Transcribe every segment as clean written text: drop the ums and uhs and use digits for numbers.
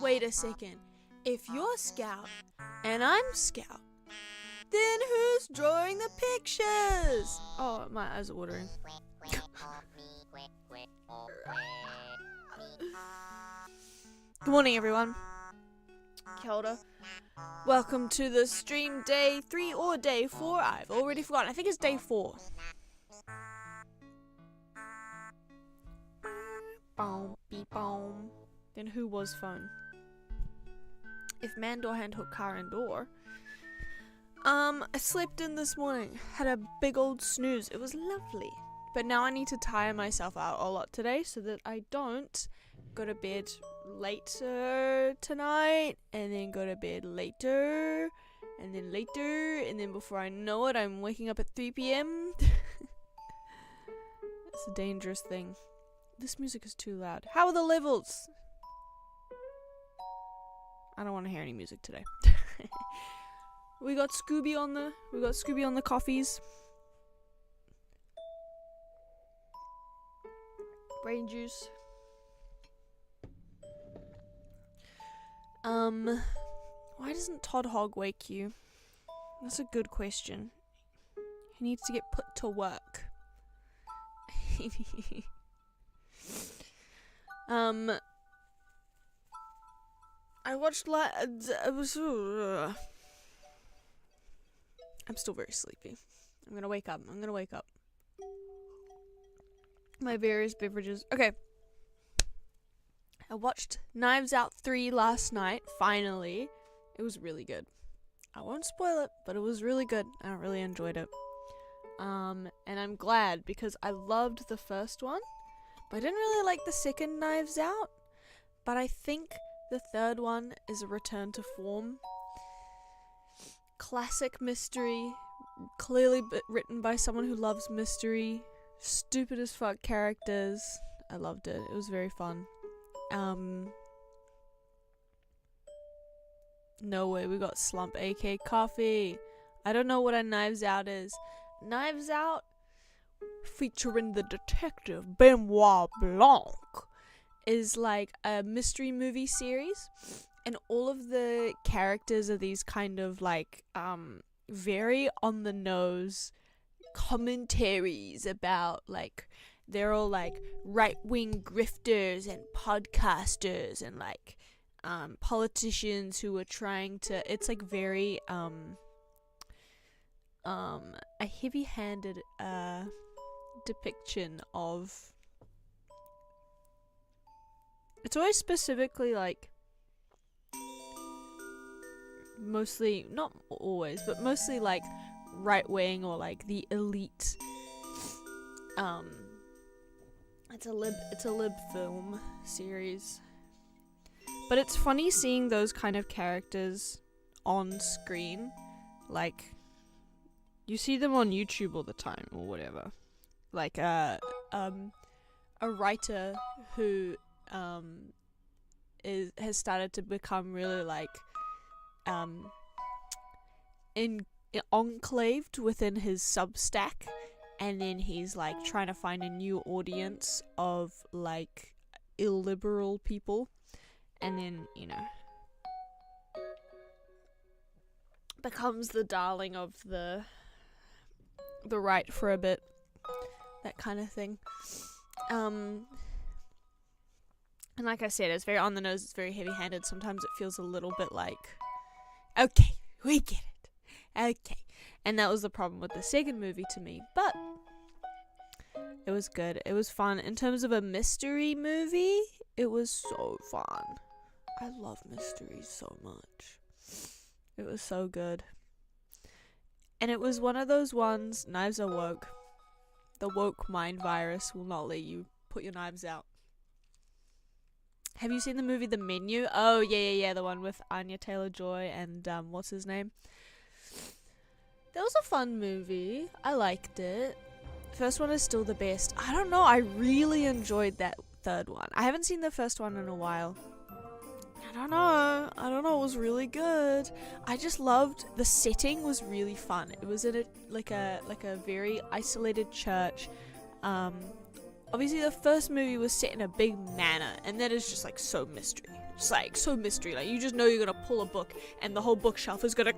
Wait a second. If you're Scout and I'm Scout, then who's drawing the pictures? Oh, my eyes are watering. Good morning, everyone. Kia ora. Welcome to the stream day 3 or day 4. I've already forgotten. I think it's day 4. Boom, beep, boom. Then who was phone? If man door, hand hook, car and door. I slept in this morning. Had a big old snooze. It was lovely. But now I need to tire myself out a lot today so that I don't go to bed later tonight, and then go to bed later, and then before I know it, I'm waking up at 3 p.m. It's a dangerous thing. This music is too loud. How are the levels? I don't want to hear any music today. We got Scooby on the coffees. Brain juice. Why doesn't Todd Hogg wake you? That's a good question. He needs to get put to work. I watched I'm still very sleepy. I'm gonna wake up. My various beverages. Okay. I watched Knives Out 3 last night, finally. It was really good. I won't spoil it, but it was really good. I really enjoyed it. And I'm glad because I loved the first one, but I didn't really like the second Knives Out. But I think the third one is a return to form. Classic mystery, clearly written by someone who loves mystery. Stupid as fuck characters. I loved it. It was very fun. No way, we got Slump AK Coffee. I don't know what a Knives Out is. Knives Out, featuring the detective Benoit Blanc, is like a mystery movie series, and all of the characters are these kind of like very on the nose commentaries about, like, they're all like right-wing grifters and podcasters and like politicians who are trying to, it's like very a heavy-handed depiction of, it's always specifically like, mostly, not always, but mostly like right-wing or like the elite. It's a lib film series. But it's funny seeing those kind of characters on screen. Like, you see them on YouTube all the time or whatever. Like a writer who has started to become really like enclaved within his Substack, and then he's like trying to find a new audience of like illiberal people, and then, you know, becomes the darling of the right for a bit, that kind of thing. And like I said, it's very on the nose, it's very heavy-handed. Sometimes it feels a little bit like, okay, we get it. Okay. And that was the problem with the second movie to me. But it was good. It was fun. In terms of a mystery movie, it was so fun. I love mysteries so much. It was so good. And it was one of those ones, knives are woke. The woke mind virus will not let you put your knives out. Have you seen the movie The Menu? Oh, yeah, the one with Anya Taylor-Joy and, what's his name? That was a fun movie. I liked it. First one is still the best. I don't know, I really enjoyed that third one. I haven't seen the first one in a while. I don't know, it was really good. I just loved, the setting was really fun. It was in a very isolated church. Obviously the first movie was set in a big manor, and that is just like so mystery. Just like so mystery. Like you just know you're gonna pull a book and the whole bookshelf is gonna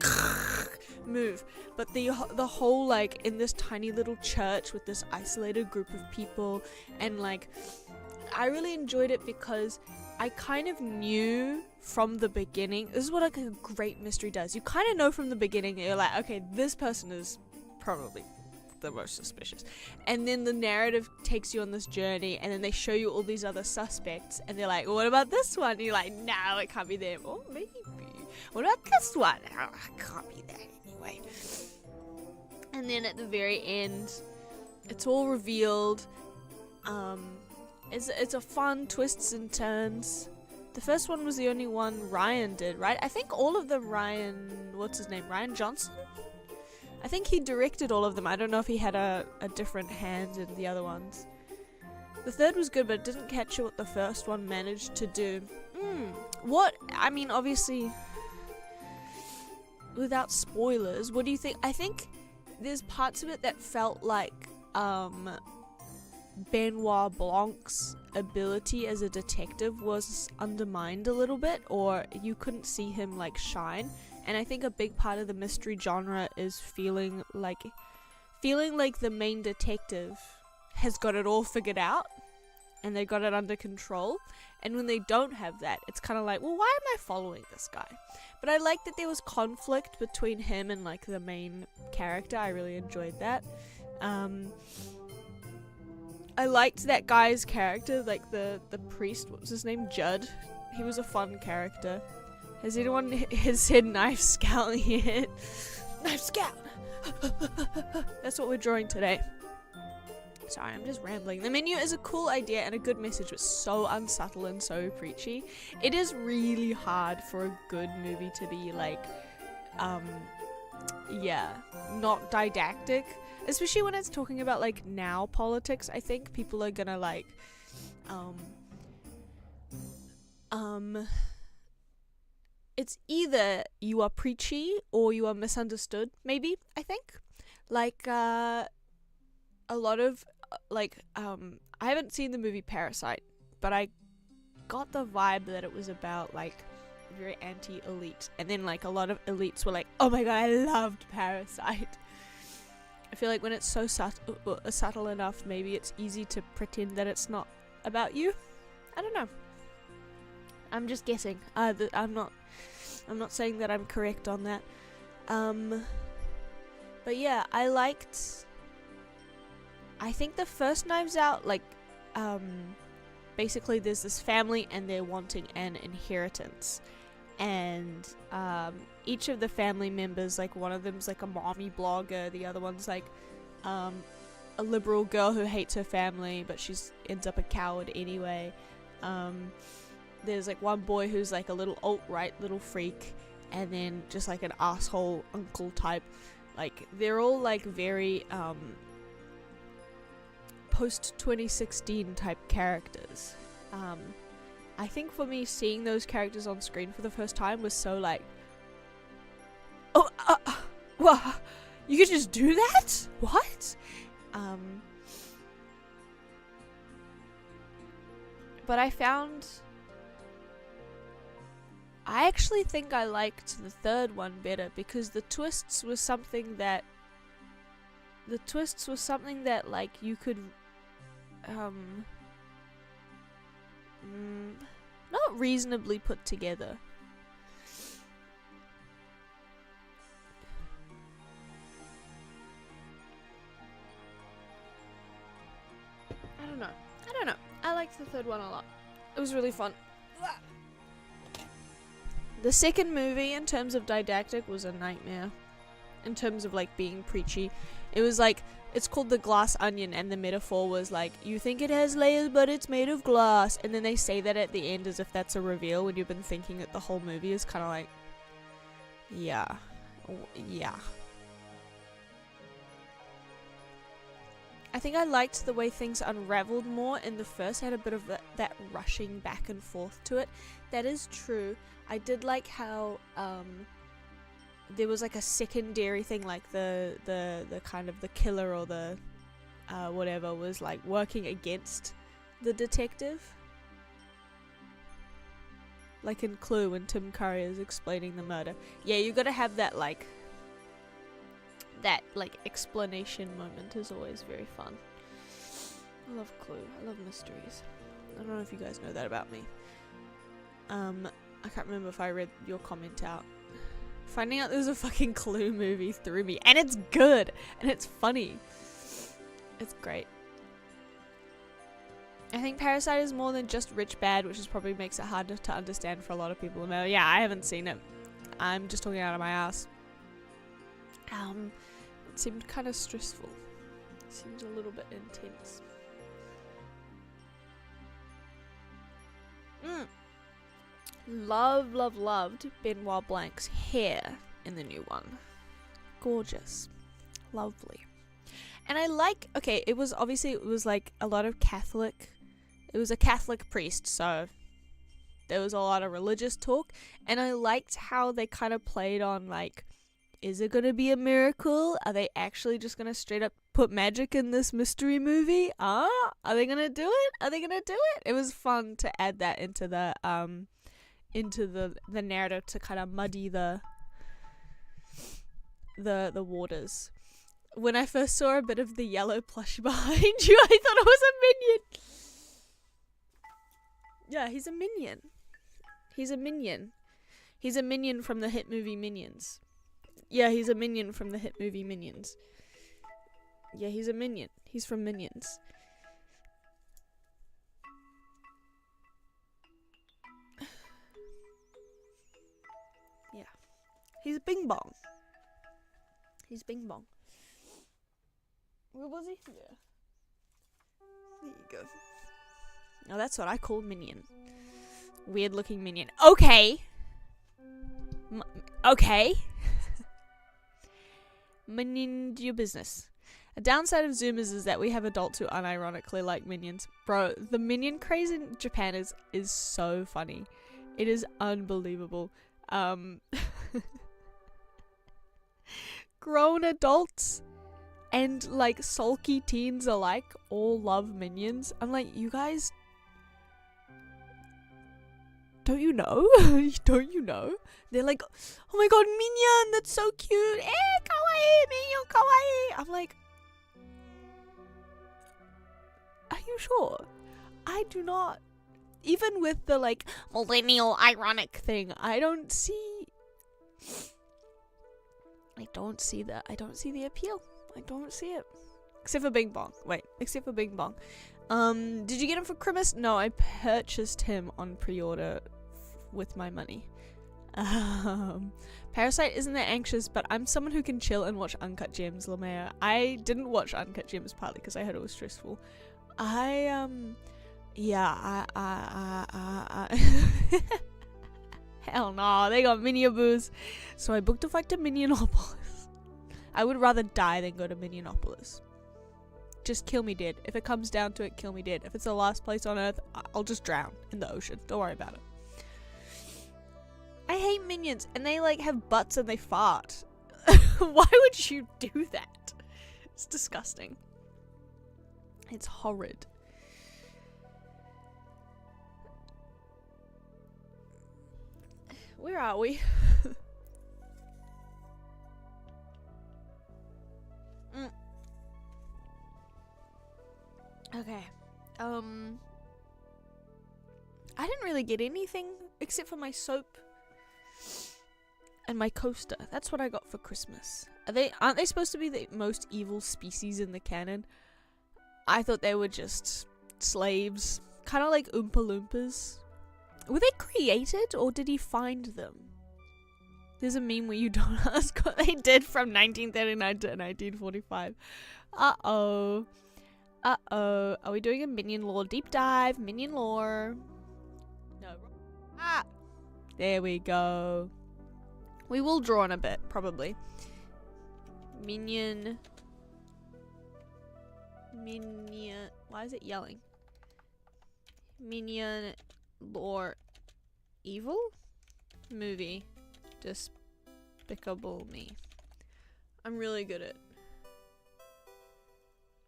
move. But the whole like in this tiny little church with this isolated group of people, and like I really enjoyed it because I kind of knew from the beginning. This is what like a great mystery does. You kind of know from the beginning. You're like, okay, this person is probably the most suspicious, and then the narrative takes you on this journey, and then they show you all these other suspects, and they're like, what about this one? And you're like, no, it can't be them. Or maybe. What about this one? Oh, it can't be that anyway. And then at the very end, it's all revealed. It's a fun twists and turns. The first one was the only one Ryan did, right? I think all of them what's his name? Ryan Johnson? I think he directed all of them. I don't know if he had a different hand in the other ones. The third was good, but it didn't capture what the first one managed to do. Obviously, without spoilers, what do you think? I think there's parts of it that felt like, Benoit Blanc's ability as a detective was undermined a little bit, or you couldn't see him like shine. And I think a big part of the mystery genre is feeling like the main detective has got it all figured out and they got it under control. And when they don't have that, it's kind of like, well, why am I following this guy? But I like that there was conflict between him and like the main character. I really enjoyed that. I liked that guy's character, like the priest. What was his name? Judd. He was a fun character. Has anyone said Knife Scout yet? Knife Scout! That's what we're drawing today. Sorry, I'm just rambling. The Menu is a cool idea and a good message, but so unsubtle and so preachy. It is really hard for a good movie to be like, not didactic. Especially when it's talking about like now politics. I think people are gonna like, it's either you are preachy or you are misunderstood, maybe, I think. Like, a lot of, I haven't seen the movie Parasite, but I got the vibe that it was about, like, very anti-elite. And then, like, a lot of elites were like, oh my god, I loved Parasite. I feel like when it's so subtle enough, maybe it's easy to pretend that it's not about you. I don't know. I'm just guessing. I'm not saying that I'm correct on that. But yeah, I think the first Knives Out, like, basically there's this family and they're wanting an inheritance. And, each of the family members, like, one of them's like a mommy blogger, the other one's like, a liberal girl who hates her family, but ends up a coward anyway. There's like one boy who's like a little alt-right little freak, and then just like an asshole uncle type. Like, they're all like very post 2016 type characters. I think for me, seeing those characters on screen for the first time was so like, oh, what? You could just do that? What? But I actually think I liked the third one better, because the twists was something that like you could not reasonably put together. I don't know. I liked the third one a lot. It was really fun. The second movie, in terms of didactic, was a nightmare. In terms of like being preachy, it was like, it's called The Glass Onion, and the metaphor was like, you think it has layers but it's made of glass, and then they say that at the end as if that's a reveal when you've been thinking that the whole movie is kind of like, yeah. I think I liked the way things unraveled more in the first. I had a bit of that rushing back and forth to it. That is true. I did like how there was like a secondary thing, like the kind of the killer or the whatever was like working against the detective. Like in Clue when Tim Curry is explaining the murder. Yeah, you gotta have that like explanation moment is always very fun. I love Clue. I love mysteries. I don't know if you guys know that about me. I can't remember if I read your comment out. Finding out there's a fucking Clue movie threw me. And it's good. And it's funny. It's great. I think Parasite is more than just rich bad, which is probably makes it harder to understand for a lot of people. Yeah, I haven't seen it. I'm just talking out of my ass. It seemed kind of stressful. It seemed a little bit intense. Loved Benoit Blanc's hair in the new one. Gorgeous. Lovely. And I like, okay, it was like a lot of Catholic. It was a Catholic priest, so there was a lot of religious talk. And I liked how they kind of played on like, is it going to be a miracle? Are they actually just going to straight up put magic in this mystery movie? Are they going to do it? It was fun to add that into the narrative to kind of muddy the waters. When I first saw a bit of the yellow plush behind you, I thought it was a minion. Yeah, he's a minion. He's a minion from the hit movie Minions. Yeah, he's a minion from the hit movie Minions. Yeah, he's a minion. He's from Minions. Yeah. He's Bing Bong. Where was he? Yeah. There you go. Now that's what I call minion. Weird looking minion. Okay. Okay. Minion, do your business. A downside of Zoomers is that we have adults who unironically like minions. Bro, the minion craze in Japan is so funny. It is unbelievable. Grown adults and like sulky teens alike all love minions. I'm like, you guys, don't you know? Don't you know? They're like, oh my god, minion, that's so cute. Kawaii, minion, kawaii. I'm like, are you sure? I do not. Even with the like millennial ironic thing, I don't see the appeal. I don't see it. Except for Bing Bong. Did you get him for Christmas? No, I purchased him on pre-order with my money. Parasite isn't that anxious, but I'm someone who can chill and watch Uncut Gems, Lemaya. I didn't watch Uncut Gems partly because I heard it was stressful. Hell no, they got Miniopolis. So I booked a flight to Minionopolis. I would rather die than go to Minionopolis. Just kill me dead. If it comes down to it, kill me dead. If it's the last place on earth, I'll just drown in the ocean. Don't worry about it. I hate minions, and they like have butts and they fart. Why would you do that? It's disgusting. It's horrid. Where are we? Okay. I didn't really get anything except for my soap and my coaster. That's what I got for Christmas. Aren't they supposed to be the most evil species in the canon? I thought they were just slaves, kind of like Oompa Loompas. Were they created or did he find them? There's a meme where you don't ask what they did from 1939 to 1945. Uh-oh. Uh-oh. Are we doing a minion lore deep dive? Minion lore. No. Ah! There we go. We will draw in a bit, probably. Minion. Why is it yelling? Minion lore evil? Movie. Despicable Me. I'm really good at.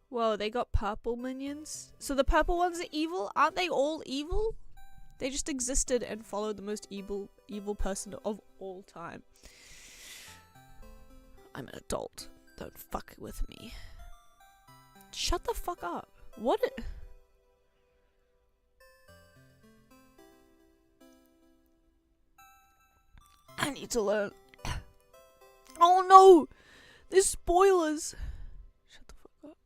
Whoa, they got purple minions? So the purple ones are evil? Aren't they all evil? They just existed and followed the most evil person of all time. I'm an adult. Don't fuck with me. Shut the fuck up. What? I need to learn. Oh no! There's spoilers. Shut the fuck up.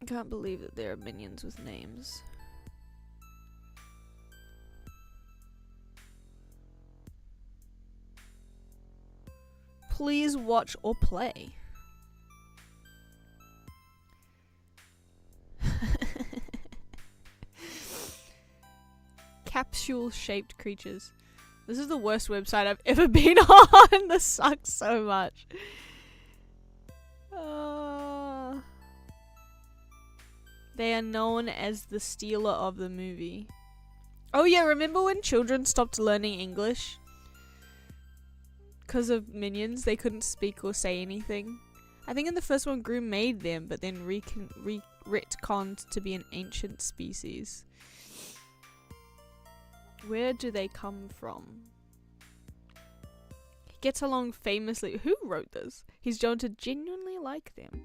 I can't believe that there are minions with names. Please watch or play. Capsule-shaped creatures. This is the worst website I've ever been on. This sucks so much. They are known as the stealer of the movie. Oh yeah, remember when children stopped learning English? Because of minions, they couldn't speak or say anything. I think in the first one, Gru made them, but then retconned to be an ancient species. Where do they come from? He gets along famously. Who wrote this? He's drawn to genuinely like them.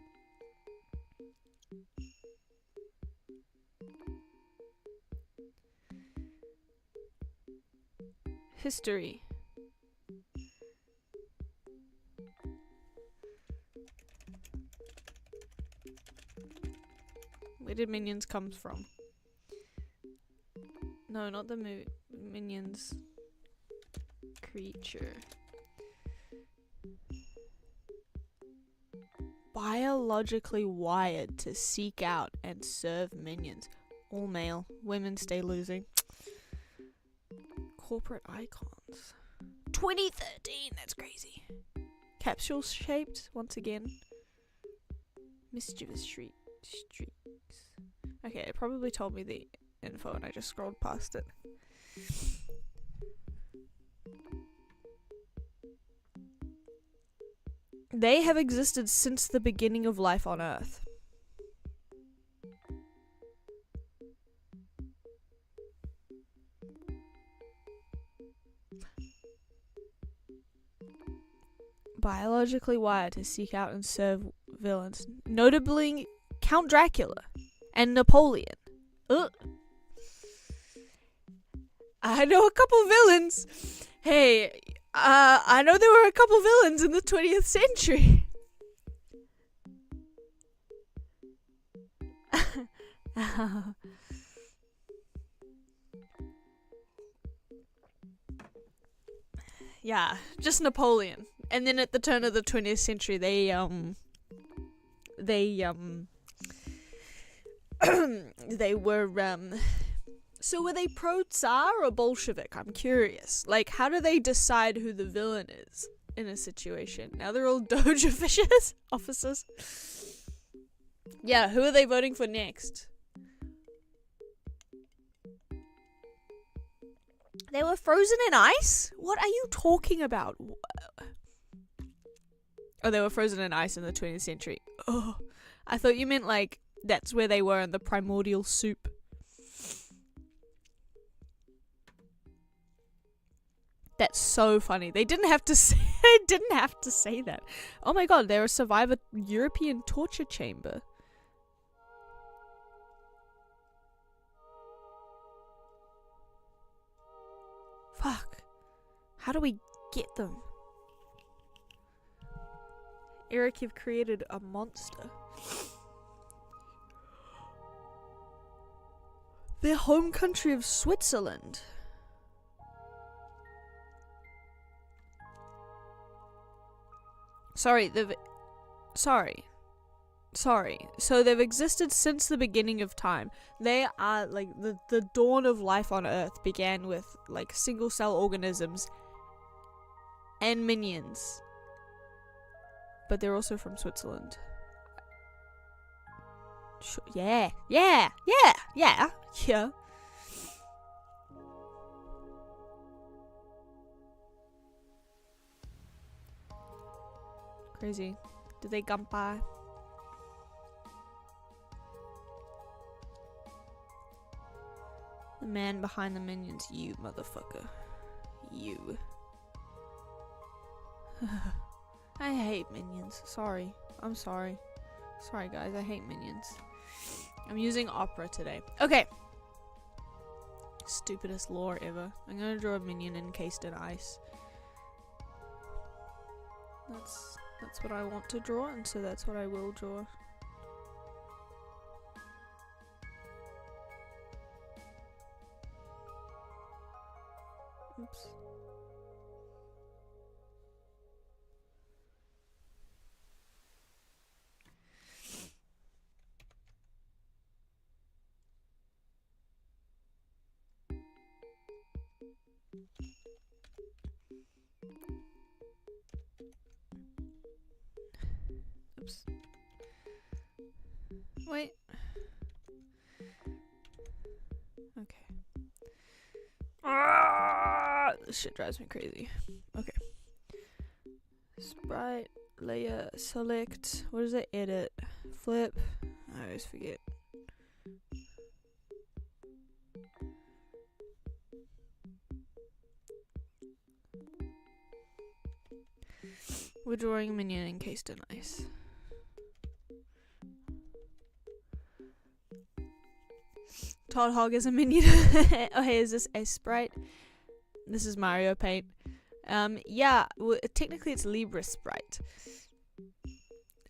History. Where did minions come from? No, not the movie. Minions. Creature. Biologically wired to seek out and serve minions. All male. Women stay losing. Corporate icons. 2013! That's crazy. Capsule shaped, once again. Mischievous streaks. Okay, it probably told me the info and I just scrolled past it. They have existed since the beginning of life on Earth. Biologically wired to seek out and serve villains, notably Count Dracula and Napoleon. Ugh. I know a couple villains. Hey, I know there were a couple villains in the 20th century. Yeah, just Napoleon. And then at the turn of the 20th century, they were, so were they pro-Tsar or Bolshevik? I'm curious. Like, how do they decide who the villain is in a situation? Now they're all Doge officers. Yeah, who are they voting for next? They were frozen in ice? What are you talking about? Oh, they were frozen in ice in the 20th century. Oh, I thought you meant like that's where they were in the primordial soup. That's so funny. They didn't have to say that. Oh my god, they're a survivor European torture chamber. Fuck. How do we get them? Eric, you've created a monster. Their home country of Switzerland. Sorry. So they've existed since the beginning of time. They are like the dawn of life on Earth began with like single cell organisms and minions. But they're also from Switzerland. Sure. Yeah. Crazy. Did they gampai? The man behind the minions, you motherfucker. You. I hate minions. Sorry. I'm sorry. Sorry guys, I hate minions. I'm using Opera today. Okay. Stupidest lore ever. I'm gonna draw a minion encased in ice. That's what I want to draw, and so that's what I will draw. Oops. Oops. Wait. Okay. Ah, this shit drives me crazy. Okay. Sprite, layer, select. What is it? Edit, flip. I always forget. We're drawing a minion encased in ice. Todd Hog is a minion. Oh, hey, is this a sprite? This is Mario Paint. Yeah, well, technically it's Libra Sprite.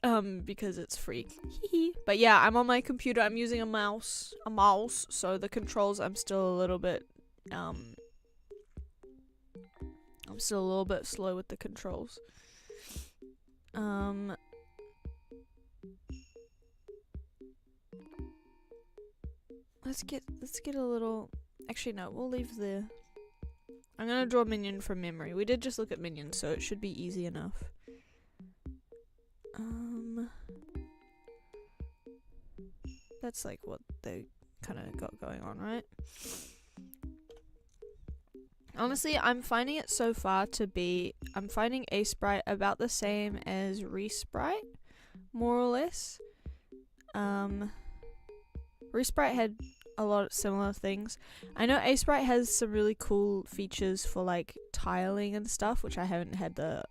Because it's free. But yeah, I'm on my computer. I'm using a mouse. So the controls, I'm still a little bit, I'm still a little bit slow with the controls. Let's get a little. Actually, no, we'll leave the. I'm gonna draw a minion from memory. We did just look at minions, so it should be easy enough. That's like what they kind of got going on, right? Honestly, I'm finding it so far to be. I'm finding a sprite about the same as Resprite, more or less. Resprite had a lot of similar things. I know A-Sprite has some really cool features for like tiling and stuff, which I haven't had the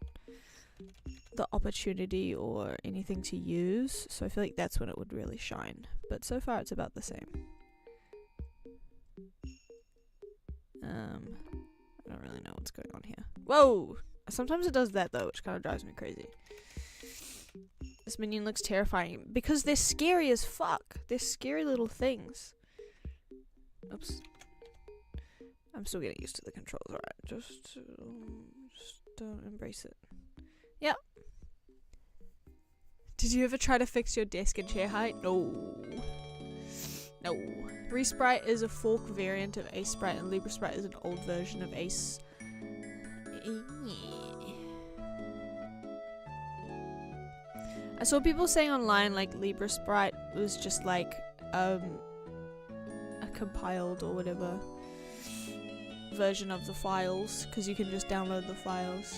opportunity or anything to use, so I feel like that's when it would really shine. But so far it's about the same. I don't really know what's going on here. Whoa! Sometimes it does that though, which kind of drives me crazy. This minion looks terrifying because they're scary as fuck. They're scary little things. Oops. I'm still getting used to the controls, alright. Just embrace it. Yep. Did you ever try to fix your desk and chair height? No. No. Resprite is a fork variant of A-Sprite, and Libra Sprite is an old version of Ace. I saw people saying online like Libra Sprite was just like a compiled or whatever version of the files, because you can just download the files.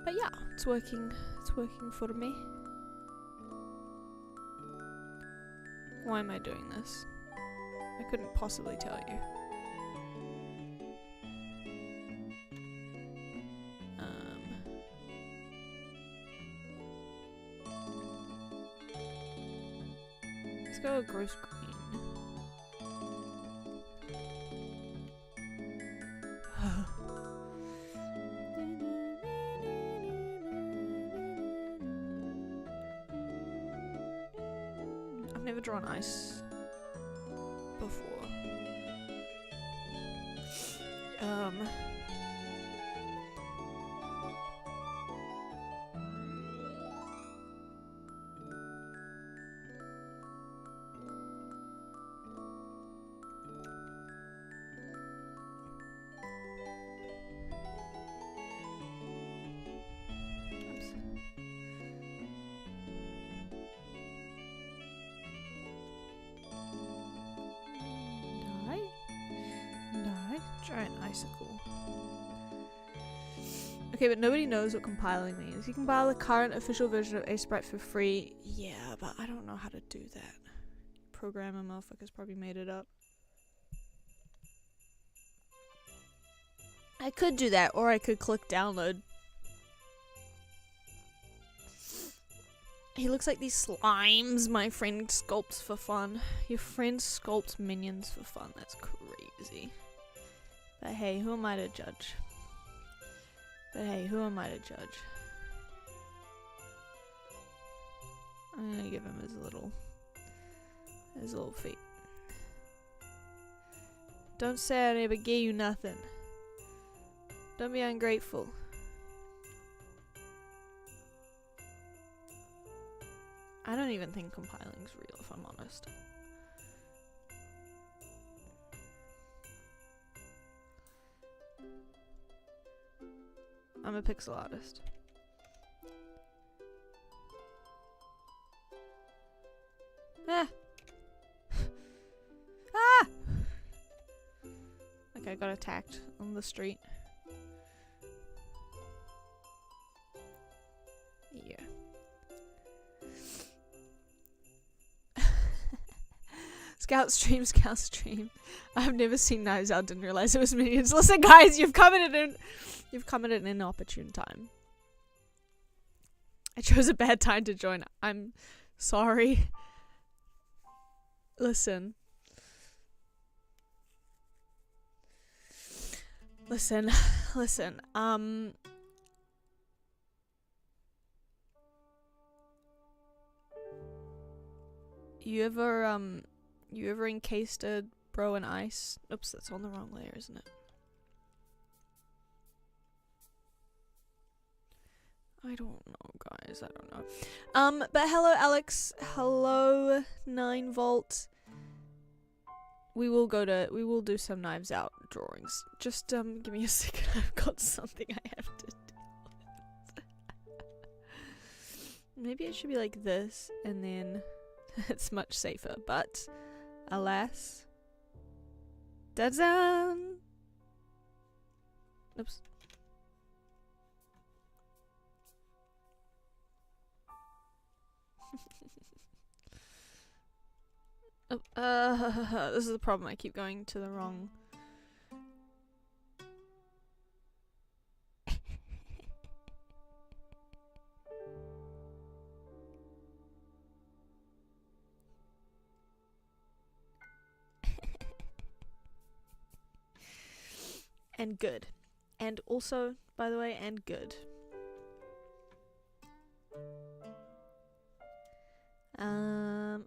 But yeah, it's working for me. Why am I doing this? I couldn't possibly tell you. Let's go with gross green. never drawn ice before. Giant icicle. Okay, but nobody knows what compiling means. You can buy the current official version of Sprite for free. Yeah, but I don't know how to do that. Programmer motherfuckers probably made it up. I could do that, or I could click download. He looks like these slimes my friend sculpts for fun. Your friend sculpts minions for fun. That's crazy. But hey, who am I to judge? I'm gonna give him his little feet. Don't say I never gave you nothing. Don't be ungrateful. I don't even think compiling's real, if I'm honest. I'm a pixel artist. Ah! Ah! Okay, I got attacked on the street. Yeah. Scout stream. I've never seen Knives Out, didn't realize it was minions. Listen guys, you've come at an inopportune time. I chose a bad time to join. I'm sorry. Listen. You ever encased a bro in ice? Oops, that's on the wrong layer, isn't it? I don't know, guys. I don't know. But hello, Alex. Hello, 9 Volt. We will do some Knives Out drawings. Just give me a second. I've got something I have to do. Maybe it should be like this, and then it's much safer. But alas, da-dan! Oops. This is the problem. I keep going to the wrong. And good. And also, by the way, and good.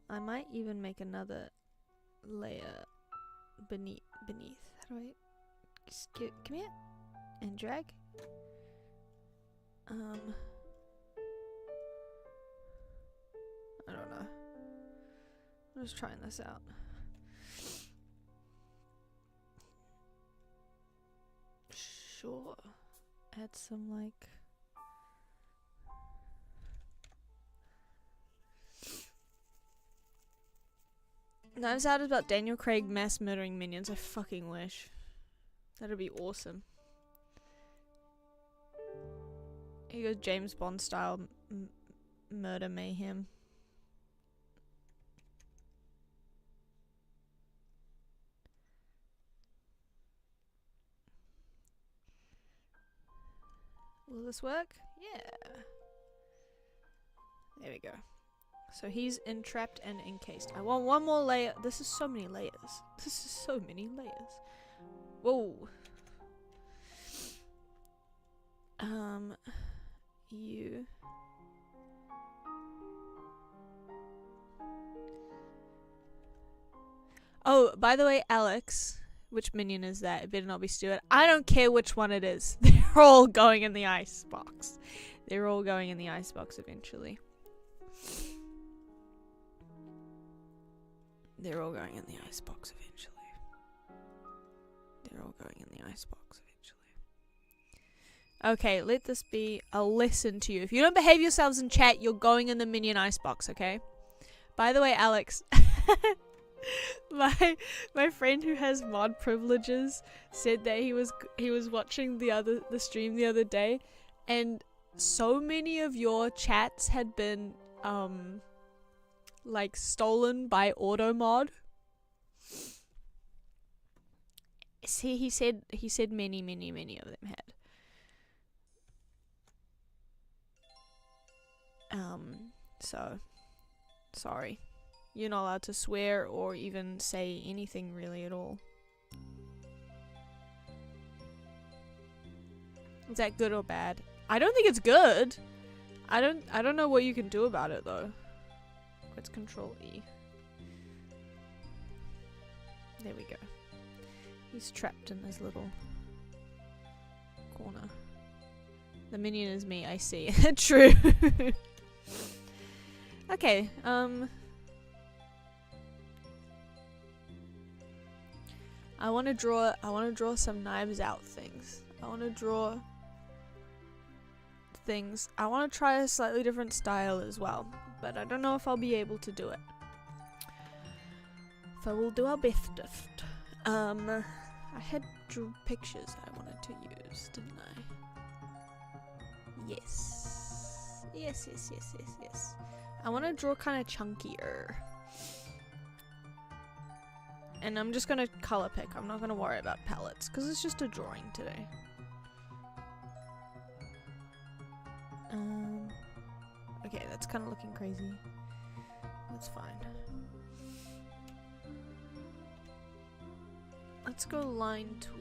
I might even make another layer beneath. How do I come here and drag? I don't know. I'm just trying this out. Sure. Add some like Knives Out is about Daniel Craig mass murdering minions. I fucking wish. That'd be awesome. Here goes James Bond style murder mayhem. Will this work? Yeah. There we go. So he's entrapped and encased. I want one more layer. This is so many layers. Whoa. You. Oh, by the way, Alex, which minion is that? It better not be Stuart. I don't care which one it is. They're all going in the icebox. They're all going in the icebox eventually. They're all going in the icebox eventually. They're all going in the icebox eventually. Okay, let this be a lesson to you. If you don't behave yourselves in chat, you're going in the minion icebox, okay? By the way, Alex, my friend who has mod privileges said that he was watching the stream the other day, and so many of your chats had been like stolen by auto mod. See, he said many of them had. So sorry. You're not allowed to swear or even say anything really at all. Is that good or bad? I don't think it's good. I don't know what you can do about it though. Let's control E. There we go. He's trapped in his little corner. The minion is me, I see. True. Okay, I want to draw some knives out things. I want to draw things. I want to try a slightly different style as well, but I don't know if I'll be able to do it. So we'll do our best. I had drew pictures I wanted to use, didn't I? Yes. Yes. I want to draw kind of chunkier. And I'm just gonna color pick. I'm not gonna worry about palettes because it's just a drawing today. Okay, that's kind of looking crazy. That's fine. Let's go line tool.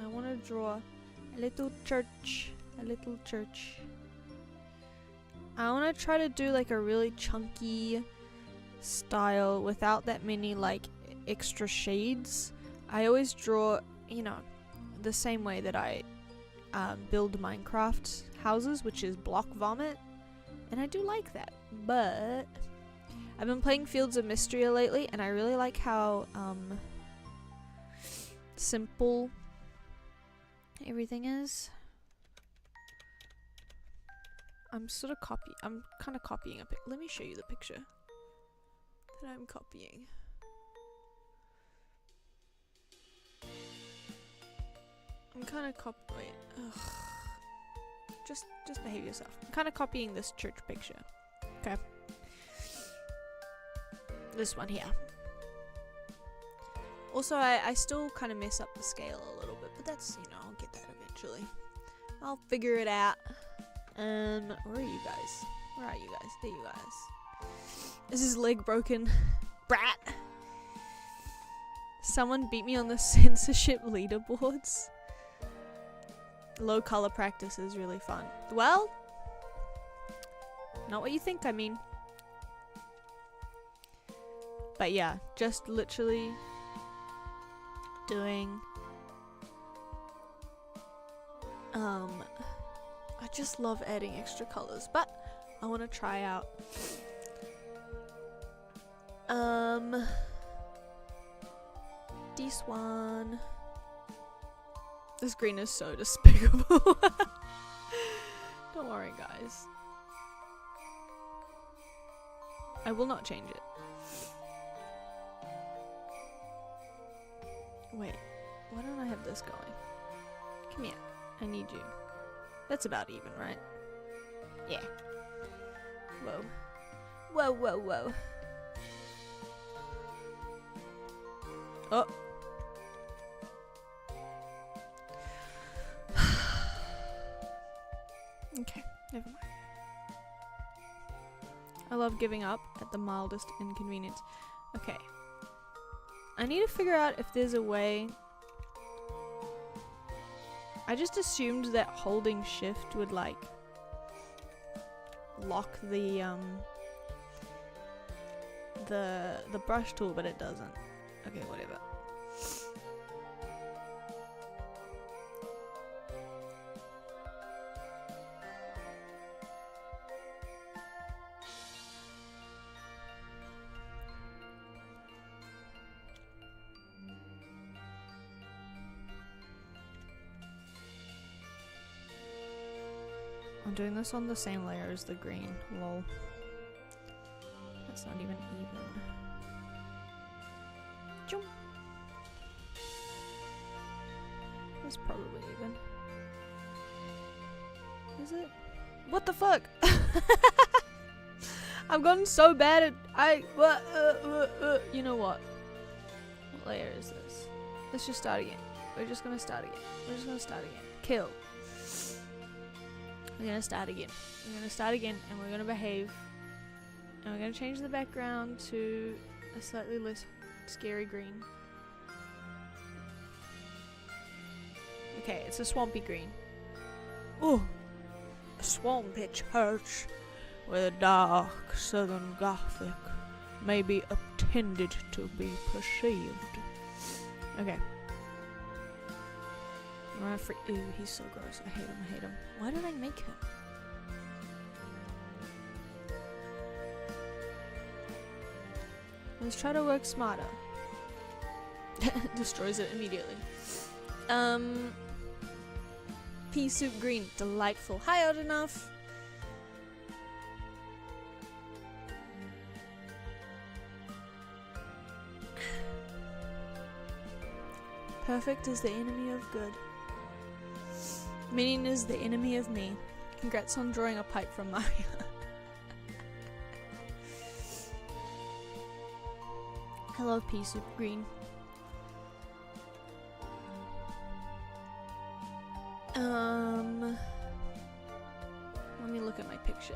I want to draw a little church. I want to try to do like a really chunky style without that many like extra shades. I always draw, you know, the same way that I build Minecraft houses, which is block vomit, and I do like that. But I've been playing Fields of Mystery lately, and I really like how simple everything is. I'm kind of copying a pic. Let me show you the picture that I'm copying. I'm kind of wait. Ugh. Just behave yourself. I'm kind of copying this church picture. Okay. This one here. Also, I still kind of mess up the scale a little bit, but that's, you know, I'll get that eventually. I'll figure it out. Where are you guys? Where are you guys? There you guys. Is his leg broken? Brat! Someone beat me on the censorship leaderboards. Low color practice is really fun. Well, not what you think, I mean. But yeah, just literally doing I just love adding extra colors, but I want to try out this one. This green is so despicable. Don't worry, guys. I will not change it. Wait, why don't I have this going? Come here. I need you. That's about even, right? Yeah. Whoa. Whoa, whoa, whoa. Oh. Okay, never mind. I love giving up at the mildest inconvenience. Okay. I need to figure out if there's a way. I just assumed that holding shift would like lock the brush tool, but it doesn't. Okay, whatever. I'm doing this on the same layer as the green. Lol. That's not even Chum. That's probably even. Is it? What the fuck? I've gotten so bad at you know what? What layer is this? Let's just start again. We're just gonna start again. Kill. We're gonna start again. And we're gonna behave. And we're gonna change the background to a slightly less scary green. Okay, it's a swampy green. Ooh, a swampy church where the dark southern gothic may be intended to be perceived. Okay. Ew, he's so gross. I hate him. Why did I make him? Let's try to work smarter. Destroys it immediately. Pea soup green. Delightful. High out enough. Perfect is the enemy of good. Meaning is the enemy of me. Congrats on drawing a pipe from Mario. I love pea soup green. Let me look at my picture.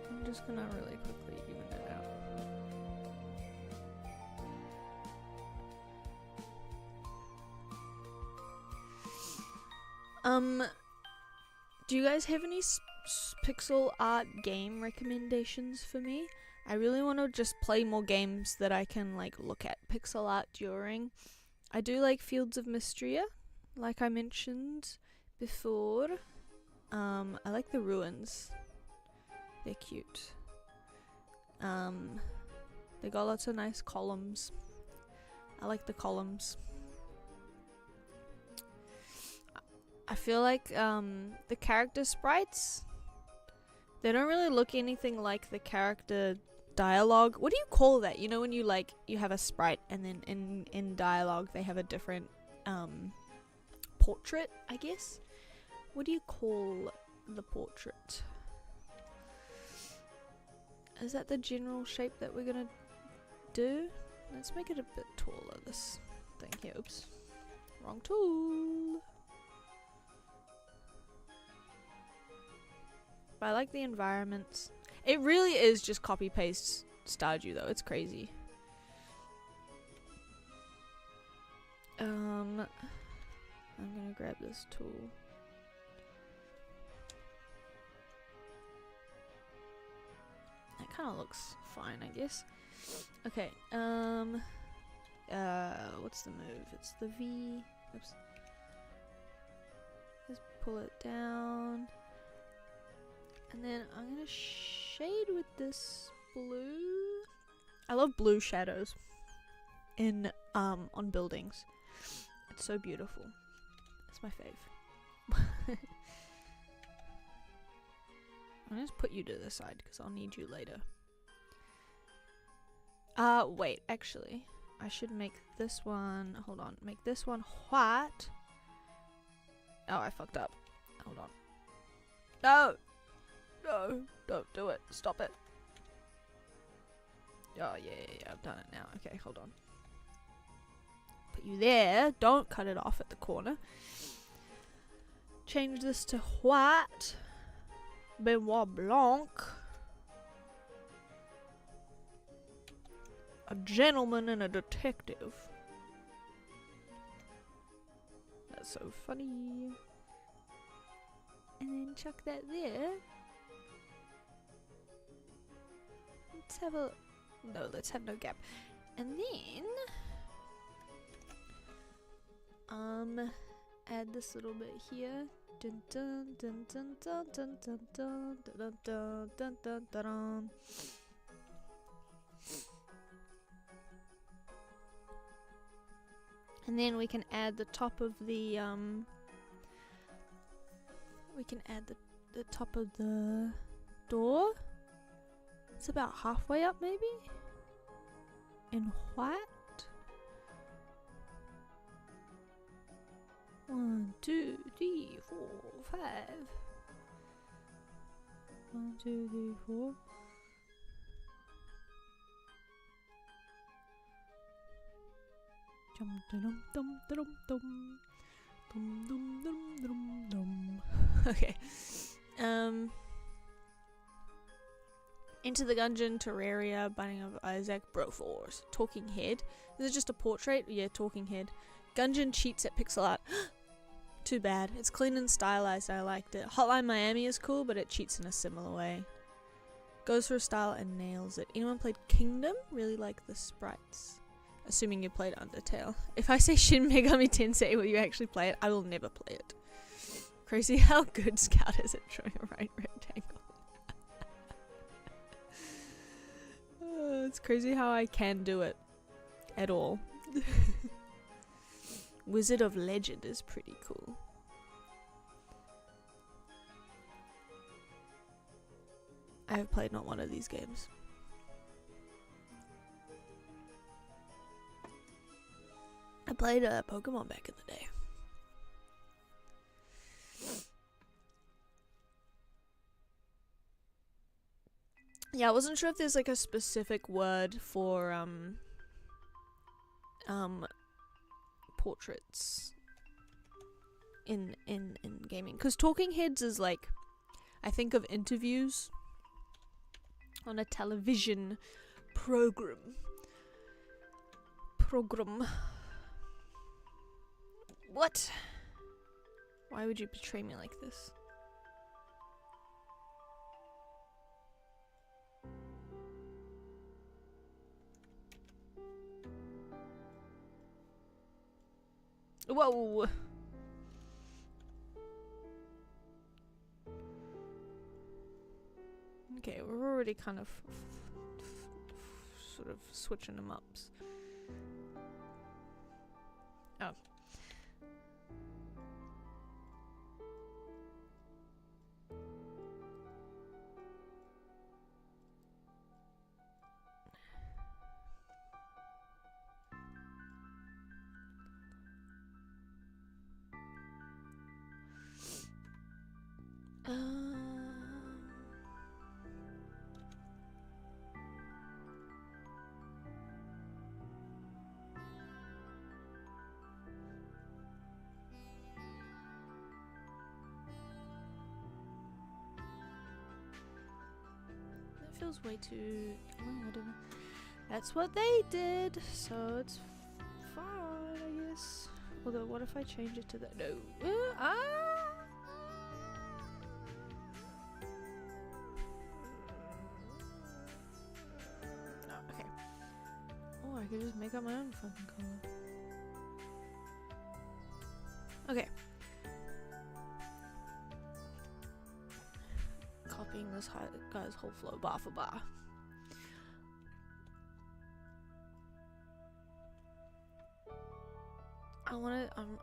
I'm just gonna really quickly even it out. Do you guys have any pixel art game recommendations for me? I really want to just play more games that I can like look at pixel art during. I do like Fields of Mystria, like I mentioned before. I like the ruins. They're cute. They got lots of nice columns. I like the columns. I feel like the character sprites, they don't really look anything like the character dialogue. What do you call that? You know when you have a sprite and then in dialogue they have a different portrait, I guess? What do you call the portrait? Is that the general shape that we're gonna do? Let's make it a bit taller, this thing here. Oops. Wrong tool. But I like the environments. It really is just copy paste Stardew though. It's crazy. I'm gonna grab this tool. That kind of looks fine, I guess. Okay. What's the move? It's the V. Oops. Just pull it down. And then I'm gonna shade with this blue. I love blue shadows in on buildings. It's so beautiful. It's my fave. I'm gonna just put you to the side because I'll need you later. Wait, actually, I should make this one. Hold on, make this one white. Oh, I fucked up. Hold on. No. No, don't do it. Stop it. Oh, yeah, I've done it now. Okay, hold on. Put you there. Don't cut it off at the corner. Change this to white. Benoit Blanc. A gentleman and a detective. That's so funny. And then chuck that there. Let's have a... No, let's have no gap. And then... add this little bit here. Dun dun dun dun dun dun dun dun dun dun dun dun dun dun. And then we can add the top of the we can add the top of the door. It's about halfway up maybe? In white? 1, 2, 3, 4, 5. 1, 2, 3, 4. Dum dum dum dum dum dum dum dum dum dum. Okay. Into the Gungeon, Terraria, Binding of Isaac, Broforce, Talking Head. Is it just a portrait? Yeah, Talking Head. Gungeon cheats at pixel art. Too bad. It's clean and stylized. I liked it. Hotline Miami is cool, but it cheats in a similar way. Goes for a style and nails it. Anyone played Kingdom? Really like the sprites. Assuming you played Undertale. If I say Shin Megami Tensei, will you actually play it? I will never play it. Crazy how good Scout is at drawing a right rectangle. It's crazy how I can do it. At all. Wizard of Legend is pretty cool. I have played not one of these games. I played Pokemon back in the day. Yeah, I wasn't sure if there's like a specific word for portraits in gaming, because talking heads is like, I think of interviews on a television program. What? Why would you betray me like this? Whoa! Okay, we're already kind of sort of switching them up. Oh. That feels way too... well, whatever. That's what they did, so it's fine, I guess. Although, what if I change it to the... no. Okay. Oh, I could just make up my own fucking color. Okay. Copying this guy's whole flow bar for bar.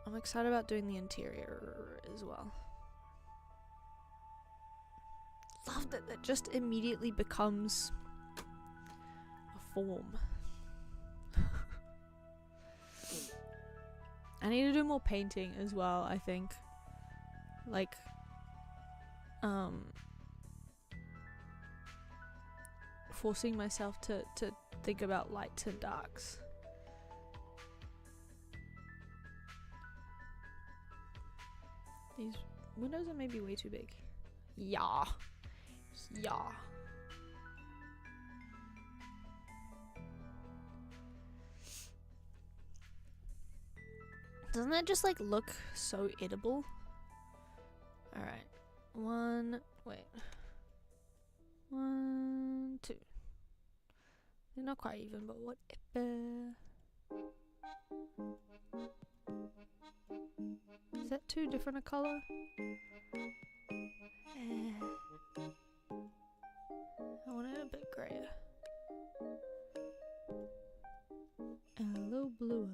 I'm excited about doing the interior as well. Love that that just immediately becomes a form. I need to do more painting as well, I think. Like, forcing myself to think about lights and darks. These windows are maybe way too big. Yeah. Yeah. Doesn't that just like look so edible? Alright. 1, 2. They're not quite even, but whatever. Is that too different a color? I want it a bit grayer. And a little bluer.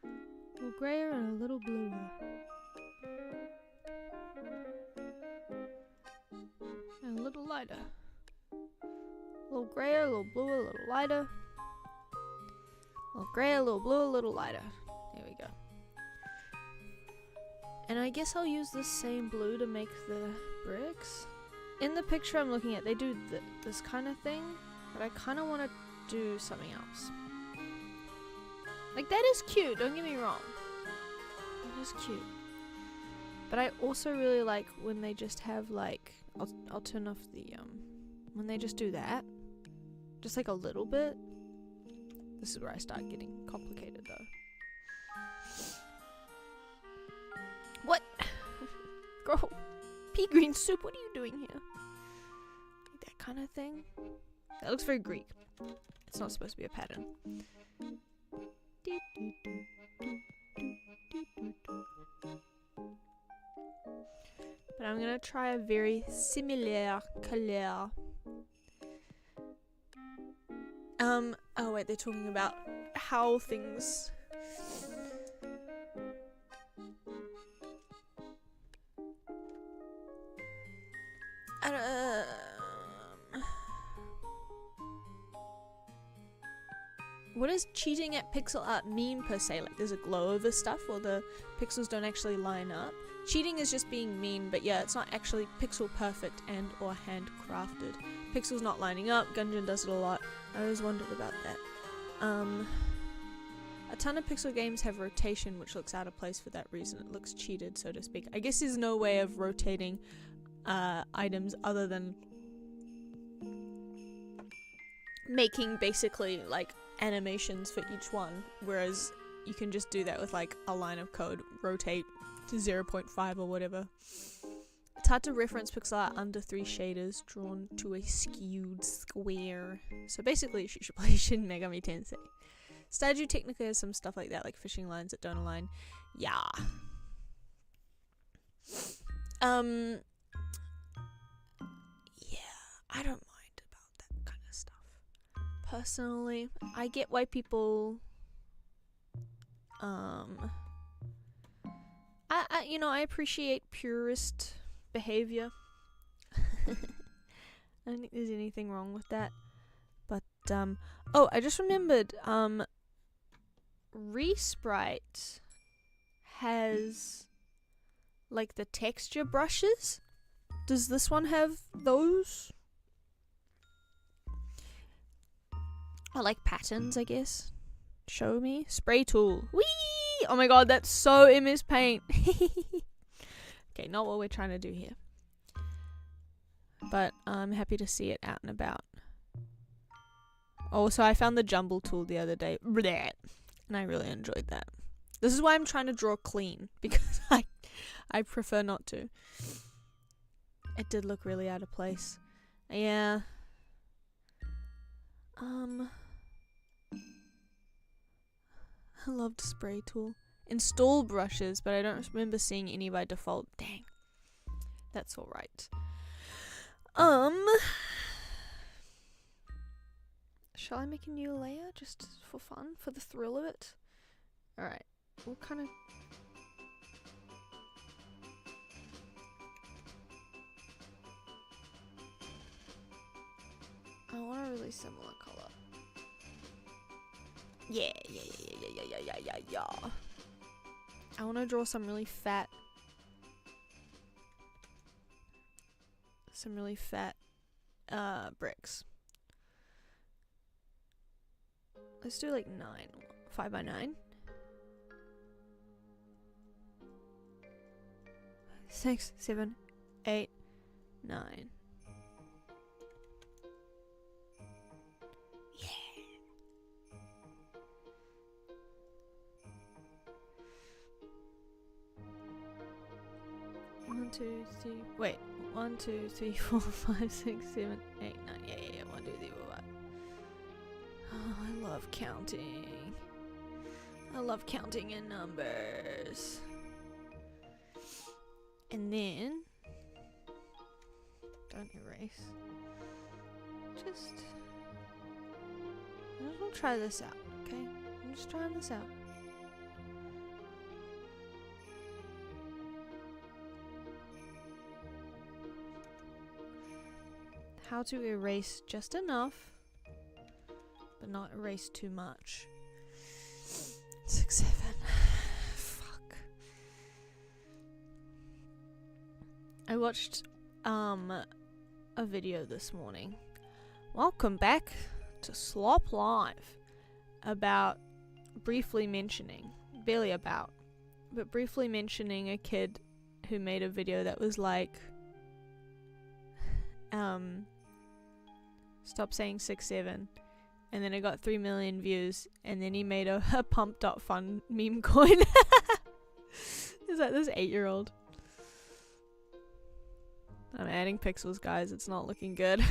A little grayer and a little bluer. And a little lighter. A little grayer, a little bluer, a little lighter. A little grayer, a little bluer, a little lighter. There we go. And I guess I'll use this same blue to make the bricks. In the picture I'm looking at, they do this kind of thing, but I kind of want to do something else. Like, that is cute, don't get me wrong. That is cute. But I also really like when they just have, like, I'll turn off the, when they just do that. Just like a little bit. This is where I start getting complicated, though. What? Girl, pea green soup, what are you doing here? Like that kind of thing. That looks very Greek. It's not supposed to be a pattern. But I'm gonna try a very similar color. Oh wait, they're talking about how things... What does cheating at pixel art mean per se? Like, there's a glow over stuff or the pixels don't actually line up? Cheating is just being mean, but yeah, it's not actually pixel perfect and or handcrafted. Pixels not lining up, Gungeon does it a lot. I always wondered about that. A ton of pixel games have rotation, which looks out of place for that reason. It looks cheated, so to speak. I guess there's no way of rotating items other than making basically like animations for each one, whereas you can just do that with like a line of code, rotate to 0.5 or whatever. It's hard to reference pixel art under 3 shaders drawn to a skewed square. So basically you should play Shin Megami Tensei. Statue technically has some stuff like that, like fishing lines that don't align. Yeah. Yeah, I don't mind about that kind of stuff. Personally, I get why people I appreciate purist behavior. I don't think there's anything wrong with that. But oh, I just remembered Resprite has like the texture brushes. Does this one have those? I like patterns, I guess. Show me. Spray tool. Whee! Oh my god, that's so MS Paint. Okay, not what we're trying to do here. But I'm happy to see it out and about. Oh, so I found the jumble tool the other day. Blech. And I really enjoyed that. This is why I'm trying to draw clean. Because I prefer not to. It did look really out of place. Yeah. I loved spray tool. Install brushes, but I don't remember seeing any by default. Dang. That's alright. Shall I make a new layer just for fun? For the thrill of it? Alright. What kind of... I want a really similar color. Yeah. I want to draw some really fat bricks. Let's do like 5 by 9. 6, 7, 8, 9. 2, 3. Wait. 1, 2, 3, 4, 5, 6, 7, 8, 9. Yeah. 1, 2, 3, 4, 5. Oh, I love counting. I love counting in numbers. And then, don't erase. I just want to try this out, okay? I'm just trying this out. How to erase just enough, but not erase too much. 6, 7. Fuck. I watched a video this morning. Welcome back to Slop Live. About briefly mentioning, barely about, but briefly mentioning a kid who made a video that was like, stop saying 6, 7. And then it got 3 million views, and then he made a pump.fun meme coin. Is that this 8-year-old? I'm adding pixels, guys. It's not looking good.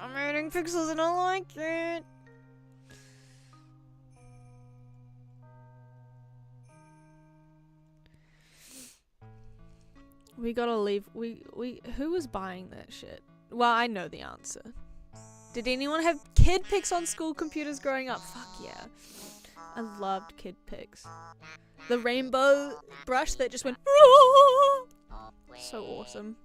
I'm adding pixels and I like it. We gotta leave. Who was buying that shit? Well, I know the answer. Did anyone have kid pics on school computers growing up? Fuck yeah. I loved kid pics. The rainbow brush that just went so awesome.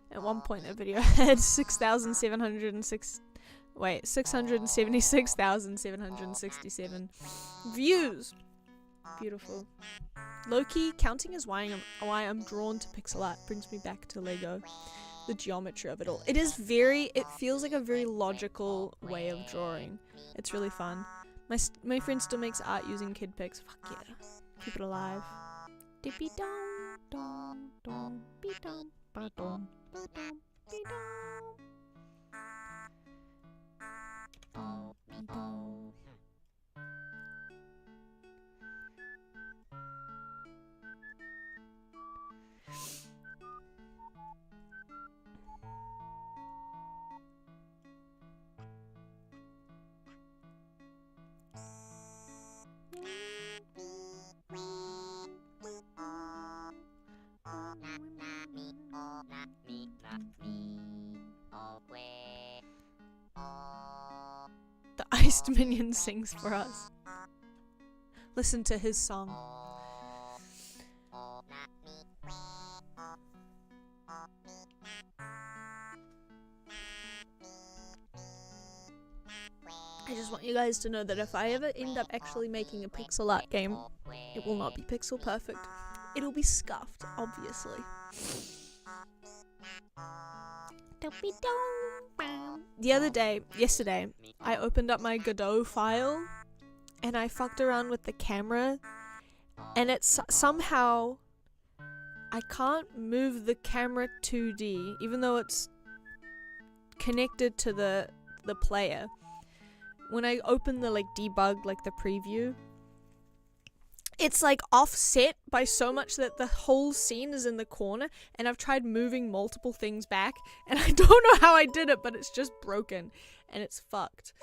At one point a video had 676,767 views. Beautiful. Low-key, counting is why I'm drawn to pixel art. Brings me back to Lego. The geometry of it all. It feels like a very logical way of drawing. It's really fun. My friend still makes art using kid pics. Fuck yeah. Keep it alive. Dippy dong dong dong be dong ba dong ba dong be dong. Dong be dong. The iced minion sings for us. Listen to his song. I just want you guys to know that if I ever end up actually making a pixel art game, it will not be pixel perfect. It'll be scuffed, obviously. Yesterday, I opened up my Godot file and I fucked around with the camera, and it's somehow I can't move the camera 2D even though it's connected to the player. When I open the debug, the preview, it's offset by so much that the whole scene is in the corner, and I've tried moving multiple things back and I don't know how I did it, but it's just broken and it's fucked.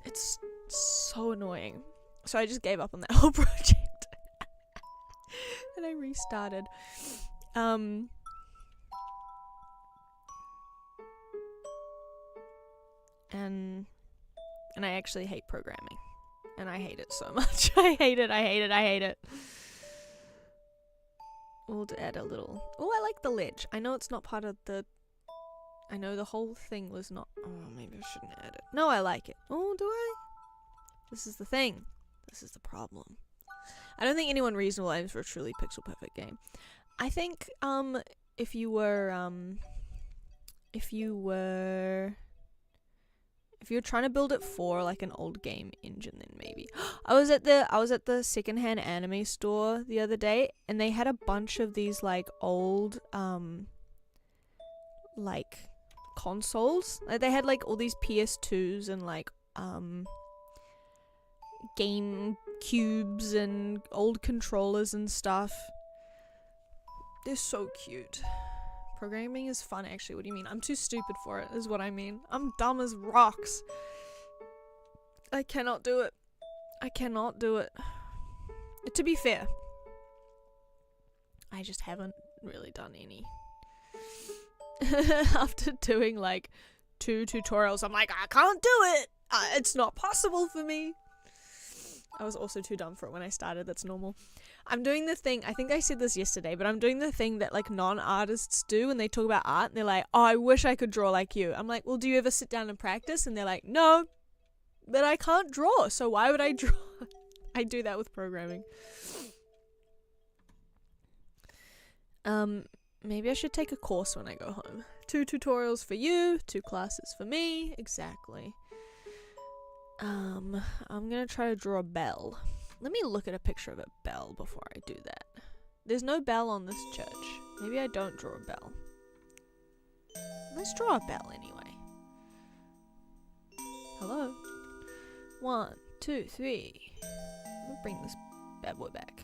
It's so annoying. So I just gave up on that whole project. And I restarted. And I actually hate programming. And I hate it so much. I hate it. We'll add a little... Oh, I like the ledge. I know it's not part of the... I know the whole thing was not... Oh, maybe I shouldn't add it. No, I like it. Oh, do I? This is the thing. This is the problem. I don't think anyone reasonable aims for a truly pixel perfect game. I think, if you were If you're trying to build it for like an old game engine, then maybe. I was at the secondhand anime store the other day, and they had a bunch of these like old like consoles. Like they had like all these PS2s and like game cubes and old controllers and stuff. They're so cute. Programming is fun, actually. What do you mean? I'm too stupid for it, is what I mean. I'm dumb as rocks. I cannot do it. I cannot do it. To be fair, I just haven't really done any. After doing like 2 tutorials, I'm like, I can't do it. It's not possible for me. I was also too dumb for it when I started. That's normal. I'm doing the thing, I think I said this yesterday, but I'm doing the thing that like non-artists do when they talk about art, and they're like, oh, I wish I could draw like you. I'm like, well, do you ever sit down and practice? And they're like, no, but I can't draw, so why would I draw? I do that with programming. Maybe I should take a course when I go home. 2 tutorials for you, 2 classes for me. Exactly. I'm gonna try to draw a bell. Let me look at a picture of a bell before I do that. There's no bell on this church. Maybe I don't draw a bell. Let's draw a bell anyway. Hello? 1, 2, 3. Let me bring this bad boy back.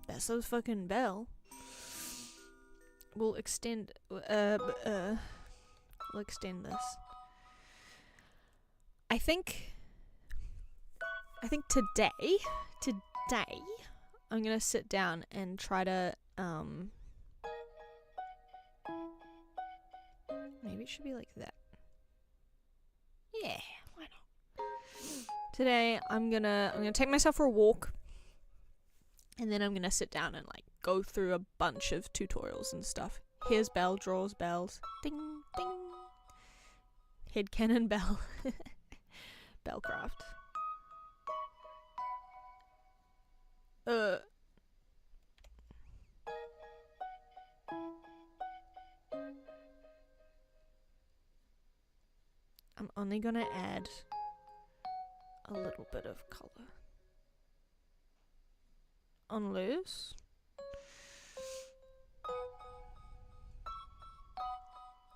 That's a fucking bell. We'll extend we'll extend this. I think today I'm gonna sit down and try to maybe it should be like that. Yeah, why not? Today I'm gonna take myself for a walk, and then I'm gonna sit down and like go through a bunch of tutorials and stuff. Here's bell, draws bells. Ding, ding. Headcanon bell. Bellcraft. I'm only gonna add a little bit of color. On loose.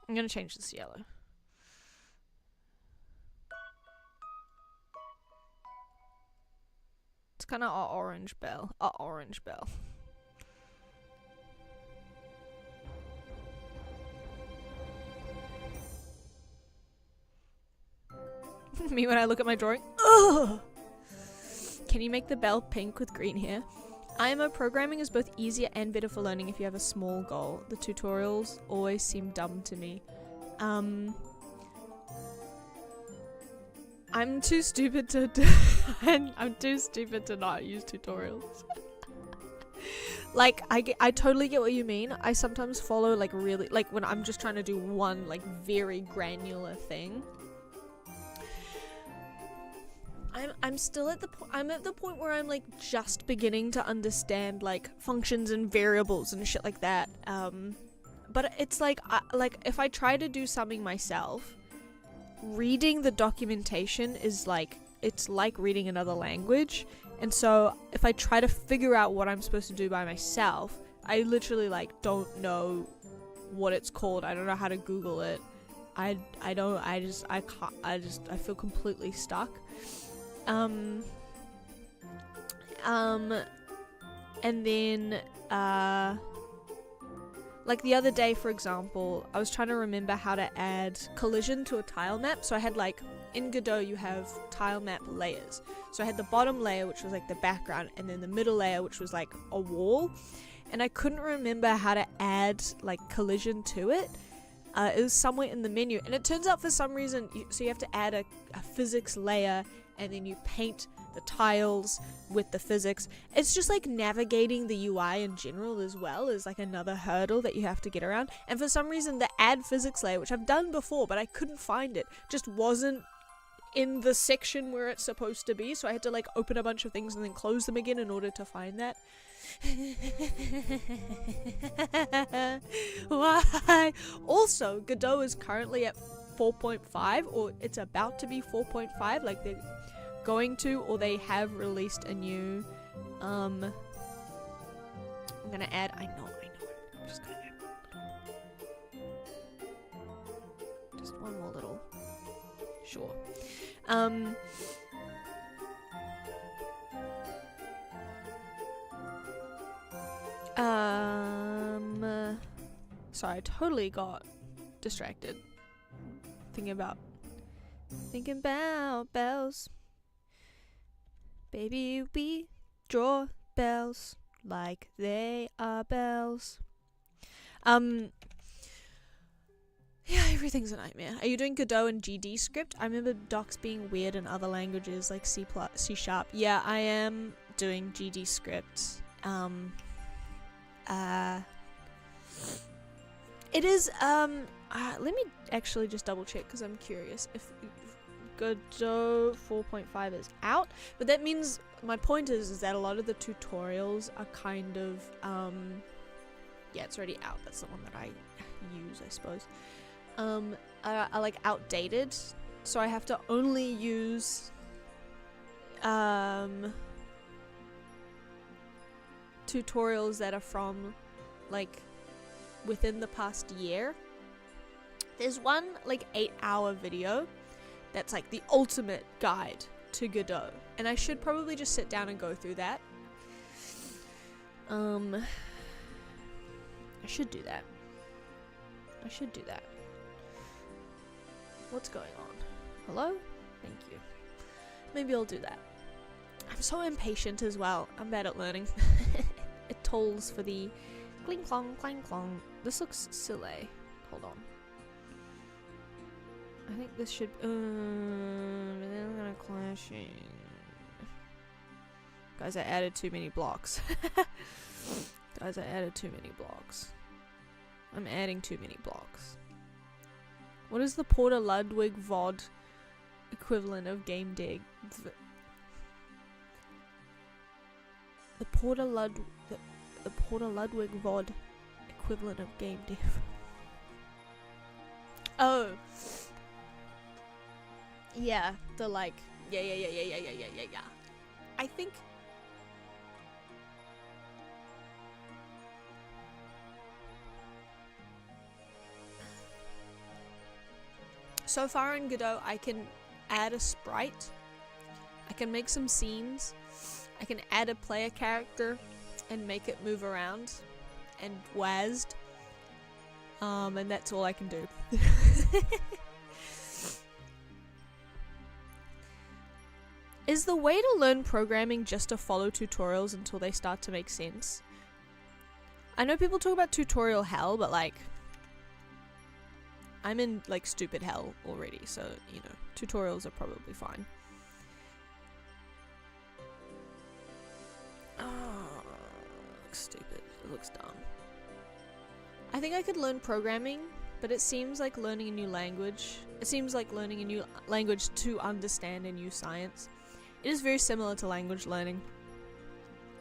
I'm gonna change this yellow. It's kind of an orange bell. Orange bell. Me when I look at my drawing. Ugh! Can you make the bell pink with green hair? IMO programming is both easier and better for learning if you have a small goal. The tutorials always seem dumb to me. I'm too stupid to I'm too stupid to not use tutorials. Like, I totally get what you mean. I sometimes follow like really, like when I'm just trying to do one like very granular thing. I'm still at the I'm at the point where I'm like just beginning to understand like functions and variables and shit like that. But it's like if I try to do something myself, reading the documentation is like, it's like reading another language. And so if I try to figure out what I'm supposed to do by myself, I literally like don't know what it's called. I don't know how to Google it. I feel completely stuck. And then like the other day, for example, I was trying to remember how to add collision to a tile map. So I had like, in Godot you have tile map layers. So I had the bottom layer, which was like the background, and then the middle layer, which was like a wall. And I couldn't remember how to add like collision to it. It was somewhere in the menu, and it turns out for some reason, so you have to add a physics layer, and then you paint the tiles with the physics. It's just like navigating the UI in general as well is like another hurdle that you have to get around. And for some reason the add physics layer, which I've done before but I couldn't find it, just wasn't in the section where it's supposed to be, so I had to like open a bunch of things and then close them again in order to find that. Why? Also, Godot is currently at 4.5, or it's about to be 4.5, like they're going to, or they have released a new, I'm gonna add, I know, I'm just gonna add just one more little, sure. Sorry, I totally got distracted. Thinking about bells. Baby, we draw bells like they are bells. Yeah, everything's a nightmare. Are you doing Godot and GD script? I remember docs being weird in other languages like C++, C#. Yeah, I am doing GD script. It is, let me actually just double check because I'm curious if Godot 4.5 is out. But that means, my point is that a lot of the tutorials are kind of, yeah, it's already out. That's the one that I use, I suppose. Are like outdated. So I have to only use, tutorials that are from, like, within the past year. There's one, like, 8-hour video that's, like, the ultimate guide to Godot. And I should probably just sit down and go through that. I should do that. What's going on? Hello? Thank you. Maybe I'll do that. I'm so impatient as well. I'm bad at learning. It tolls for the cling clong, clang clong. This looks silly. Hold on. I think this should. I'm gonna clashing. Guys, I added too many blocks. Guys, I added too many blocks. I'm adding too many blocks. What is the Porter Ludwig VOD equivalent of game dig? The Porter Ludwig VOD equivalent of game div. Oh. Yeah, the like, yeah. I think. So far in Godot, I can add a sprite, I can make some scenes, I can add a player character and make it move around and wazzed, and that's all I can do. Is the way to learn programming just to follow tutorials until they start to make sense? I know people talk about tutorial hell, but like, I'm in like stupid hell already, so you know, tutorials are probably fine. Oh, it looks stupid. It looks dumb. I think I could learn programming, but it seems like learning a new language. It seems like learning a new language to understand a new science. It is very similar to language learning.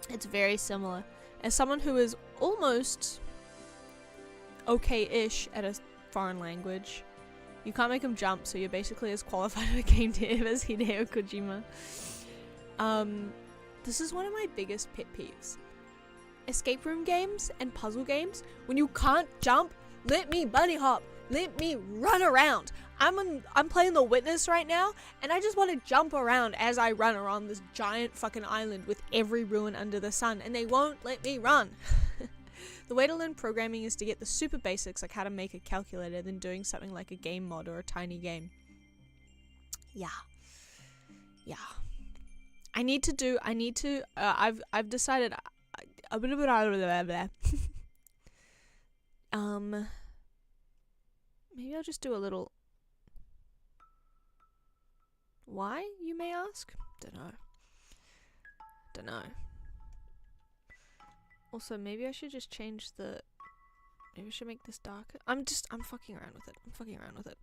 It's very similar. As someone who is almost okay-ish at a foreign language, you can't make them jump, so you're basically as qualified a game dev as Hideo Kojima. This is one of my biggest pet peeves. Escape room games and puzzle games, when you can't jump, let me bunny hop, let me run around. I'm playing The Witness right now, and I just want to jump around as I run around this giant fucking island with every ruin under the sun, and they won't let me run. The way to learn programming is to get the super basics, like how to make a calculator, then doing something like a game mod or a tiny game. Yeah. I've decided, maybe I'll just do a little. Why, you may ask? Dunno. Also, maybe I should just change the... Maybe I should make this darker. I'm fucking around with it.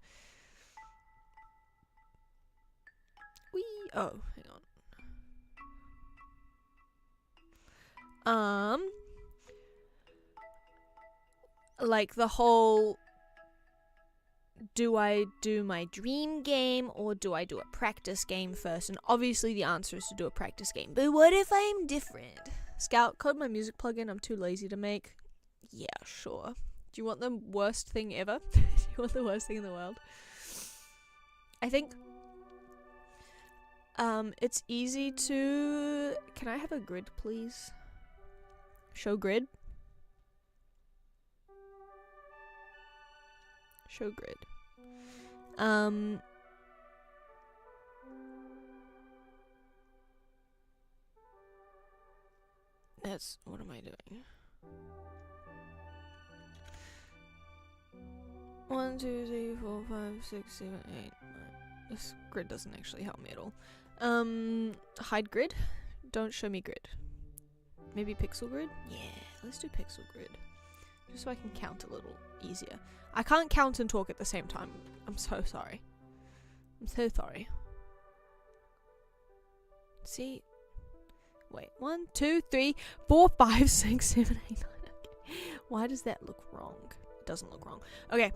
Oh, hang on. Like the whole, do I do my dream game or do I do a practice game first? And obviously the answer is to do a practice game. But what if I'm different? Scout, code my music plugin I'm too lazy to make. Yeah, sure. Do you want the worst thing ever? Do you want the worst thing in the world? I think it's easy to... Can I have a grid, please? Show grid. Show grid. That's... What am I doing? 1, 2, 3, 4, 5, 6, 7, 8, 9. This grid doesn't actually help me at all. Hide grid. Don't show me grid. Maybe pixel grid? Yeah, let's do pixel grid. Just so I can count a little easier. I can't count and talk at the same time. I'm so sorry. I'm so sorry. See? Wait. 1, 2, 3, 4, 5, 6, 7, 8, 9. Okay. Why does that look wrong? It doesn't look wrong. Okay.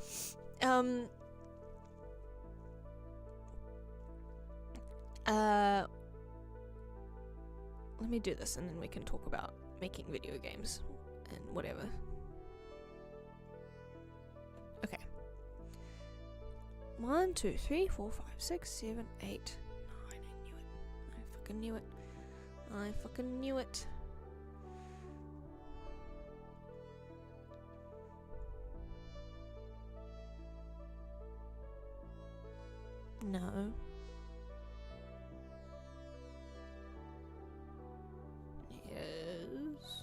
Let me do this and then we can talk about making video games and whatever. Okay. 1, 2, 3, 4, 5, 6, 7, 8, 9. I knew it. I fucking knew it. I fucking knew it. No. Yes.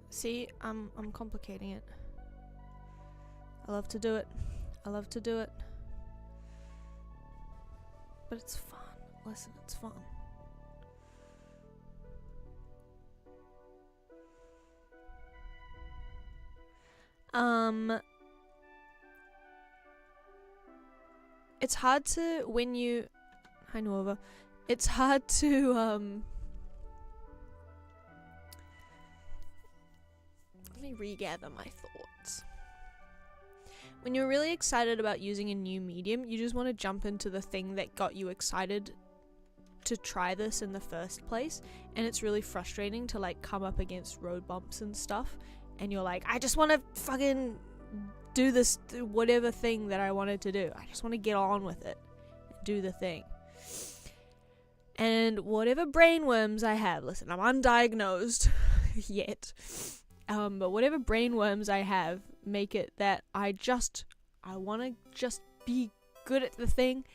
See, I'm complicating it. I love to do it. I love to do it. But it's fun. Listen, it's fun. It's hard to, when you... Hi, Norva. It's hard to, let me regather my thoughts. When you're really excited about using a new medium, you just want to jump into the thing that got you excited to try this in the first place. And it's really frustrating to, like, come up against road bumps and stuff. And you're like, I just want to fucking do this, whatever thing that I wanted to do. I just want to get on with it. Do the thing. And whatever brainworms I have, listen, I'm undiagnosed yet. But whatever brainworms I have, make it that I want to just be good at the thing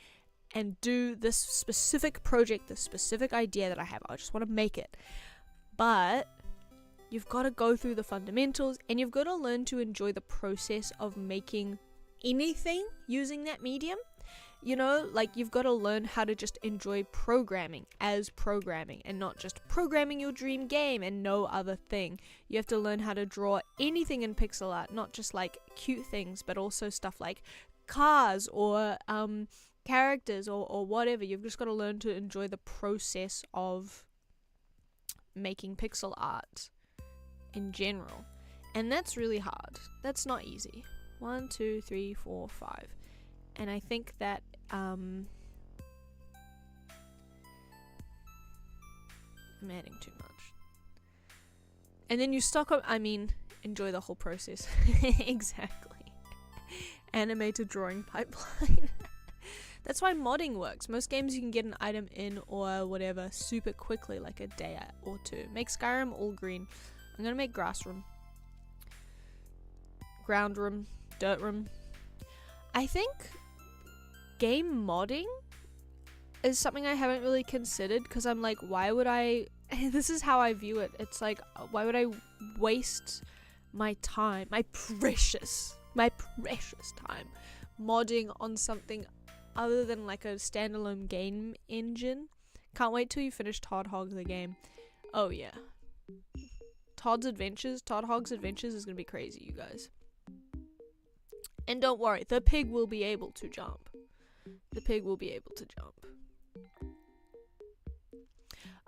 and do this specific project, this specific idea that I have. I just want to make it. But you've got to go through the fundamentals and you've got to learn to enjoy the process of making anything using that medium. You know, like you've got to learn how to just enjoy programming as programming and not just programming your dream game and no other thing. You have to learn how to draw anything in pixel art, not just like cute things, but also stuff like cars or characters or whatever. You've just got to learn to enjoy the process of making pixel art in general. And that's really hard. That's not easy. 1, 2, 3, 4, 5. And I think that I'm adding too much. And then you enjoy the whole process. Exactly. Animated drawing pipeline. That's why modding works. Most games you can get an item in or whatever super quickly, like a day or two. Make Skyrim all green. I'm gonna make grass room. Ground room. Dirt room. I think game modding is something I haven't really considered because I'm like, why would I... This is how I view it. It's like, why would I waste my time, my precious time modding on something other than like a standalone game engine? Can't wait till you finish Todd Hog the game. Oh yeah. Todd Hogg's Adventures is gonna be crazy, you guys. And don't worry, the pig will be able to jump. The pig will be able to jump.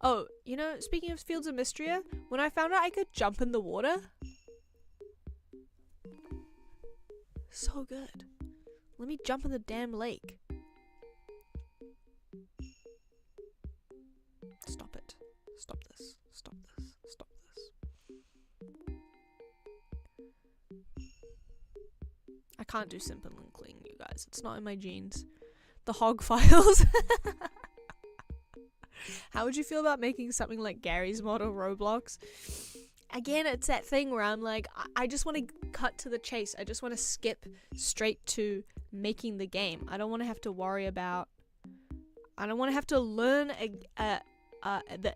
Oh, you know, speaking of Fields of Mystria, when I found out I could jump in the water, so good. Let me jump in the damn lake. Stop it. Stop this. Stop this. Stop this. I can't do simple and clean, you guys. It's not in my genes. The hog files. How would you feel about making something like Gary's model Roblox? Again, it's that thing where I'm like, I just want to cut to the chase. I just want to skip straight to making the game. I don't want to have to worry about... I don't want to have to learn the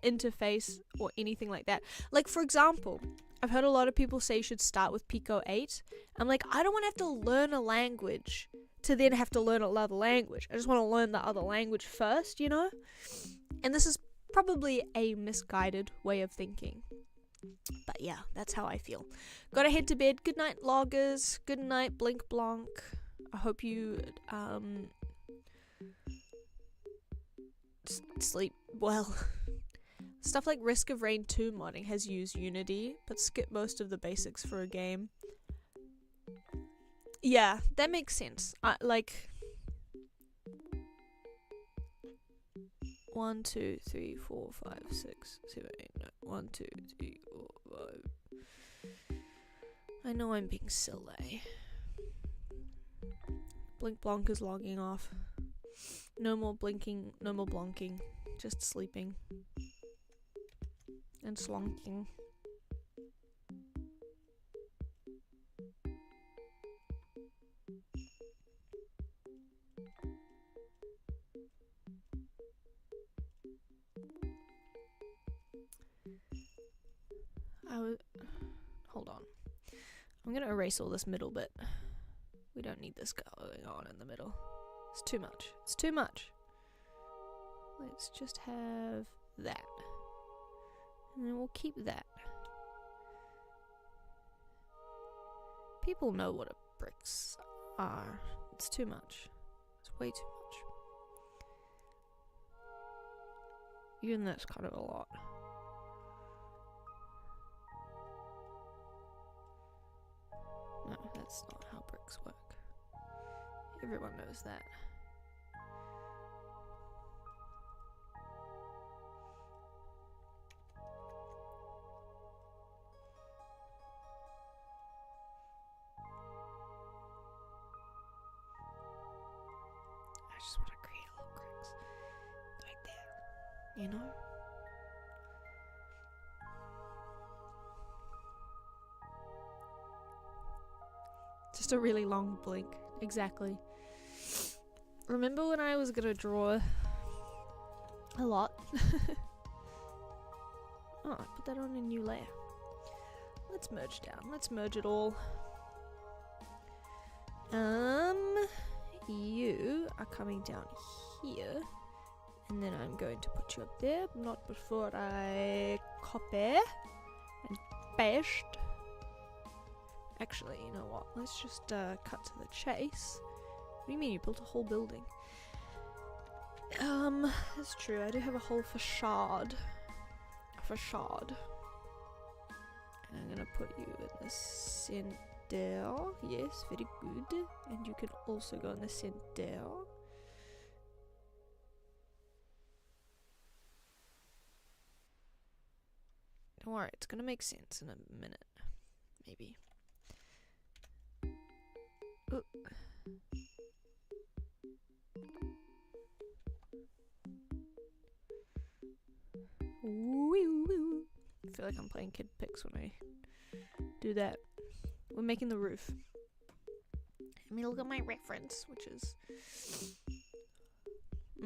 interface or anything like that. Like, for example, I've heard a lot of people say you should start with Pico 8. I'm like, I don't want to have to learn a language to then have to learn another language. I just want to learn the other language first, you know? And this is probably a misguided way of thinking. But yeah, that's how I feel. Gotta head to bed. Good night, loggers. Good night, Blink Blanc. I hope you sleep well. Stuff like Risk of Rain 2 modding has used Unity, but skipped most of the basics for a game. Yeah, that makes sense. Like 1, 2, 3, 4, 5, 6, 7, 8, 9. 1, 2, 3, 4, 5. I know I'm being silly. Blink Blanc is logging off. No more blinking, no more blonking. Just sleeping. And slonking. Hold on. I'm gonna erase all this middle bit. We don't need this going on in the middle. It's too much. It's too much. Let's just have that. And then we'll keep that. People know what bricks are. It's too much. It's way too much. Even that's kind of a lot. No, that's not how bricks work. Everyone knows that. I just want to create little cracks right there, you know? Just a really long blink. Exactly. Remember when I was gonna draw a lot? Oh, I put that on a new layer. Let's merge down. Let's merge it all. You are coming down here. And then I'm going to put you up there. Not before I copy and paste. Actually, you know what? Let's just cut to the chase. What do you mean you built a whole building? That's true. I do have a whole facade. And I'm gonna put you in the center. Yes, very good. And you can also go in the center. Don't worry, it's gonna make sense in a minute. Maybe. Ooh. I feel like I'm playing Kid Pix when I do that. We're making the roof. Let me look at my reference, which is... I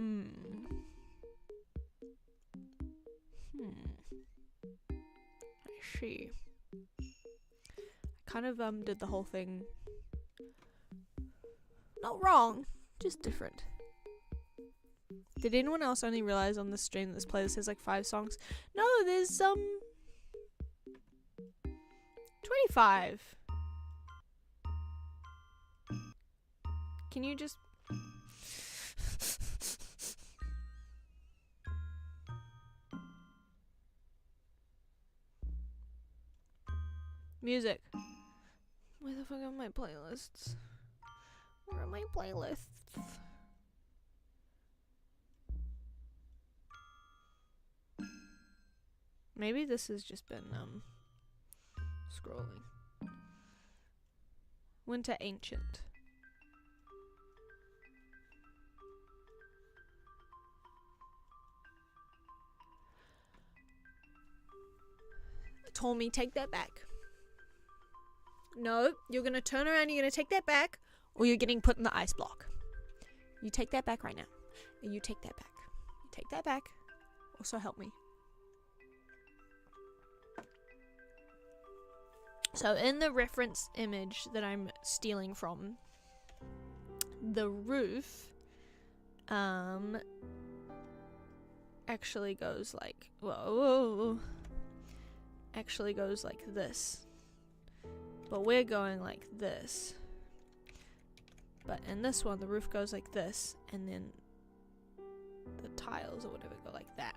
see. I kind of did the whole thing... Not wrong, just different. Did anyone else only realize on this stream that this playlist has like 5 songs? No, there's 25. Can you just... Music. Where the fuck are my playlists? Where are my playlists? Maybe this has just been scrolling. Winter Ancient. Told me take that back. No, you're gonna turn around, you're gonna take that back, or you're getting put in the ice block. You take that back right now. You take that back. You take that back. Also help me. So in the reference image that I'm stealing from, the roof actually goes like, whoa, actually goes like this. But we're going like this. But in this one, the roof goes like this, and then the tiles or whatever go like that.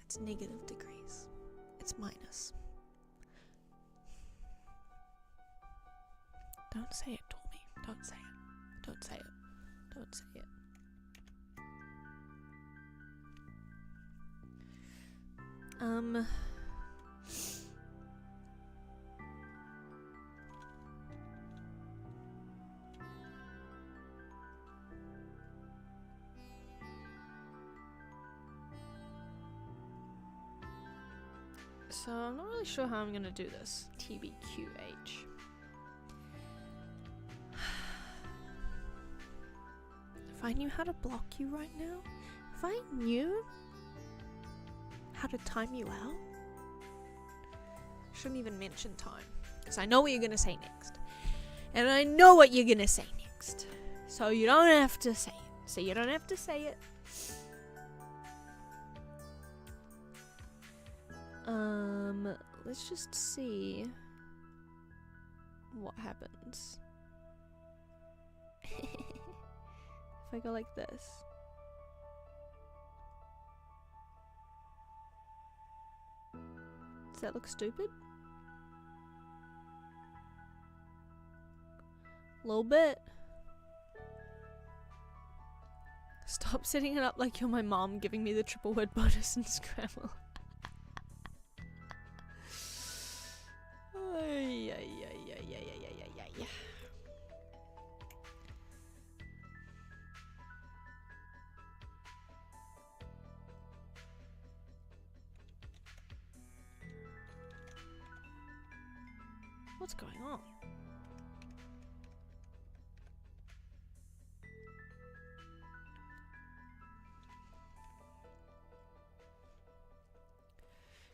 It's negative degrees. It's minus. Don't say it, Tommy. Don't say it. Don't say it. Don't say it. So I'm not really sure how I'm gonna do this. TBQH. If I knew how to block you right now, if I knew how to time you out, shouldn't even mention time, because I know what you're gonna say next, and I know what you're gonna say next, so you don't have to say it. So you don't have to say it. Let's just see what happens. If I go like this. Does that look stupid? A little bit. Stop setting it up like you're my mom giving me the triple word bonus in Scrabble. What's going on?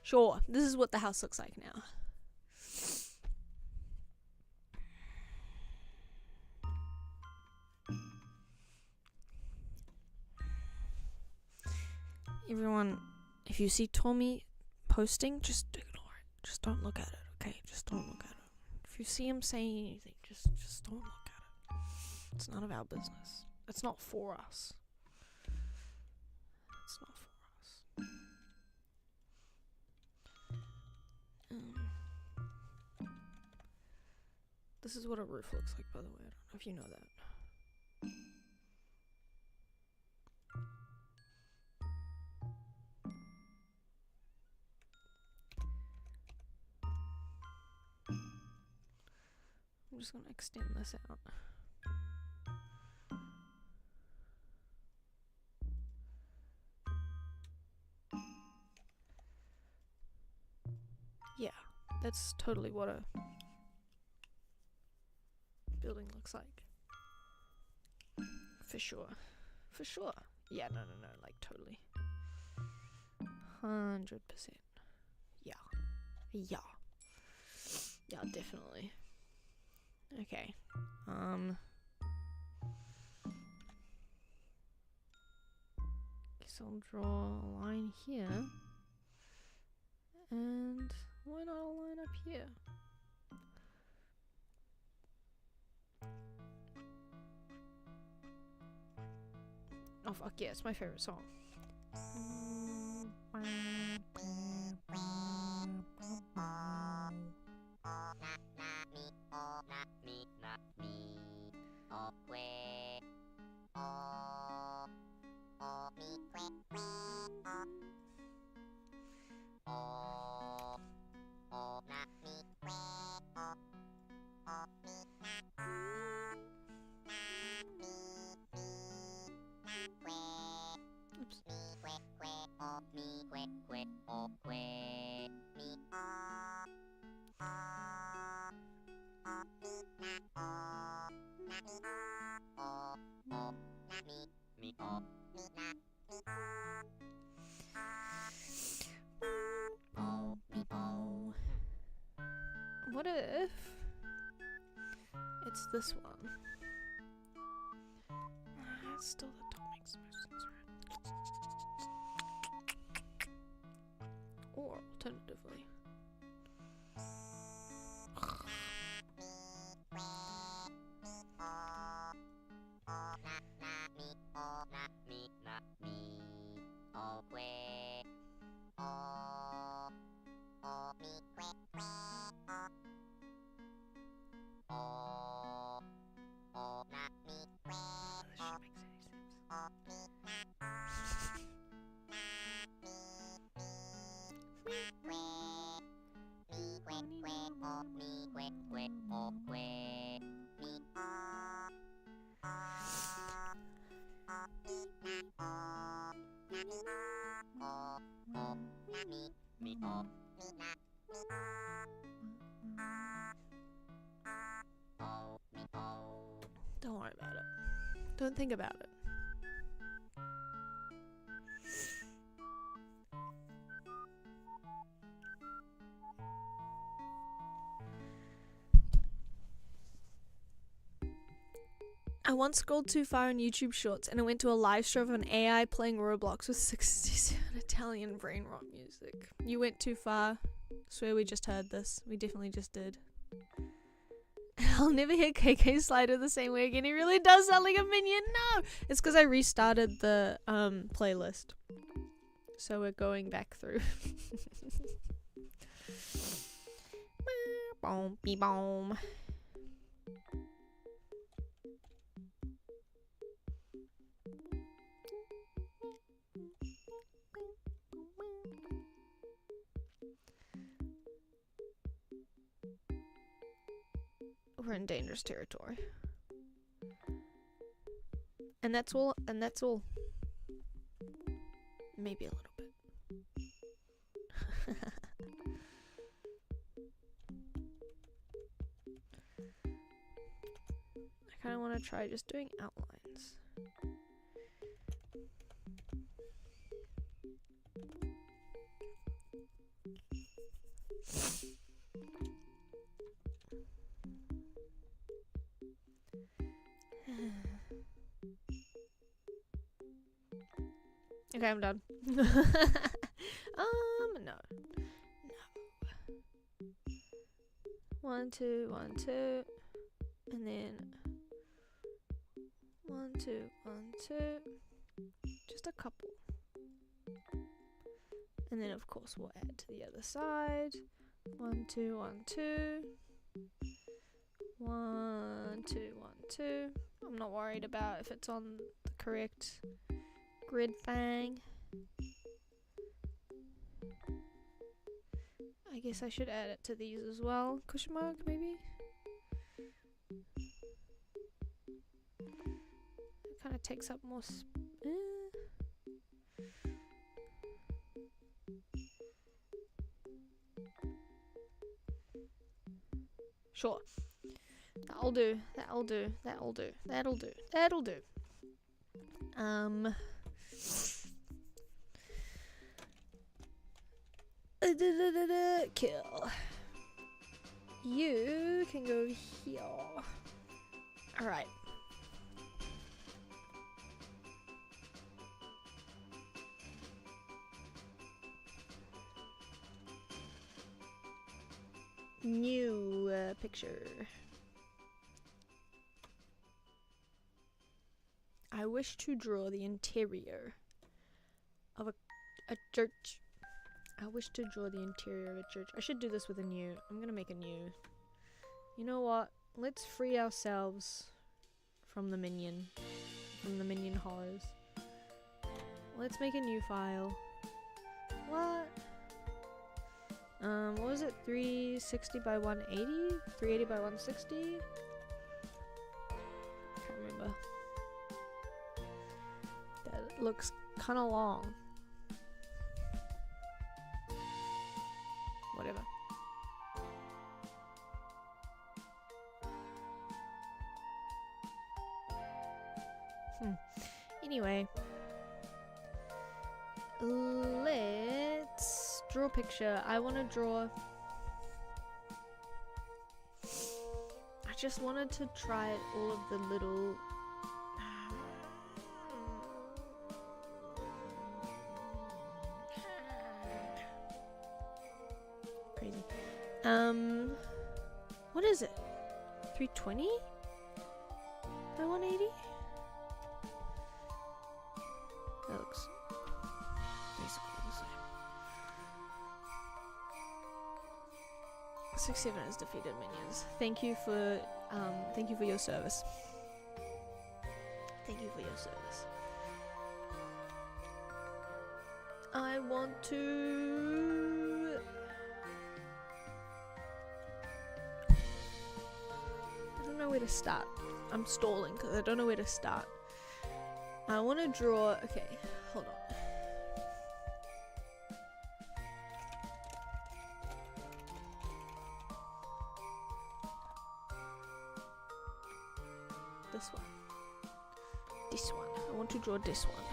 Sure, this is what the house looks like now. Everyone, if you see Tommy posting, just ignore it. Just don't look at it, okay? Just don't look at it. If you see him saying anything, just don't look at it. It's none of our business. It's not for us. It's not for us. This is what a roof looks like, by the way. I don't know if you know that. I'm just gonna extend this out. Yeah, that's totally what a building looks like. For sure. For sure. Yeah, no, like totally. 100%. Yeah. Yeah. Yeah, definitely. Okay. guess I'll draw a line here. And why not a line up here? Oh fuck yeah, it's my favorite song. Oops. What if it's this one? It's still the top makes the most sense, right? Or alternatively, don't worry about it. Don't think about it. I once scrolled too far on YouTube Shorts and I went to a live stream of an AI playing Roblox with 67 Italian brain rot music. You went too far. Swear we just heard this. We definitely just did. I'll never hear KK Slider the same way again. He really does sound like a minion. No! It's because I restarted the playlist. So we're going back through. Boom, be boom. We're in dangerous territory. And that's all, Maybe a little bit. I kind of want to try just doing outlines. Okay, I'm done. No. No. 1, 2, 1, 2. And then 1, 2, 1, 2. Just a couple. And then of course we'll add to the other side. 1, 2, 1, 2. 1, 2, 1, 2. I'm not worried about if it's on the correct grid thing. I guess I should add it to these as well. Question mark, maybe? It kind of takes up more Sure. That'll do. That'll do. That'll do. That'll do. That'll do. Kill. You can go here. Alright. New picture. I wish to draw the interior of a church. I wish to draw the interior of a church. I should do this with a new. I'm gonna make a new. You know what? Let's free ourselves from the minion horrors. Let's make a new file. What? What was it? 360 by 180? 380 by 160? Can't remember. That looks kind of long. Whatever. Anyway. Let's draw a picture. I want to draw... I just wanted to try all of the little... Crazy. What is it? 320? By 180? That looks basically the same. 67 has defeated minions. Thank you for your service. Thank you for your service. I want to... I don't know where to start. I'm stalling because I don't know where to start. I want to draw... Okay, hold on. This one. This one. I want to draw this one.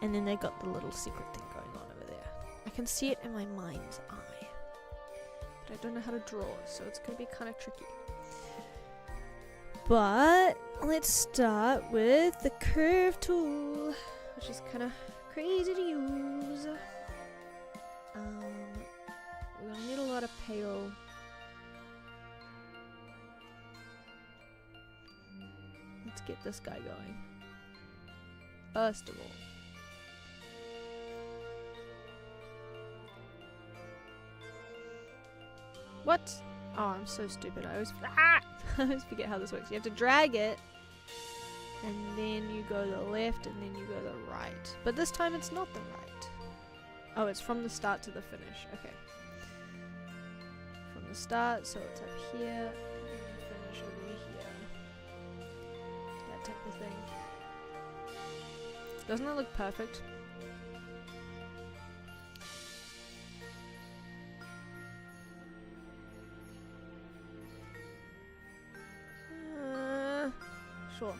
And then they got the little secret thing going on over there. I can see it in my mind's eye. But I don't know how to draw, so it's going to be kind of tricky. But let's start with the curve tool, which is kind of crazy to use. We're gonna need a lot of pale. Let's get this guy going. First of all. What? Oh, I'm so stupid. I always forget how this works. You have to drag it, and then you go to the left, and then you go to the right. But this time it's not the right. Oh, it's from the start to the finish. Okay. From the start, so it's up here, and then the finish over here. That type of thing. Doesn't that look perfect? Sure.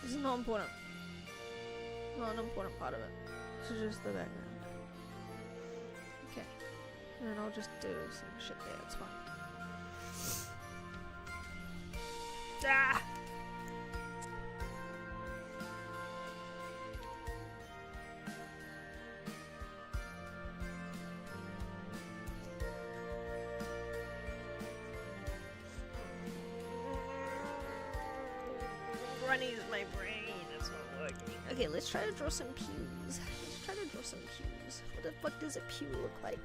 This is not important. Not an important part of it. This is just the background. Okay. And then I'll just do some shit there. It's fine. Ah! Runny's my brain, it's not working. Okay, let's try to draw some pews. What the fuck does a pew look like?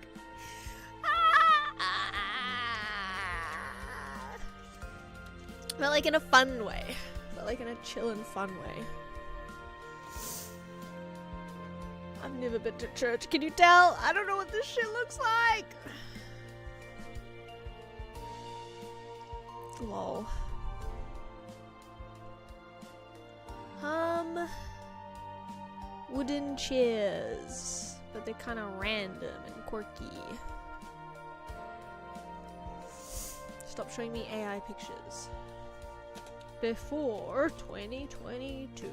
But like in a fun way. But like in a chill and fun way. I've never been to church, can you tell? I don't know what this shit looks like! Lol. Wooden chairs, but they're kind of random and quirky. Stop showing me AI pictures. Before 2022.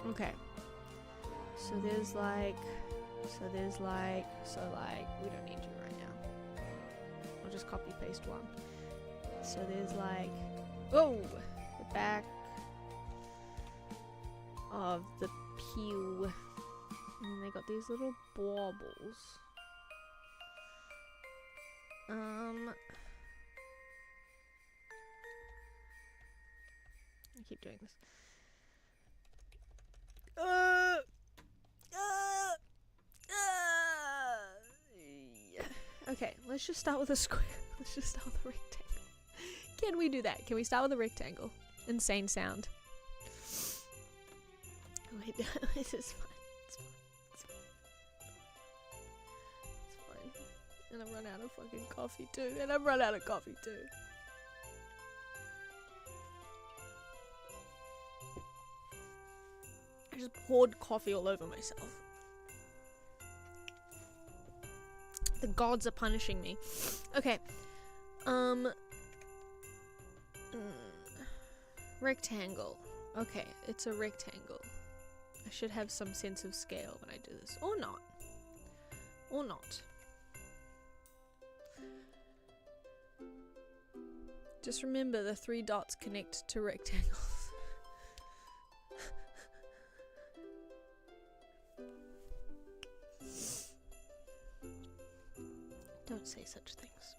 Okay. So there's like, we don't need you right now. I'll just copy paste one. So there's like, whoa, the back of the pew. And then they got these little baubles. I keep doing this. Okay, let's just start with a square. Let's just start with a rectangle. Can we do that? Can we start with a rectangle? Insane sound. Wait, this is fine. It's fine. It's fine. It's fine. And I've run out of fucking coffee too. I just poured coffee all over myself. The gods are punishing me. Okay. Rectangle. Okay, it's a rectangle. I should have some sense of scale when I do this. Or not. Or not. Just remember the 3 dots connect to rectangles. Don't say such things.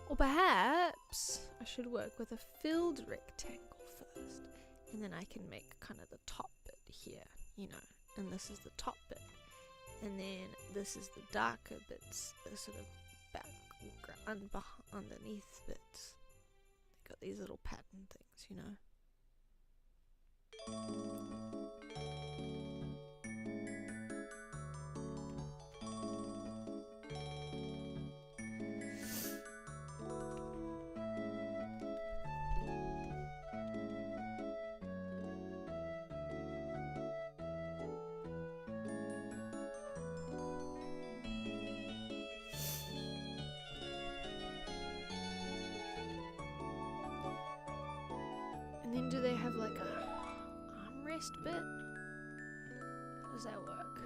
Or perhaps I should work with a filled rectangle first, and then I can make kind of the top bit here, you know, and this is the top bit, and then this is the darker bits, the sort of background underneath bits. They got these little pattern things, you know. And then do they have like a armrest bit? How does that work?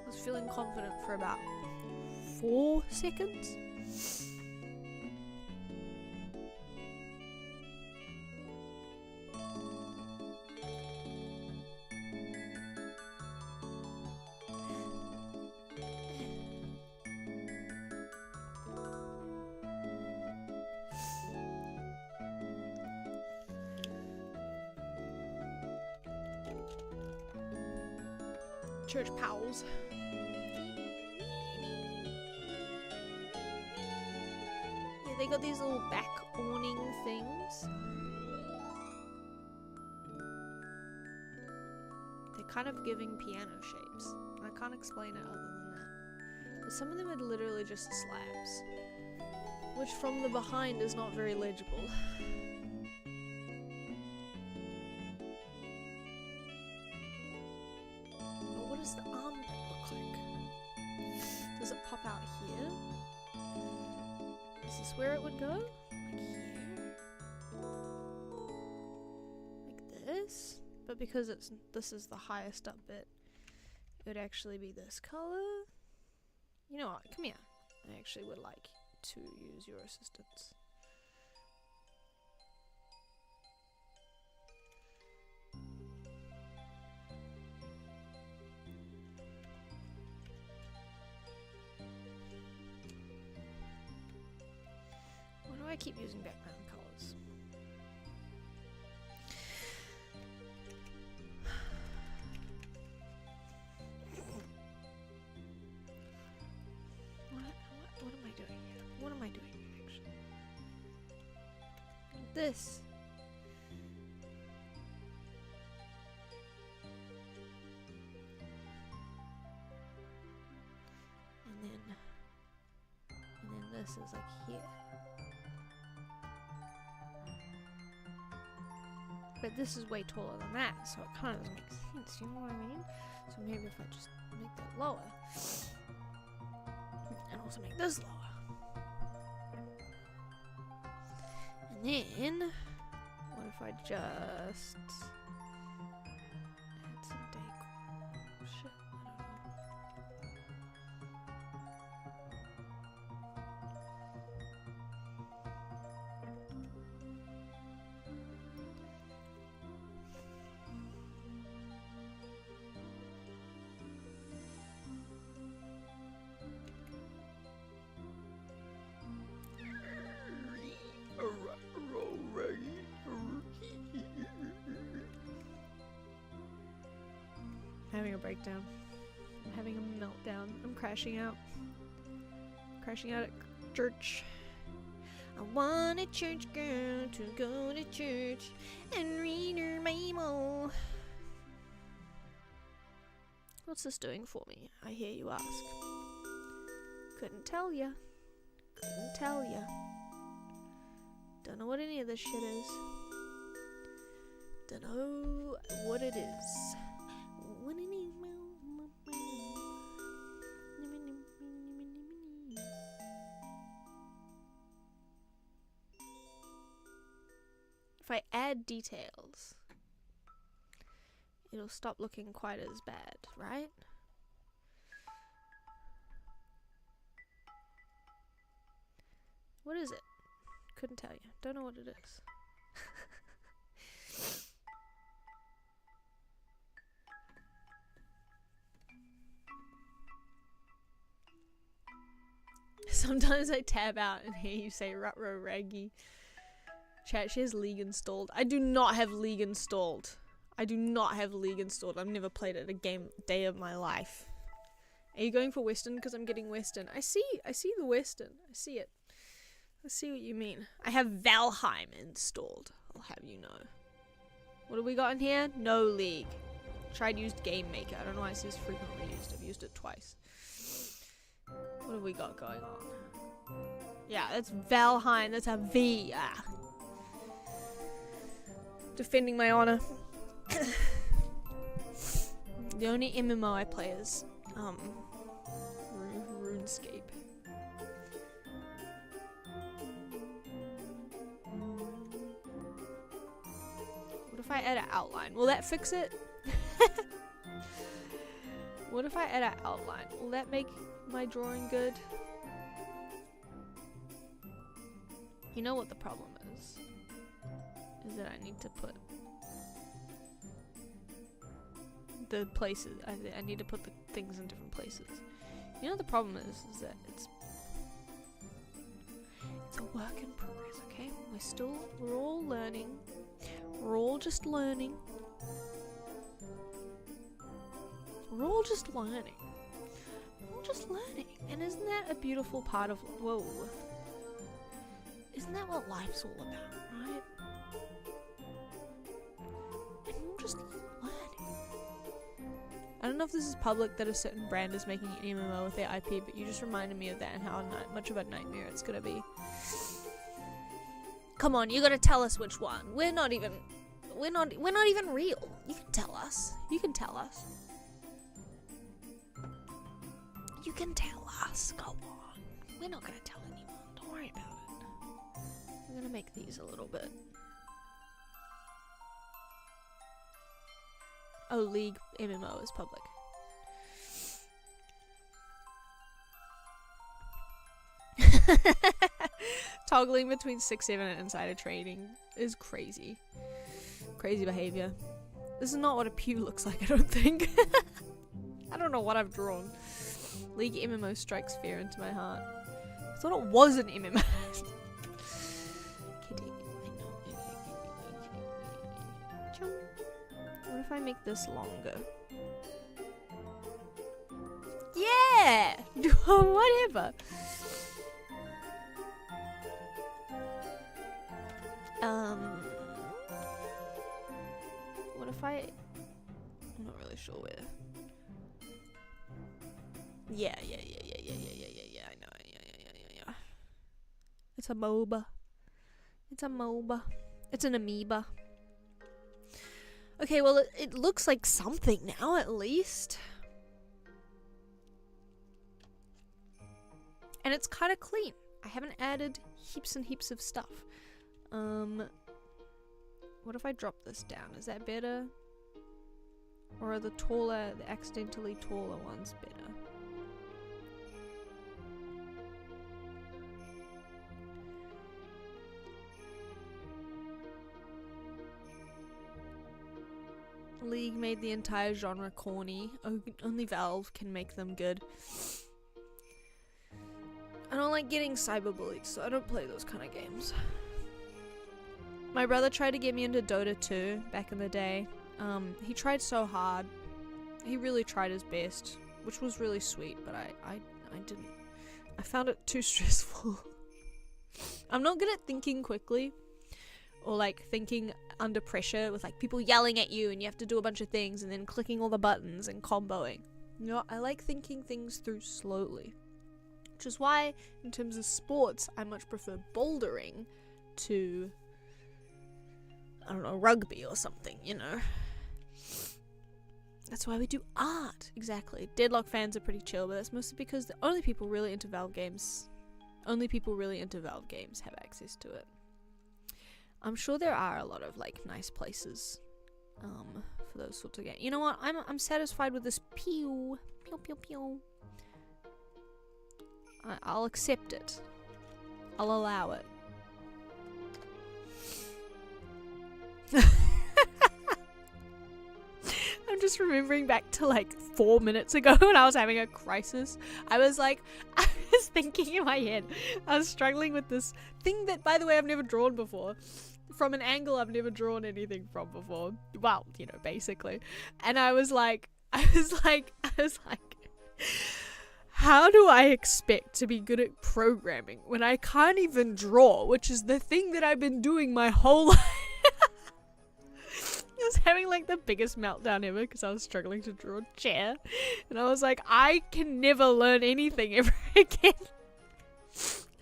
I was feeling confident for about 4 seconds. Church pals. Yeah, they got these little back awning things. They're kind of giving piano shapes. I can't explain it other than that. But some of them are literally just slabs, which from the behind is not very legible. What does the arm look like? Does it pop out here? Is this where it would go? Like here? Like this? But because this is the highest up bit, it would actually be this color. You know what? Come here. I actually would like to use your assistance. I keep using background colors. What am I doing here? What am I doing here, actually? This. And then this is like here. But this is way taller than that, so it kind of doesn't make sense, you know what I mean? So maybe if I just make that lower, and also make this lower. And then, what if I just add some decor? Shit, I having a breakdown. I'm having a meltdown. I'm crashing out. Crashing out at church. I want a church girl to go to church and read her Bible. What's this doing for me? I hear you ask. Couldn't tell ya. Couldn't tell ya. Don't know what any of this shit is. Don't know what it is. If I add details, it'll stop looking quite as bad, right? What is it? Couldn't tell you. Don't know what it is. Sometimes I tab out and hear you say Rutro Raggy. Chat, she has League installed. I do not have League installed. I do not have League installed. I've never played it a game day of my life. Are you going for Western? Because I'm getting Western. I see the Western. I see it. I see what you mean. I have Valheim installed. I'll have you know. What have we got in here? No League. Tried used Game Maker. I don't know why it says frequently used. I've used it twice. What have we got going on? Yeah, that's Valheim. That's a V. Ah. Defending my honor. The only MMO I play is RuneScape. What if I add an outline? Will that fix it? What if I add an outline? Will that make my drawing good? You know what the problem is? Is that I need to put the places. I need to put the things in different places. You know what the problem is that it's a work in progress, okay? We're all learning. We're all just learning. We're all just learning. We're all just learning. And isn't that a beautiful part of, whoa. Isn't that what life's all about, right? And we're just learning. I don't know if this is public that a certain brand is making an MMO with their IP, but you just reminded me of that and how much of a nightmare it's gonna be. Come on, you gotta tell us which one. We're not even real. You can tell us. You can tell us. You can tell us. Go on. We're not gonna tell anyone. Don't worry about it. I'm gonna make these a little bit. Oh, League MMO is public. Toggling between 6-7 and insider trading is crazy. Crazy behavior. This is not what a pew looks like, I don't think. I don't know what I've drawn. League MMO strikes fear into my heart. I thought it was an MMO. What if I make this longer? Yeah! Whatever. What if I'm not really sure where. Yeah, I know, yeah. It's a MOBA. It's a MOBA. It's an amoeba. Okay, well, it looks like something now, at least. And it's kind of clean. I haven't added heaps and heaps of stuff. What if I drop this down? Is that better? Or are the accidentally taller ones better? League made the entire genre corny. Only Valve can make them good. I don't like getting cyberbullied, so I don't play those kind of games. My brother tried to get me into Dota 2 back in the day. He tried so hard. he really tried his best, which was really sweet, but I didn't. I found it too stressful. I'm not good at thinking quickly, or like thinking under pressure with like people yelling at you and you have to do a bunch of things and then clicking all the buttons and comboing. You know, I like thinking things through slowly, which is why in terms of sports I much prefer bouldering to, I don't know, rugby or something, you know. That's why we do art. Exactly. Deadlock fans are pretty chill, but that's mostly because the only people really into Valve games have access to it. I'm sure there are a lot of like nice places for those sorts of games. You know what? I'm satisfied with this pew pew pew pew. I'll accept it. I'll allow it. I'm just remembering back to like 4 minutes ago when I was having a crisis. I was thinking in my head, I was struggling with this thing that, by the way, I've never drawn before. From an angle I've never drawn anything from before. Well, you know, basically. And I was like, how do I expect to be good at programming when I can't even draw, which is the thing that I've been doing my whole life? I was having like the biggest meltdown ever because I was struggling to draw a chair. And I was like, I can never learn anything ever again.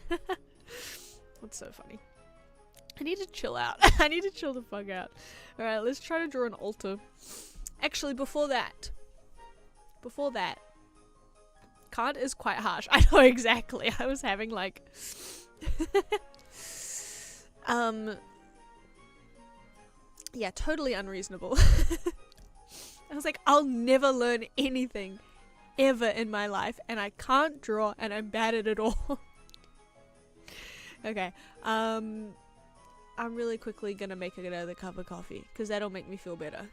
That's so funny. I need to chill out. I need to chill the fuck out. Alright, let's try to draw an altar. Actually, before that. Can't is quite harsh. I know exactly. I was having like... yeah, totally unreasonable. I was like, I'll never learn anything ever in my life, and I can't draw, and I'm bad at it all. Okay, I'm really quickly gonna make another cup of coffee, because that'll make me feel better.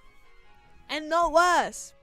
And not worse!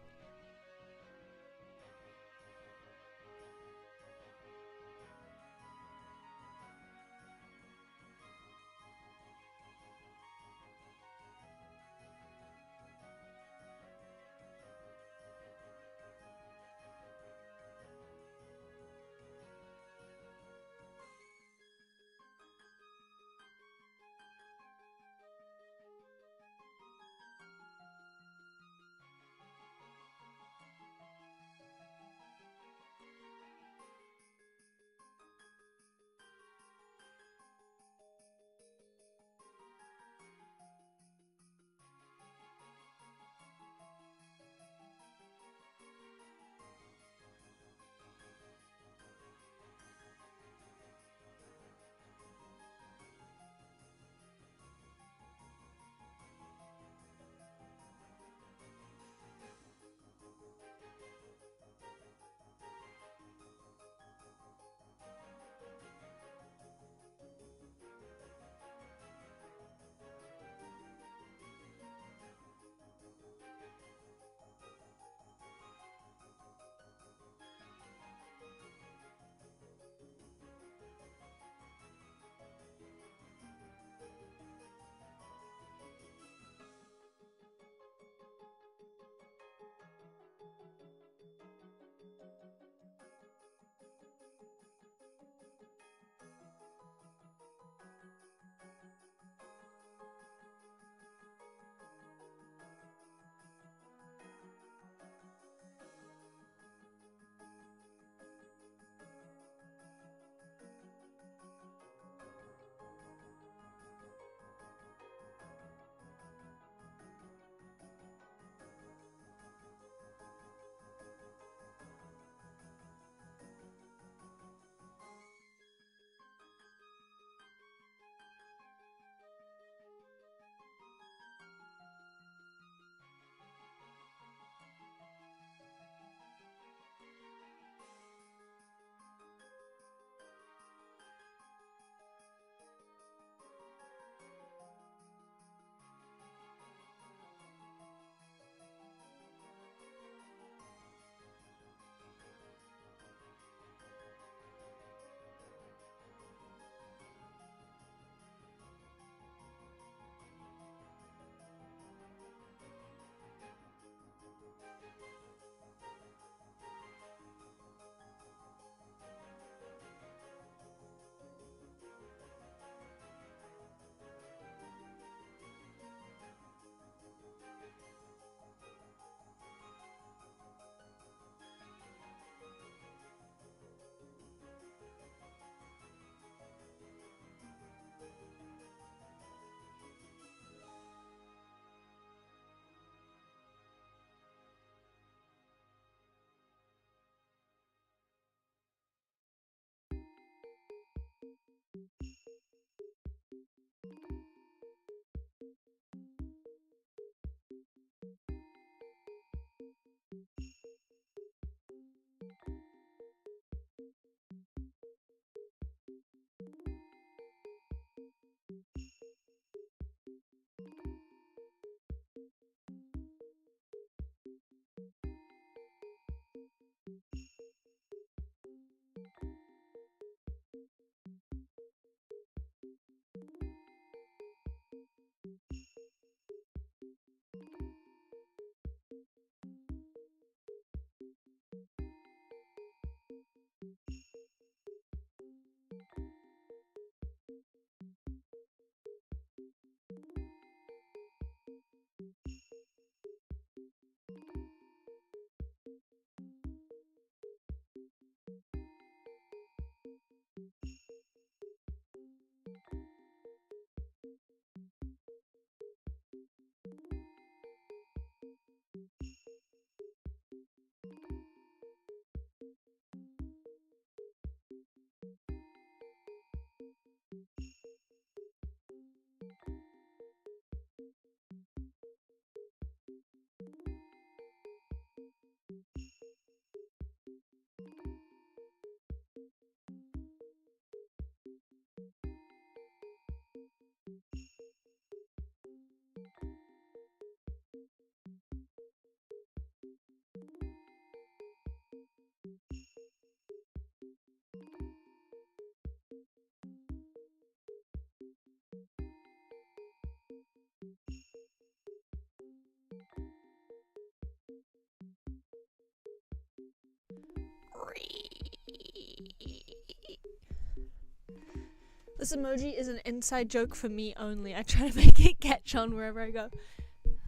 This emoji is an inside joke for me only. I try to make it catch on wherever I go.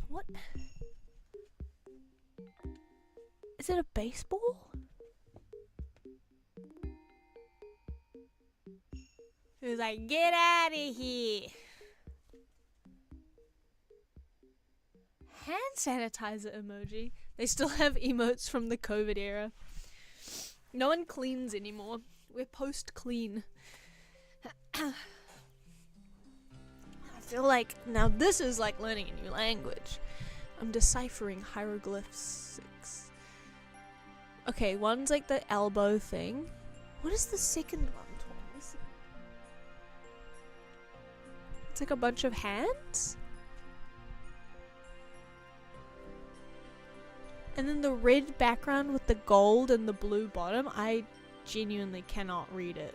What? Is it a baseball? He was like, get out of here. Hand sanitizer emoji. They still have emotes from the COVID era. No one cleans anymore. We're post-clean. I feel like now this is like learning a new language. I'm deciphering hieroglyphs 6. Okay, one's like the elbow thing. What is the second one? It's like a bunch of hands. And then the red background with the gold and the blue bottom, I genuinely cannot read it.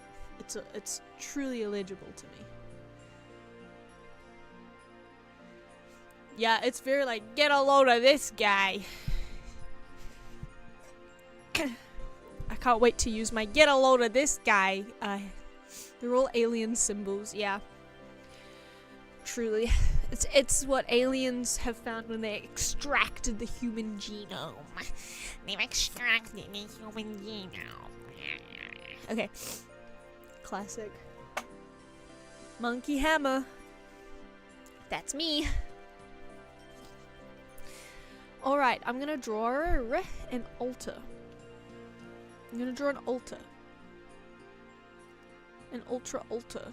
It's truly illegible to me. Yeah, it's very like, get a load of this guy. I can't wait to use my get a load of this guy. They're all alien symbols, yeah. Truly. It's what aliens have found when they extracted the human genome. They've extracted the human genome. Okay. Classic. Monkey hammer. That's me. Alright, I'm gonna draw an altar. I'm gonna draw an altar. An ultra altar.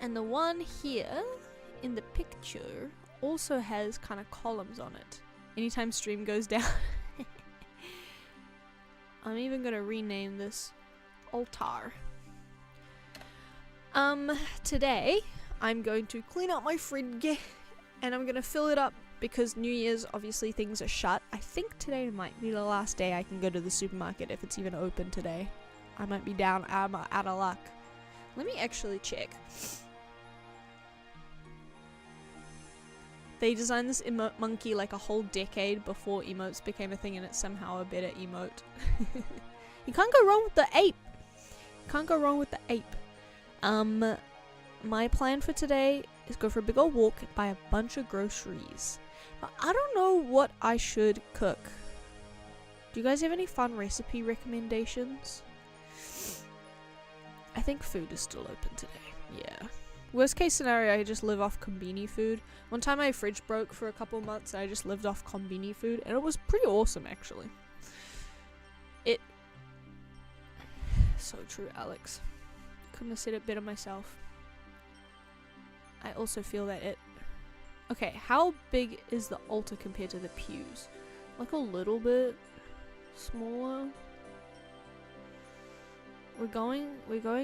And the one here in the picture also has kind of columns on it. Anytime stream goes down. I'm even gonna rename this altar. Today I'm going to clean out my fridge and I'm gonna fill it up because New Year's obviously things are shut. I think today might be the last day I can go to the supermarket if it's even open today. I might be down, I'm out of luck. Let me actually check. They designed this emote monkey like a whole decade before emotes became a thing, and it's somehow a better emote. You can't go wrong with the ape. You can't go wrong with the ape. My plan for today is go for a big old walk, buy a bunch of groceries. But I don't know what I should cook. Do you guys have any fun recipe recommendations? I think food is still open today. Yeah. Worst case scenario, I just live off Combini food. One time my fridge broke for a couple months and I just lived off Combini food and it was pretty awesome actually. So true, Alex. Couldn't have said it better myself. I also feel that it... Okay, how big is the altar compared to the pews? Like a little bit smaller. We're going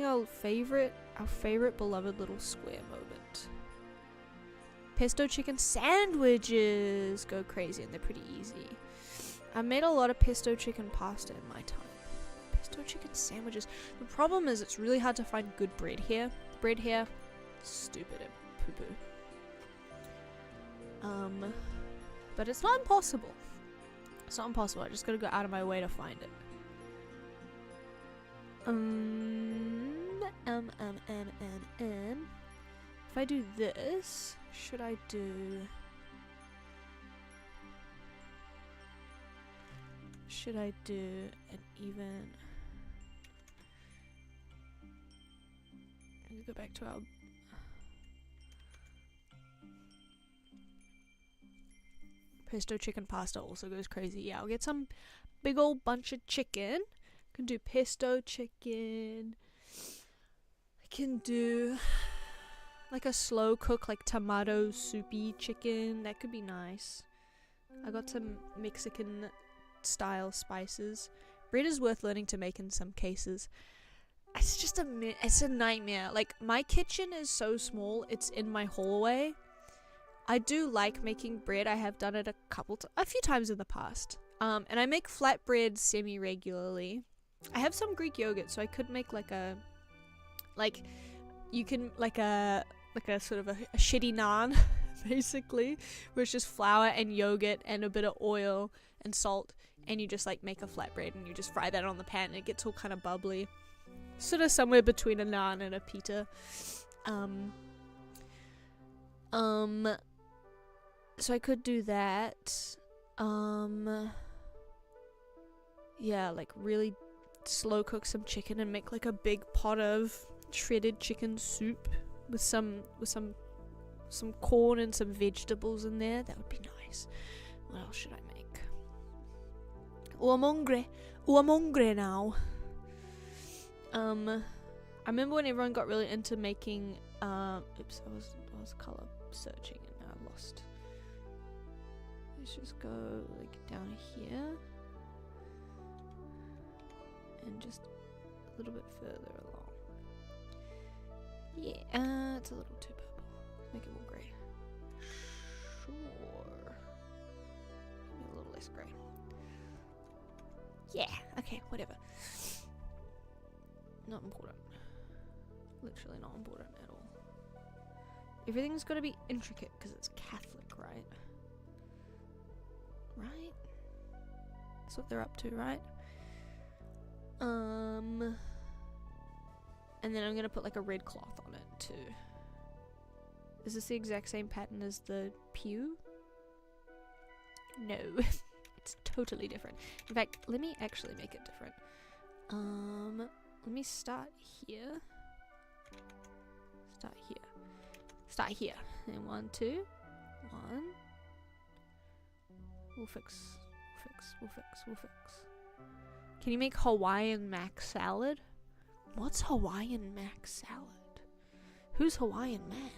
our favorite beloved little square moment. Pesto chicken sandwiches go crazy and they're pretty easy. I made a lot of pesto chicken pasta in my time. Pesto chicken sandwiches. The problem is it's really hard to find good bread here. Bread here, stupid and poo-poo. But it's not impossible. It's not impossible. I just gotta go out of my way to find it. If I do this, should I do... Should I do an even... Let's go back to our... Pesto chicken pasta also goes crazy. Yeah, I'll get some big old bunch of chicken. I can do pesto chicken. I can do like a slow cook, like tomato soupy chicken. That could be nice. I got some Mexican style spices. Bread is worth learning to make in some cases. It's just it's a nightmare. Like, my kitchen is so small, it's in my hallway. I do like making bread. I have done it a few times in the past. And I make flatbread semi-regularly. I have some Greek yogurt, so I could make like a sort of a shitty naan, basically, where it's just flour and yogurt and a bit of oil and salt, and you just like make a flatbread and you just fry that on the pan and it gets all kind of bubbly. Sort of somewhere between a naan and a pita. So I could do that. Yeah, like really slow cook some chicken and make like a big pot of shredded chicken soup with some corn and some vegetables in there. That would be nice. What else should I make? Oh, I'm hungry now. I remember when everyone got really into making oops, I was color searching and now I lost. Let's just go like down here and just a little bit further along. Yeah, it's a little too purple. Let's make it more grey. Sure. Maybe a little less grey. Yeah, okay, whatever. Not important. Literally not important at all. Everything's got to be intricate because it's Catholic, right? Right? That's what they're up to, right? And then I'm gonna put like a red cloth on it too. Is this the exact same pattern as the pew? No. It's totally different. In fact, let me actually make it different. Let me start here. Start here. And 1, 2. 1. We'll fix. Can you make Hawaiian mac salad? What's Hawaiian mac salad? Who's Hawaiian mac?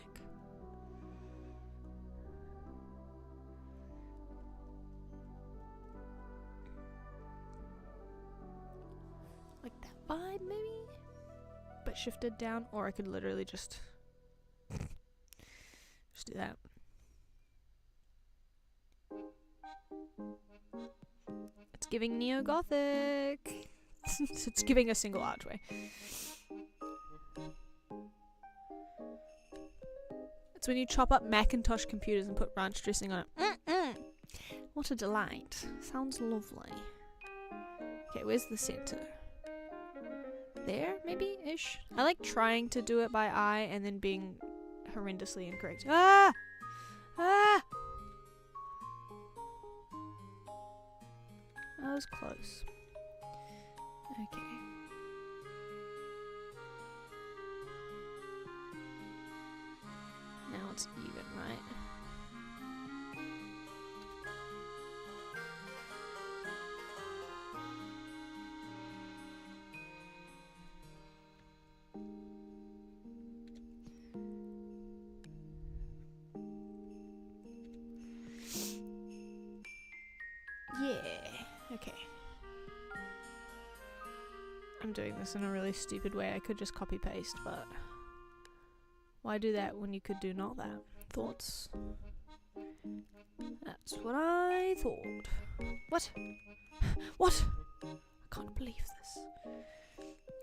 Like that vibe, maybe? But shifted down, or I could literally just do that. It's giving neo-gothic. It's giving a single archway. It's when you chop up Macintosh computers and put ranch dressing on it. What a delight. Sounds lovely. Okay, where's the center? There, maybe? Ish. I like trying to do it by eye and then being horrendously incorrect. Ah! Ah! That was close. Okay. Now it's even, right? Okay. I'm doing this in a really stupid way. I could just copy paste, but why do that when you could do not that? Thoughts? That's what I thought. What? What? I can't believe this.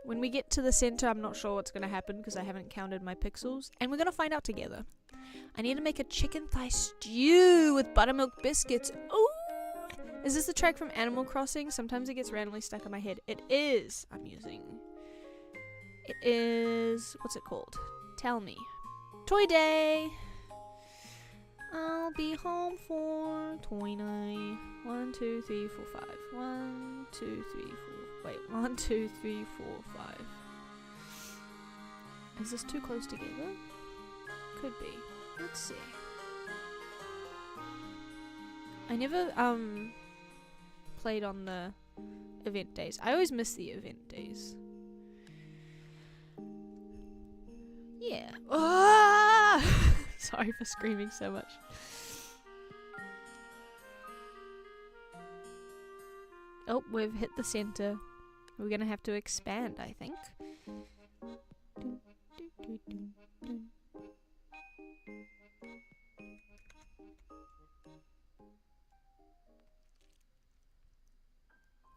When we get to the center, I'm not sure what's going to happen because I haven't counted my pixels. And we're going to find out together. I need to make a chicken thigh stew with buttermilk biscuits. Ooh! Is this the track from Animal Crossing? Sometimes it gets randomly stuck in my head. It is. I'm using. It is. What's it called? Tell me. Toy Day! I'll be home for toy night. 1, 2, 3, 4, 5. 1, 2, 3, 4. Wait, 1, 2, 3, 4, 5. Is this too close together? Could be. Let's see. I never played on the event days. I always miss the event days. Yeah. Ah! Sorry for screaming so much. Oh, we've hit the center. We're gonna have to expand, I think.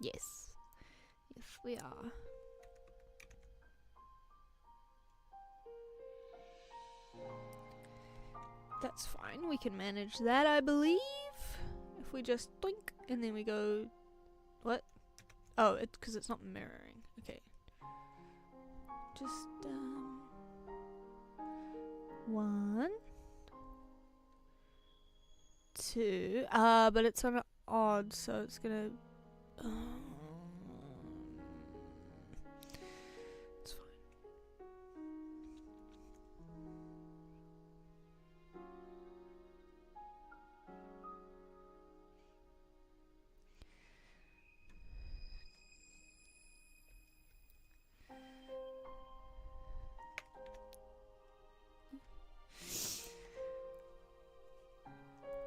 Yes. Yes, we are. That's fine. We can manage that, I believe. If we just doink and then we go... What? Oh, it's because it's not mirroring. Okay. Just, 1, 2. But it's on an odd, so it's gonna... It's fine.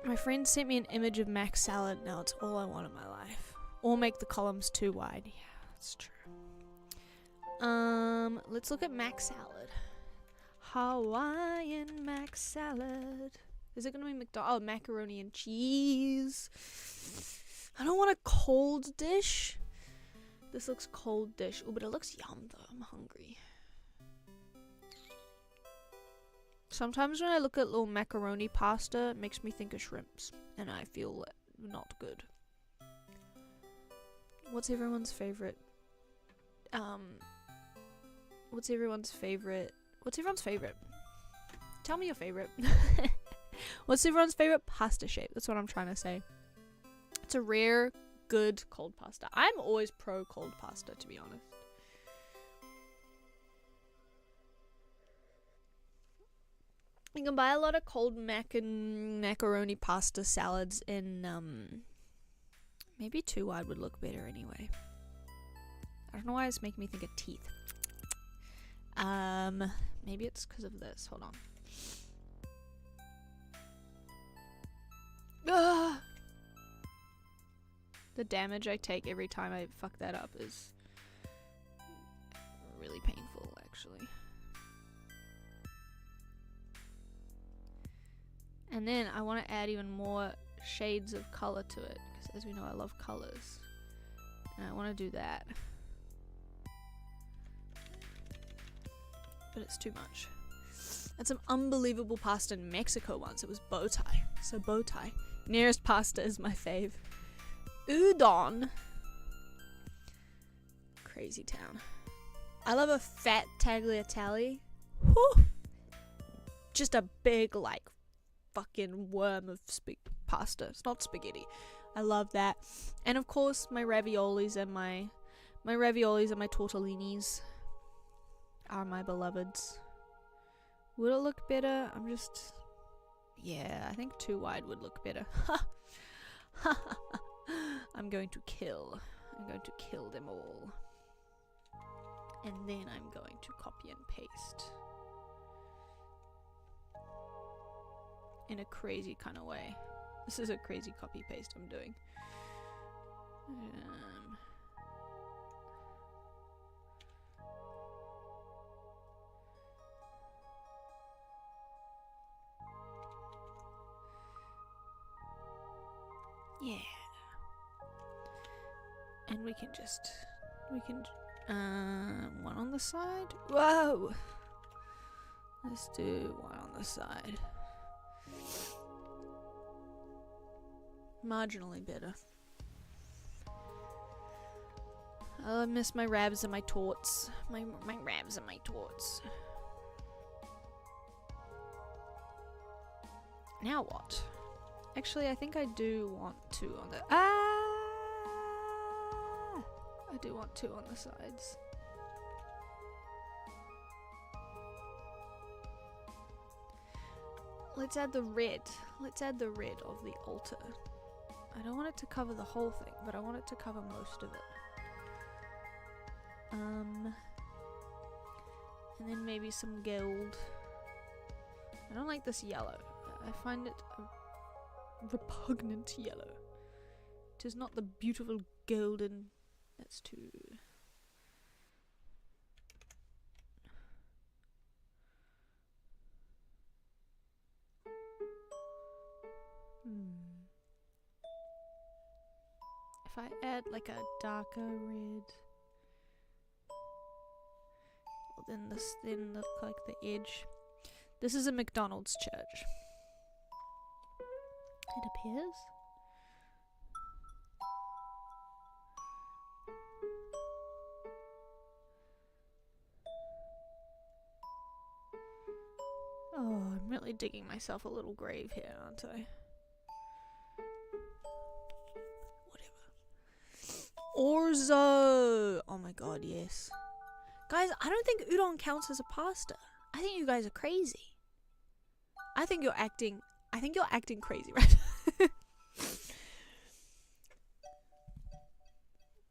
My friend sent me an image of mac salad. Now it's all I want in my life. Or make the columns too wide. Yeah, that's true. Let's look at mac salad. Hawaiian mac salad. Is it gonna be Oh, macaroni and cheese. I don't want a cold dish. This looks cold dish. Oh, but it looks yum though. I'm hungry. Sometimes when I look at little macaroni pasta, it makes me think of shrimps, and I feel not good. What's everyone's favorite? What's everyone's favorite? Tell me your favorite. What's everyone's favorite pasta shape? That's what I'm trying to say. It's a rare, good cold pasta. I'm always pro cold pasta, to be honest. You can buy a lot of cold macaroni pasta salads in, maybe too wide would look better anyway. I don't know why it's making me think of teeth. Maybe it's because of this. Hold on. Ah! The damage I take every time I fuck that up is really painful, actually. And then I want to add even more shades of color to it, because as we know, I love colors. And I want to do that. But it's too much. That's some unbelievable pasta in Mexico once. It was bow tie. So bow tie. Nearest pasta is my fave. Udon. Crazy town. I love a fat tagliatelle. Whew. Just a big, like, fucking worm of pasta. It's not spaghetti. I love that. And of course, my raviolis and my tortellinis are my beloveds. Would it look better? Yeah, I think too wide would look better. I'm going to kill them all. And then I'm going to copy and paste. In a crazy kind of way. This is a crazy copy paste I'm doing. Yeah. And we can one on the side. Whoa! Let's do one on the side. Marginally better. I miss my rabs and my torts. My rabs and my torts. Now what? Actually, I think I do want two on the... I do want two on the sides. Let's add the red. Let's add the red of the altar. I don't want it to cover the whole thing, but I want it to cover most of it. And then maybe some gold. I don't like this yellow. I find it a repugnant yellow. It is not the beautiful golden. That's too... If I add like a darker red, well, then this look like the edge. This is a McDonald's church. It appears. Oh, I'm really digging myself a little grave here, aren't I? Orzo! Oh my god, yes. Guys, I don't think udon counts as a pasta. I think you guys are crazy. I think you're acting crazy right now.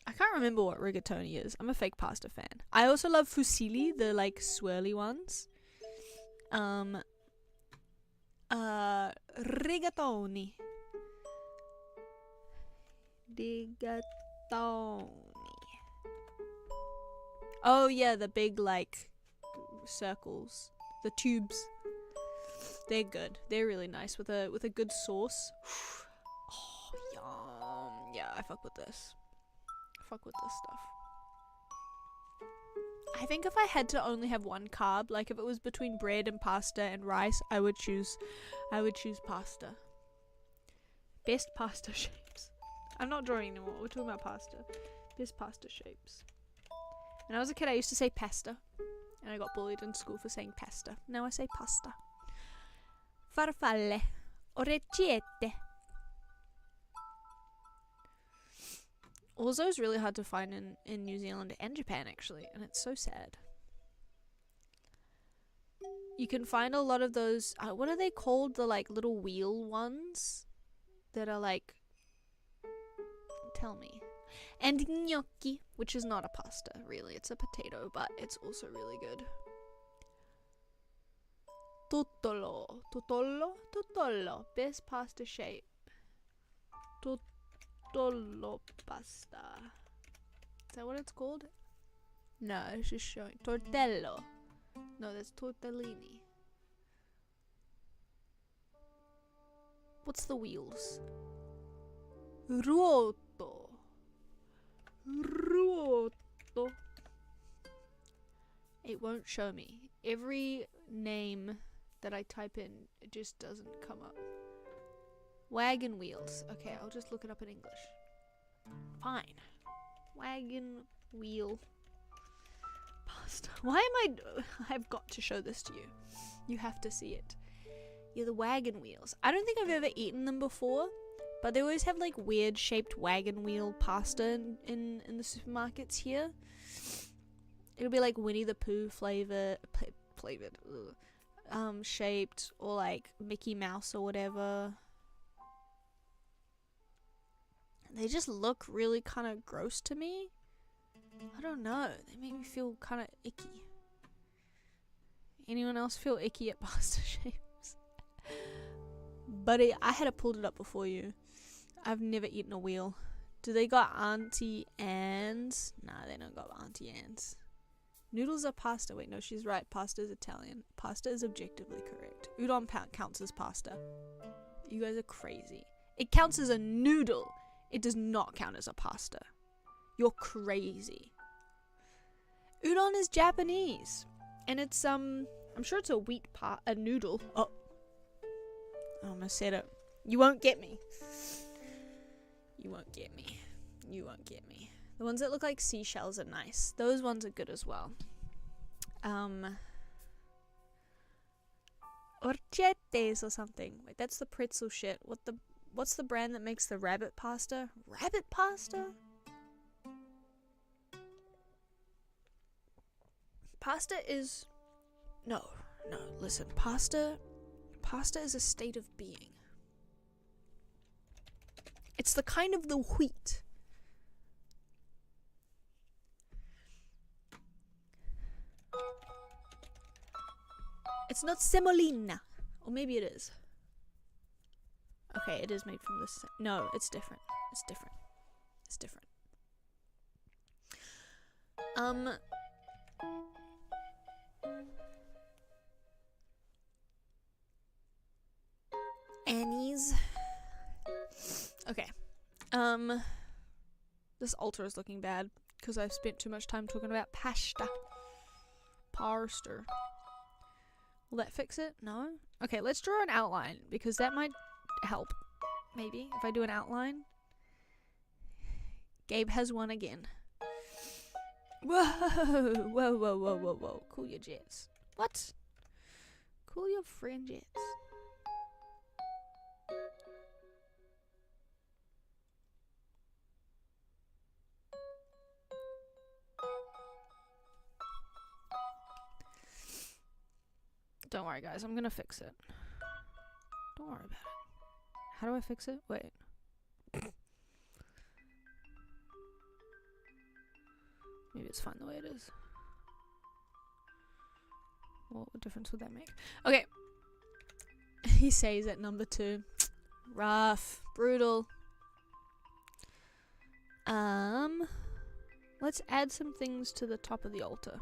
I can't remember what rigatoni is. I'm a fake pasta fan. I also love fusilli, the like swirly ones. Rigatoni. Oh yeah, the big like circles, the tubes. They're good. They're really nice with a good sauce. Oh yum! Yeah, I fuck with this. Fuck with this stuff. I think if I had to only have one carb, like if it was between bread and pasta and rice, I would choose pasta. Best pasta shapes. I'm not drawing anymore. We're talking about pasta. Best pasta shapes. When I was a kid, I used to say pasta, and I got bullied in school for saying pasta. Now I say pasta. Farfalle. Orecchiette. Orzo is really hard to find in New Zealand and Japan, actually, and it's so sad. You can find a lot of those, what are they called? The like little wheel ones that are like, tell me. And gnocchi, which is not a pasta, really. It's a potato, but it's also really good. Tutolo. Tutolo? Tutolo. Best pasta shape. Tutolo pasta. Is that what it's called? No, it's just showing. Tortello. No, that's tortellini. What's the wheels? Ruoto. Ruoto. It won't show me. Every name that I type in, it just doesn't come up. Wagon wheels. Okay, I'll just look it up in English. Fine. Wagon wheel pasta. Why am I've got to show this to you. You have to see it. Yeah, the wagon wheels. I don't think I've ever eaten them before, but they always have like weird shaped wagon wheel pasta in the supermarkets here. It'll be like Winnie the Pooh flavored, shaped, or like Mickey Mouse or whatever. They just look really kind of gross to me. I don't know. They make me feel kind of icky. Anyone else feel icky at pasta shapes? Buddy, I had pulled it up before you. I've never eaten a wheel. Do they got Auntie Anne's? Nah, they don't got Auntie Anne's. Noodles are pasta. Wait, no, she's right. Pasta is Italian. Pasta is objectively correct. Udon counts as pasta. You guys are crazy. It counts as a noodle. It does not count as a pasta. You're crazy. Udon is Japanese. And it's, I'm sure it's a a noodle. Oh. I almost said it. You won't get me. You won't get me. You won't get me. The ones that look like seashells are nice. Those ones are good as well. Orchetes or something. Wait, that's the pretzel shit. What's the brand that makes the rabbit pasta? Rabbit pasta? Pasta is... No, listen. Pasta is a state of being. It's the kind of the wheat. It's not semolina. Or maybe it is. Okay, it is made from this. No, it's different. It's different. It's different. Annie's. Okay. This altar is looking bad because I've spent too much time talking about pasta. Parster. Will that fix it? No? Okay, let's draw an outline because that might help. Maybe if I do an outline. Gabe has won again. Whoa, whoa, whoa, whoa, whoa, whoa. Cool your jets. What? Cool your friend jets. Don't worry, guys. I'm gonna fix it. Don't worry about it. How do I fix it? Wait. Maybe it's fine the way it is. Well, what difference would that make? Okay. He says at number 2. Rough. Brutal. Let's add some things to the top of the altar.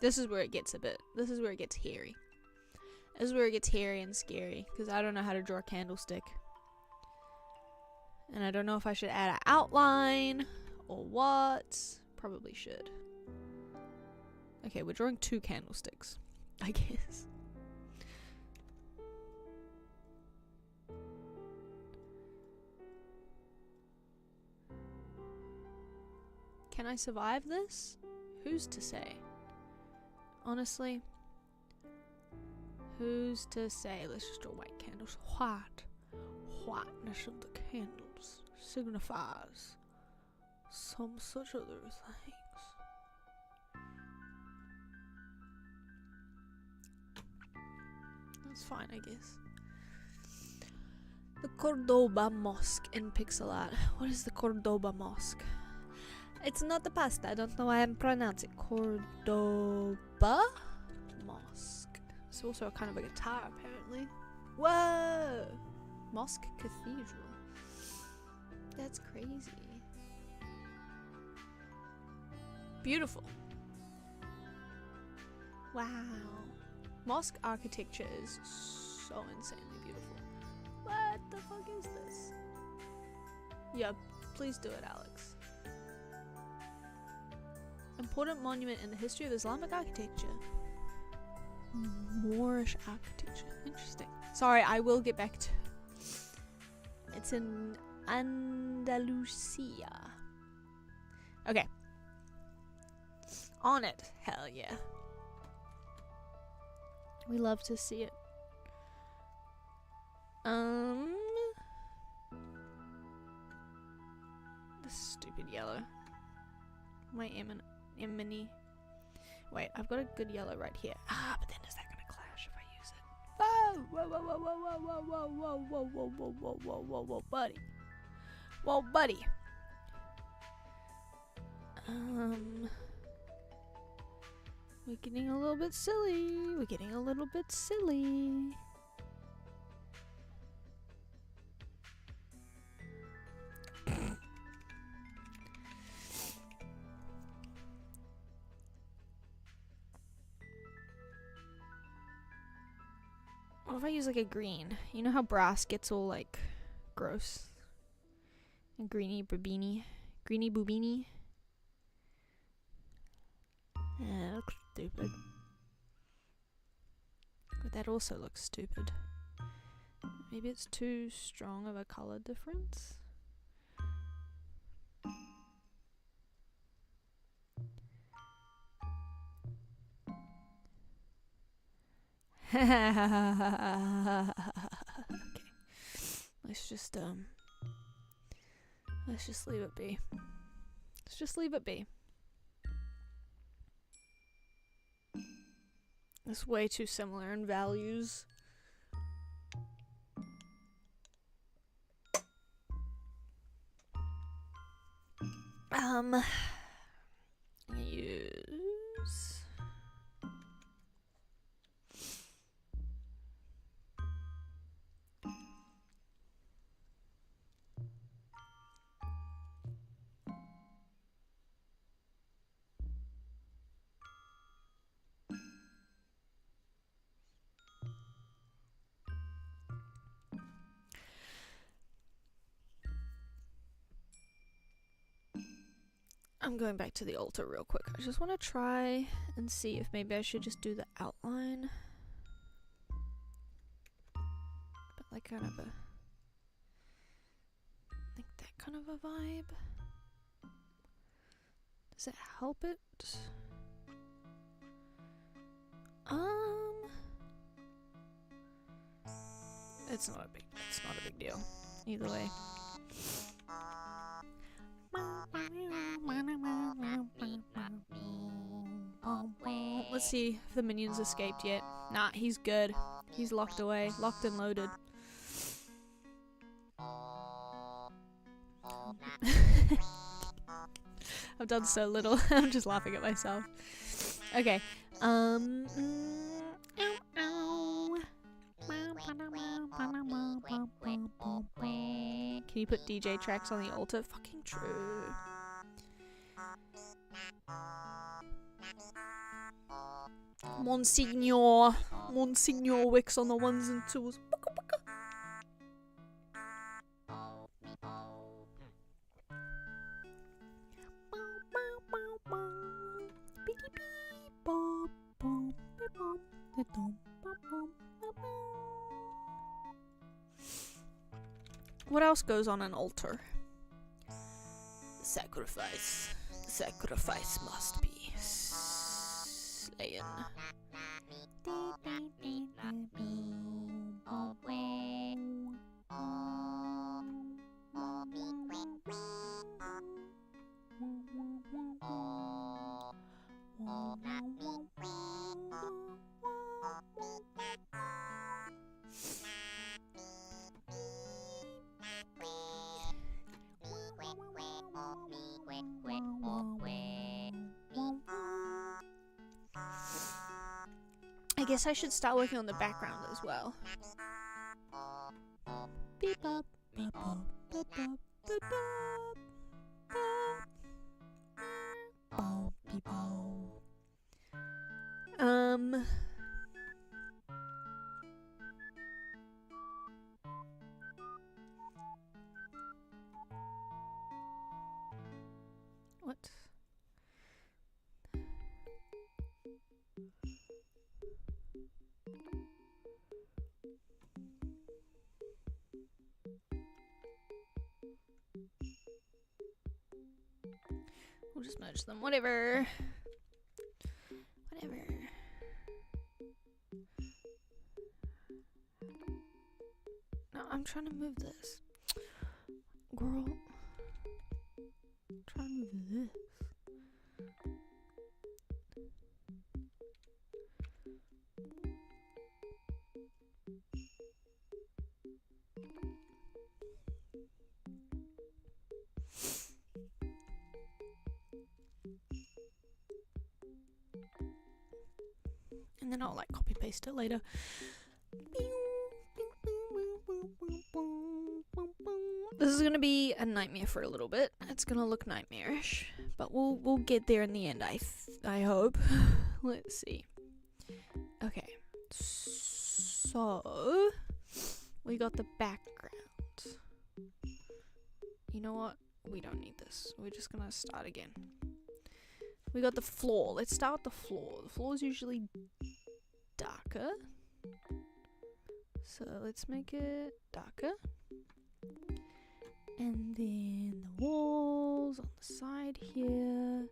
This is where it gets this is where it gets hairy. This is where it gets hairy and scary, because I don't know how to draw a candlestick. And I don't know if I should add an outline, or what. Probably should. Okay, we're drawing 2 candlesticks, I guess. Can I survive this? Who's to say? Honestly, who's to say? Let's just draw white candles. Whiteness of the candles signifies some such other things. That's fine, I guess. The Cordoba Mosque in pixel art. What is the Cordoba Mosque? It's not the pasta. I don't know why I'm pronouncing it. Cordoba Mosque. It's also a kind of a guitar, apparently. Whoa! Mosque Cathedral. That's crazy. Beautiful. Wow. Mosque architecture is so insanely beautiful. What the fuck is this? Yeah, please do it, Alex. Important monument in the history of Islamic architecture. Moorish architecture. Interesting. Sorry, I will get back to it. It's in Andalusia. Okay. On it. Hell yeah. We love to see it. This stupid yellow. My Emily. Wait, I've got a good yellow right here. Ah, but then is that gonna clash if I use it? Whoa, whoa, whoa, whoa, whoa, whoa, whoa, whoa, whoa, whoa, whoa, whoa, whoa, whoa, whoa, buddy. Whoa, buddy. We're getting a little bit silly. We're getting a little bit silly. What if I use like a green? You know how brass gets all like gross? A greeny boobini. Greeny boobini. Yeah, that looks stupid. But that also looks stupid. Maybe it's too strong of a color difference? Okay. Let's just leave it be. Let's just leave it be. It's way too similar in values. I'm gonna use I'm going back to the altar real quick. I just want to try and see if maybe I should just do the outline. But like kind of a... like that kind of a vibe. Does it help it? It's not a big deal. Either way. Let's see if the minions escaped yet. Nah, he's good. He's locked away. Locked and loaded. I've done so little. I'm just laughing at myself. Okay. Can you put DJ tracks on the altar? Fucking true. Monsignor Wicks on the ones and twos. What else goes on an altar? Sacrifice. The sacrifice must be slain. I guess I should start working on the background as well. Beep bop, beep bop, beep bop, beep bop, beep bop. What? We'll just merge them. Whatever. Whatever. No, I'm trying to move this. Girl. I'm trying to move this. And then I'll like copy paste it later. This is gonna be a nightmare for a little bit. It's gonna look nightmarish, but we'll get there in the end. I hope. Let's see. Okay, so So, we got the background. You know what? We don't need this. We're just gonna start again. We got the floor. Let's start with the floor. The floor is usually darker. So let's make it darker. And then the walls on the side here.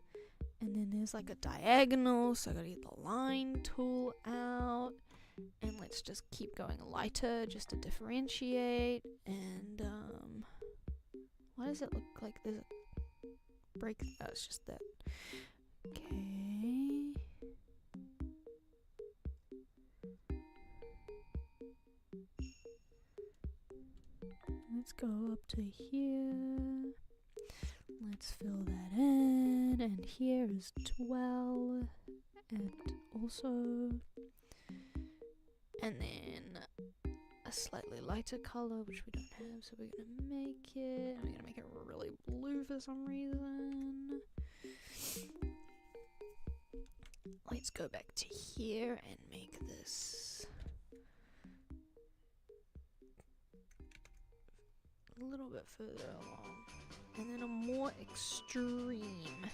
And then there's like a diagonal, so I gotta get the line tool out. And let's just keep going lighter just to differentiate. And why does it look like there's a break? Oh, it's just that. Okay. Let's go up to here. Let's fill that in. And here is 12. And also. And then a slightly lighter color, which we don't have, so we're gonna make it. We're gonna make it really blue for some reason. Let's go back to here and make this a little bit further along. And then a more extreme.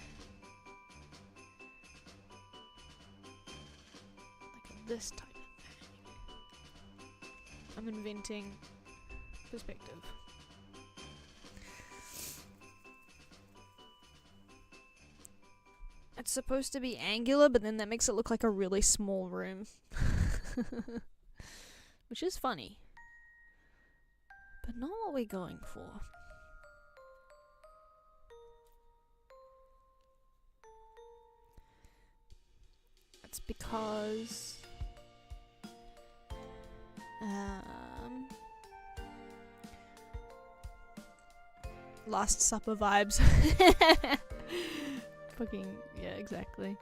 Like this type. I'm inventing perspective. It's supposed to be angular, but then that makes it look like a really small room. Which is funny. But not what we're going for. That's because Last Supper vibes. Fucking yeah, exactly.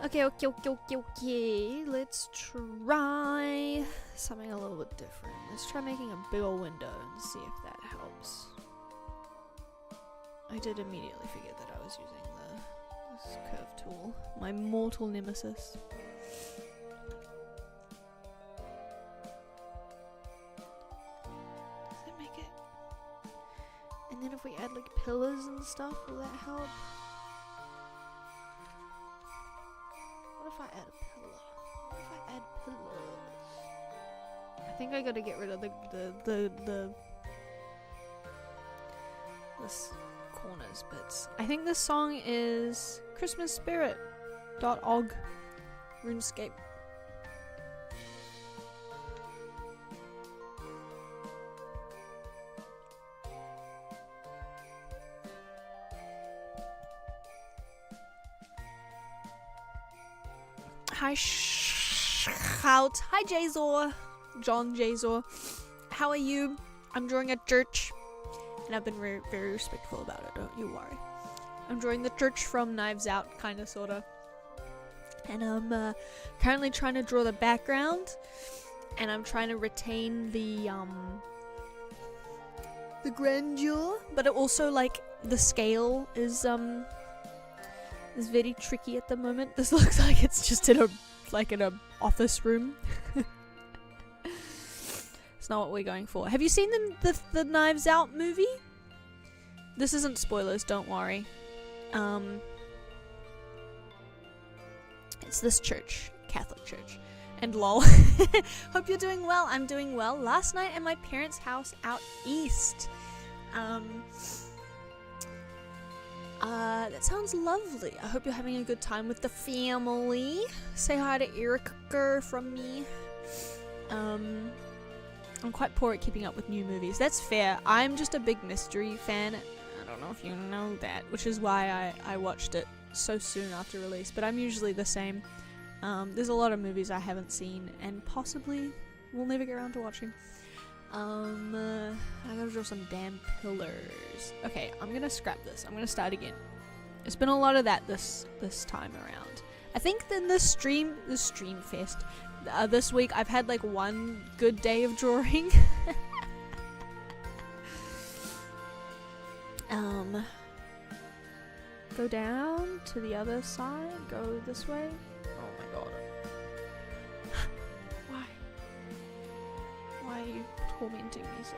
Okay. Let's try something a little bit different. Let's try making a big old window and see if that helps. I did immediately forget that I was using this curve tool. My mortal nemesis. Does that make it? And then if we add like pillars and stuff, will that help? What if I add a pillar? What if I add pillars? I think I gotta get rid of the this corners bits. I think this song is christmasspirit.org RuneScape. Hi Shout. Hi Jazor. John Jazor. How are you? I'm drawing a church. And I've been very respectful about it, don't you worry. I'm drawing the church from Knives Out, kinda sorta. And I'm currently trying to draw the background. And I'm trying to retain the grandeur. But it also, like, the scale is very tricky at the moment. This looks like it's just in a office room. It's not what we're going for. Have you seen the Knives Out movie? This isn't spoilers, don't worry. It's this church, Catholic church. And lol. Hope you're doing well. I'm doing well. Last night at my parents' house out east. That sounds lovely. I hope you're having a good time with the family. Say hi to Erica from me. I'm quite poor at keeping up with new movies. That's fair. I'm just a big mystery fan. I don't know if you know that, which is why I watched it so soon after release, but I'm usually the same. There's a lot of movies I haven't seen and possibly will never get around to watching. I gotta draw some damn pillars. Okay, I'm gonna scrap this. I'm gonna start again. It's been a lot of that this time around. I think then the stream fest, this week I've had like one good day of drawing. Go down to the other side. Go this way. Oh my god. Why? Why are you tormenting me so?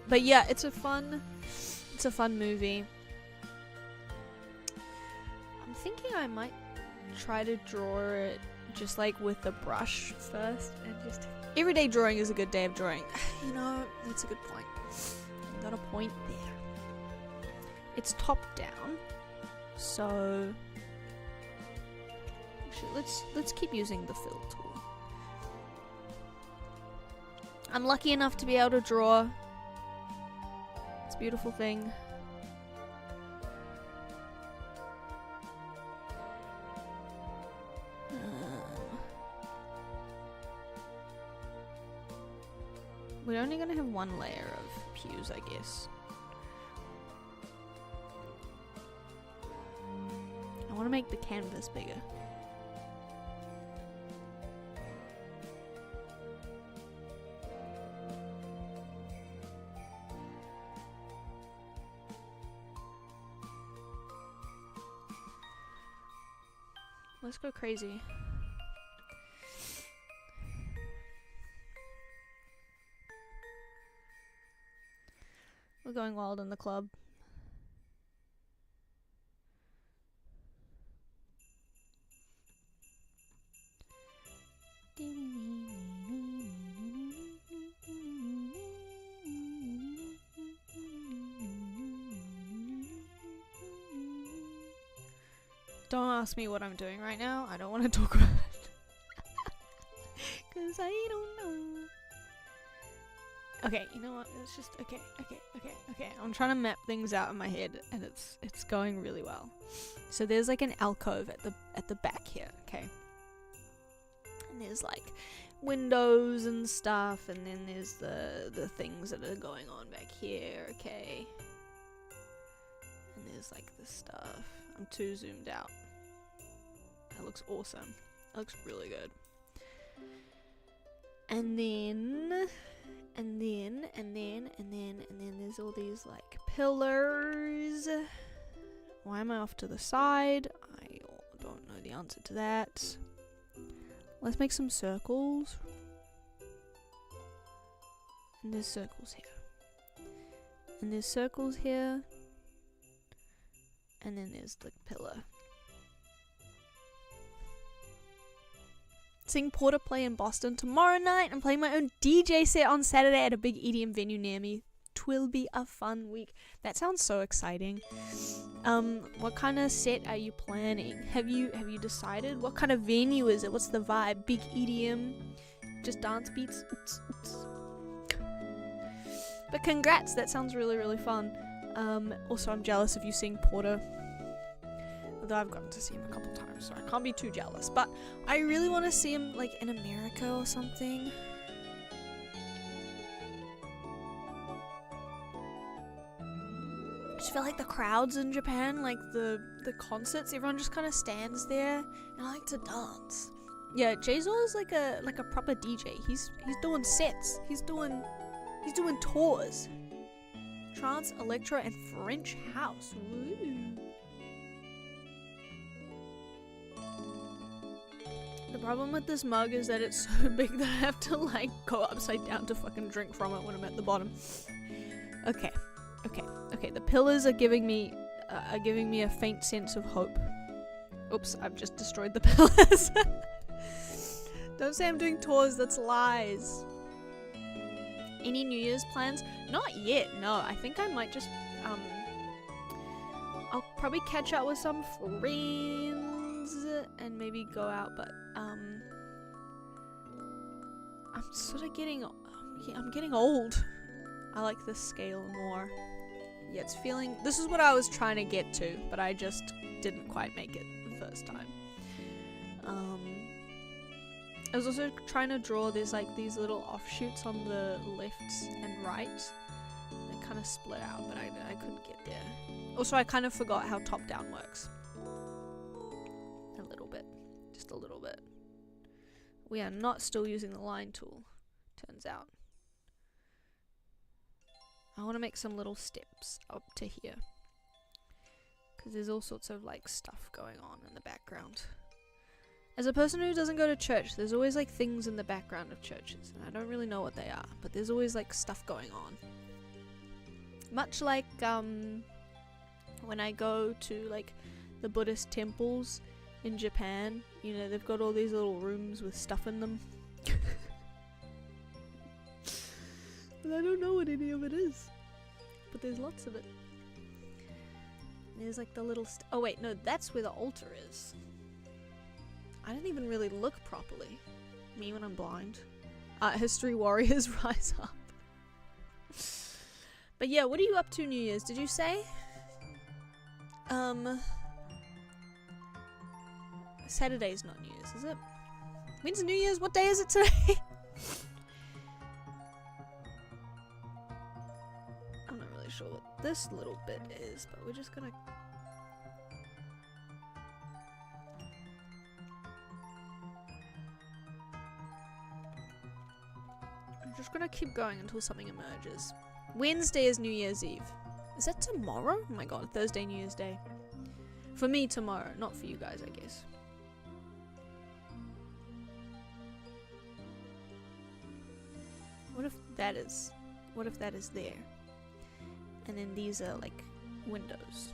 But yeah, it's a fun movie. I'm thinking I might try to draw it just like with the brush first, and just everyday drawing is a good day of drawing. You know, that's a good point. You got a point there. It's top down, so actually, let's keep using the fill tool. I'm lucky enough to be able to draw. It's a beautiful thing. We're only gonna have one layer of pews, I guess. I want to make the canvas bigger. Let's go crazy. We're going wild in the club. Don't ask me what I'm doing right now. I don't want to talk about it. Cause I don't know. Okay, you know what? It's just okay. I'm trying to map things out in my head, and it's going really well. So there's like an alcove at the back here, okay? And there's like windows and stuff, and then there's the things that are going on back here, okay? And there's like this stuff. I'm too zoomed out. That looks awesome. That looks really good. And then there's all these like pillars. Why am I off to the side? I don't know the answer to that. Let's make some circles. And there's circles here. And there's circles here. And then there's the pillar. Seeing Porter play in Boston tomorrow night. I'm playing my own DJ set on Saturday at a big EDM venue near me. Twill be a fun week. That sounds so exciting. What kind of set are you planning? Have you decided? What kind of venue is it? What's the vibe? Big EDM? Just dance beats? But congrats, that sounds really, really fun. Also, I'm jealous of you seeing Porter. Although I've gotten to see him a couple times, so I can't be too jealous. But I really want to see him, like, in America or something. I just feel like the crowds in Japan, like the concerts, everyone just kind of stands there, and I like to dance. Yeah, Jazel is like a proper DJ. He's doing sets. He's doing tours. Trance, electro, and French house. Woo. The problem with this mug is that it's so big that I have to like go upside down to fucking drink from it when I'm at the bottom. Okay. The pillars are giving me a faint sense of hope. Oops, I've just destroyed the pillars. Don't say I'm doing tours, that's lies. Any New Year's plans? Not yet, no. I think I might just, I'll probably catch up with some friends and maybe go out, but, I'm sort of I'm getting old. I like this scale more. Yeah, it's feeling, this is what I was trying to get to, but I just didn't quite make it the first time. I was also trying to draw these little offshoots on the left and right. They kind of split out, but I couldn't get there. Also, I kind of forgot how top down works. A little bit. Just a little bit. We are not still using the line tool, turns out. I want to make some little steps up to here. Because there's all sorts of like stuff going on in the background. As a person who doesn't go to church, there's always like things in the background of churches. And I don't really know what they are, but there's always like stuff going on. Much like when I go to like the Buddhist temples in Japan, you know, they've got all these little rooms with stuff in them. And I don't know what any of it is, but there's lots of it. There's like the little oh wait, no, that's where the altar is. I didn't even really look properly. Me when I'm blind. Art history warriors rise up. But yeah, what are you up to New Year's? Did you say? Saturday's not New Year's, is it? When's New Year's? What day is it today? I'm not really sure what this little bit is, but we're just gonna... I'm just gonna keep going until something emerges. Wednesday is New Year's Eve. Is that tomorrow? Oh my god, Thursday, New Year's Day. For me, tomorrow. Not for you guys, I guess. What if that is there? And then these are like windows.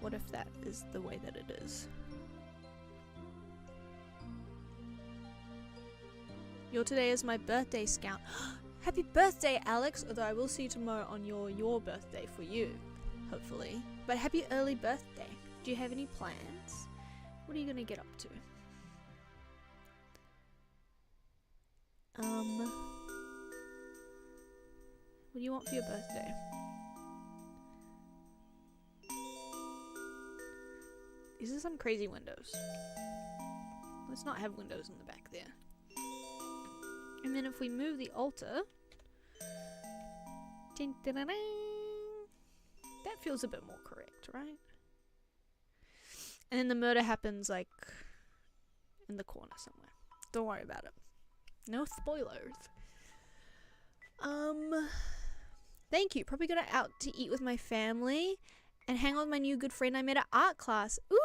What if that is the way that it is? Your today is my birthday, Scout. Happy birthday, Alex! Although I will see you tomorrow on your birthday for you, hopefully. But happy early birthday. Do you have any plans? What are you gonna get up to? What do you want for your birthday? These are some crazy windows. Let's not have windows in the back there. And then if we move the altar... Ding, ding, ding, ding, that feels a bit more correct, right? And then the murder happens like in the corner somewhere. Don't worry about it. No spoilers. Thank you. Probably gonna out to eat with my family and hang out with my new good friend I met at art class. Ooh,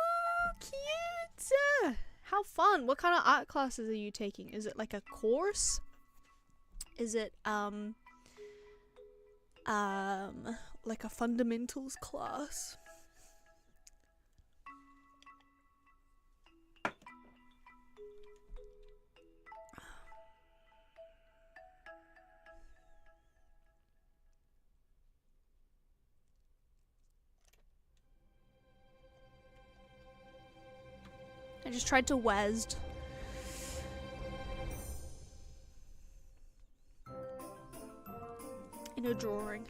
cute! How fun. What kind of art classes are you taking? Is it like a course? Is it like a fundamentals class? I just tried to WASD. In a drawing.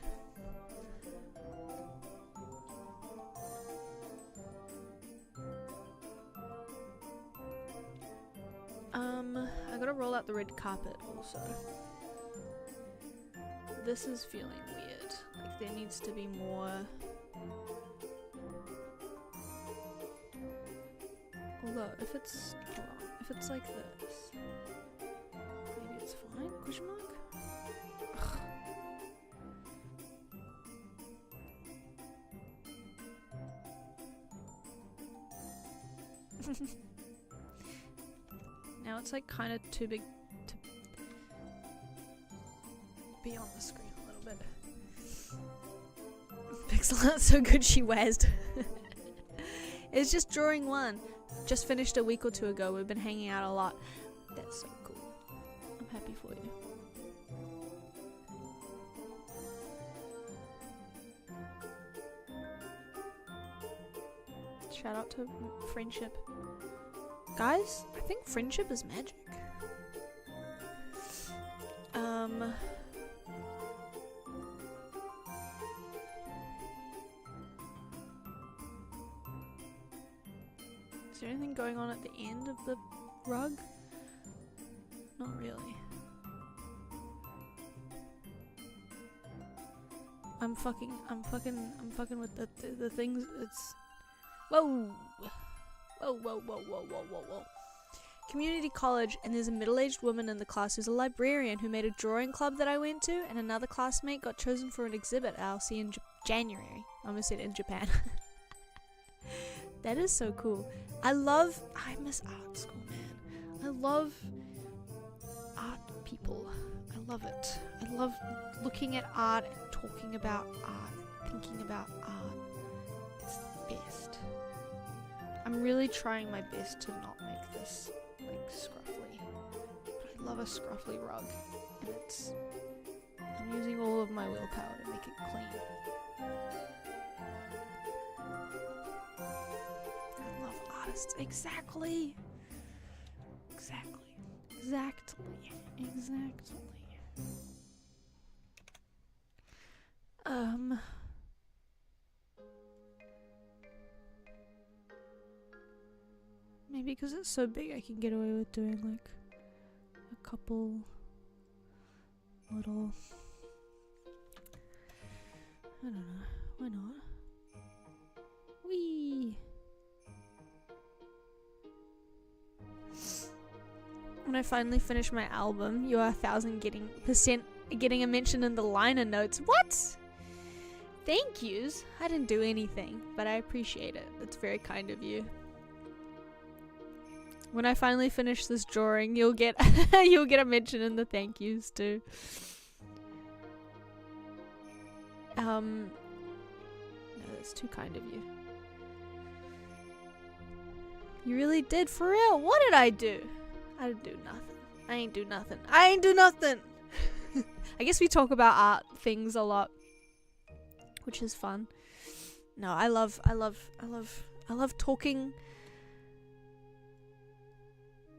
I gotta roll out the red carpet also. This is feeling weird. Like there needs to be more... Although, if it's like this, maybe it's fine? Question mark? Now it's like kind of too big to be on the screen a little bit. Pixel art's so good she WASD. It's just drawing one. Just finished a week or two ago. We've been hanging out a lot. That's so cool. I'm happy for you. Shout out to friendship. Guys, I think friendship is magic. there anything going on at the end of the rug? Not really. I'm fucking with the things. It's whoa. Community college, and there's a middle-aged woman in the class who's a librarian who made a drawing club that I went to, and another classmate got chosen for an exhibit I'll see in January. I almost said in Japan. That is so cool. I miss art school, man. I love art people. I love it. I love looking at art and talking about art, thinking about art. It's the best. I'm really trying my best to not make this like scruffly. But I love a scruffly rug, and I'm using all of my willpower to make it clean. I love artists. Exactly. Maybe because it's so big I can get away with doing like a couple little, I don't know, why not? Whee! When I finally finish my album, you are 1,000% getting a mention in the liner notes. What? Thank yous. I didn't do anything, but I appreciate it. That's very kind of you. When I finally finish this drawing, you'll get you'll get a mention in the thank yous too. No, that's too kind of you. You really did, for real. What did I do? I didn't do nothing. I ain't do nothing. I guess we talk about art things a lot, which is fun. No, I love talking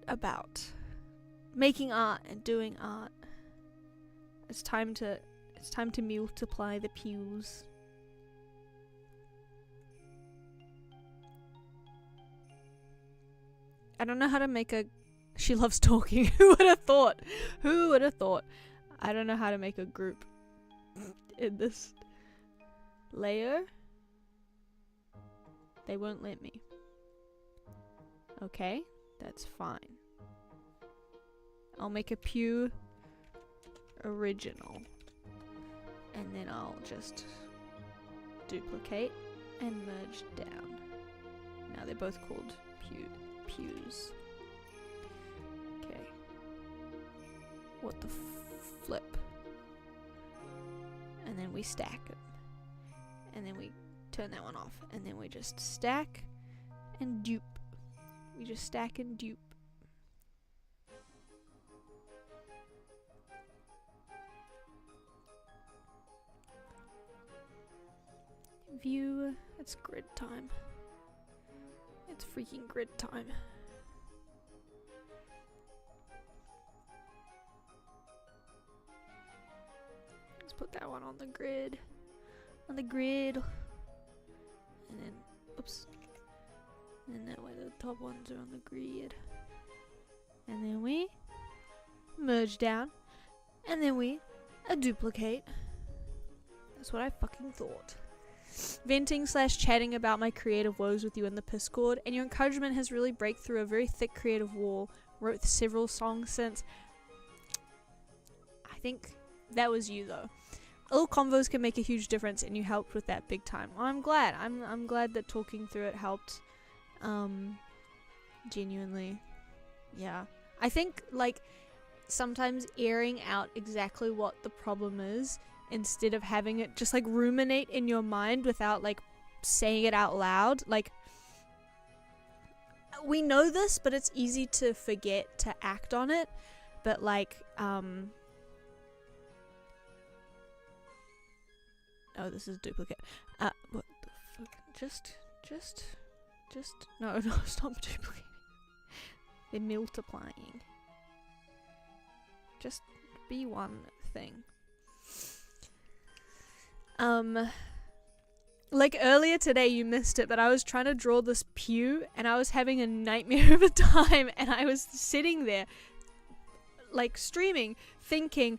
about making art and doing art. It's time to multiply the pews. I don't know how to make a she loves talking. Who would have thought? I don't know how to make a group in this layer. They won't let me. Okay, that's fine. I'll make a pew original. And then I'll just duplicate and merge down. Now they're both called pews. Okay. What the flip? And then we stack them. And then we turn that one off. And then we just stack and dupe. We just stack and dupe. View. It's grid time. It's freaking grid time. Let's put that one on the grid. And then, oops. And that way the top ones are on the grid. And then we merge down. And then we duplicate. That's what I fucking thought. Venting / chatting about my creative woes with you in the Discord, and your encouragement has really break through a very thick creative wall. Wrote several songs since. I think that was you though. Little convos can make a huge difference, and you helped with that big time. Well, I'm glad. I'm glad that talking through it helped. Genuinely. Yeah. I think like sometimes airing out exactly what the problem is, instead of having it just like ruminate in your mind without like saying it out loud. Like, we know this, but it's easy to forget to act on it. But like, oh, this is duplicate. What the fuck? Just, no, stop duplicating. They're multiplying. Just be one thing. Like earlier today you missed it, but I was trying to draw this pew and I was having a nightmare of a time, and I was sitting there like streaming thinking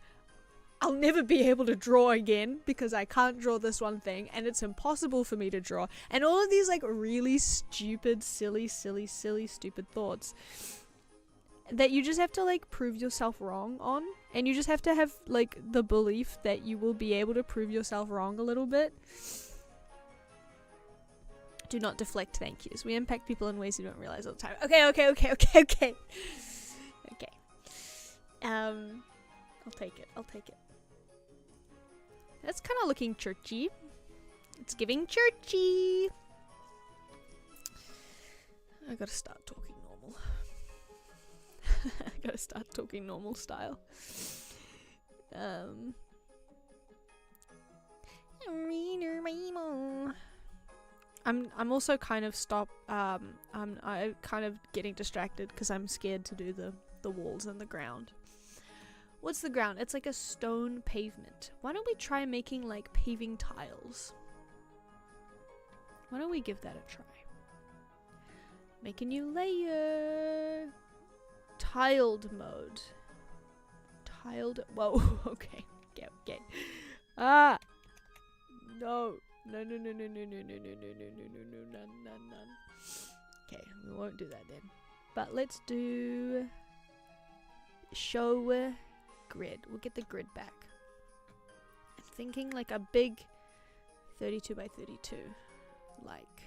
I'll never be able to draw again because I can't draw this one thing and it's impossible for me to draw, and all of these like really stupid silly stupid thoughts that you just have to like prove yourself wrong on, and you just have to have like the belief that you will be able to prove yourself wrong a little bit. Do not deflect thank yous. We impact people in ways you don't realize all the time. Okay. I'll take it. That's kind of looking churchy. It's giving churchy. I gotta start talking normal. I gotta start talking normal style. I'm also kind of I'm kind of getting distracted because I'm scared to do the walls and the ground. What's the ground? It's like a stone pavement. Why don't we try making like paving tiles? Why don't we give that a try? Make a new layer. Tiled mode. Whoa, okay. Ah! No. No. None. Okay, we won't do that then. But let's do show grid. We'll get the grid back. I'm thinking like a big 32 by 32. Like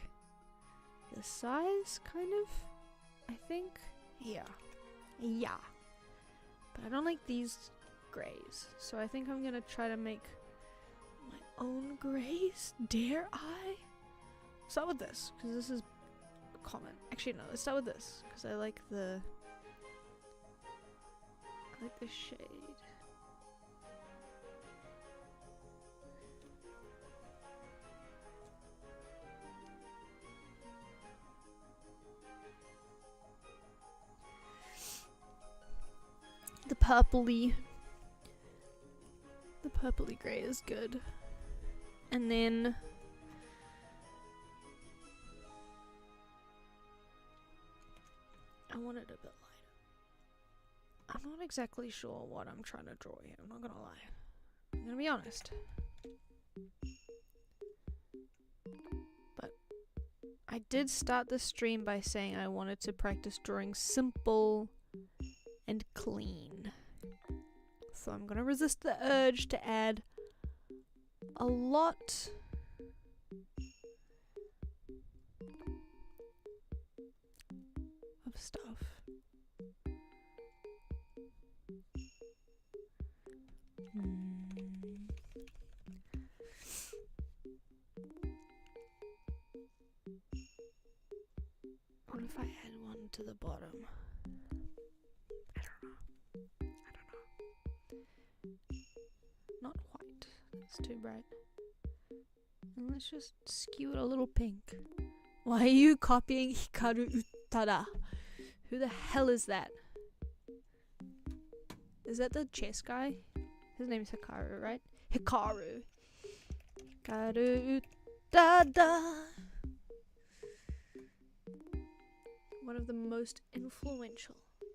this size, kind of. I think. Yeah. But I don't like these grays. So I think I'm gonna try to make my own grays. Dare I? Start with this, because this is common. Actually, no, let's start with this, because I like the shade. The purpley grey is good. And then I want it a bit lighter. I'm not exactly sure what I'm trying to draw here, I'm not gonna lie. I'm gonna be honest. But I did start the stream by saying I wanted to practice drawing simple and clean. So I'm gonna resist the urge to add a lot of stuff. What if I add one to the bottom? I don't know. Not white. It's too bright. And let's just skew it a little pink. Why are you copying Hikaru Utada? Who the hell is that? Is that the chess guy? His name is Hikaru, right? Hikaru Utada. One of the most influential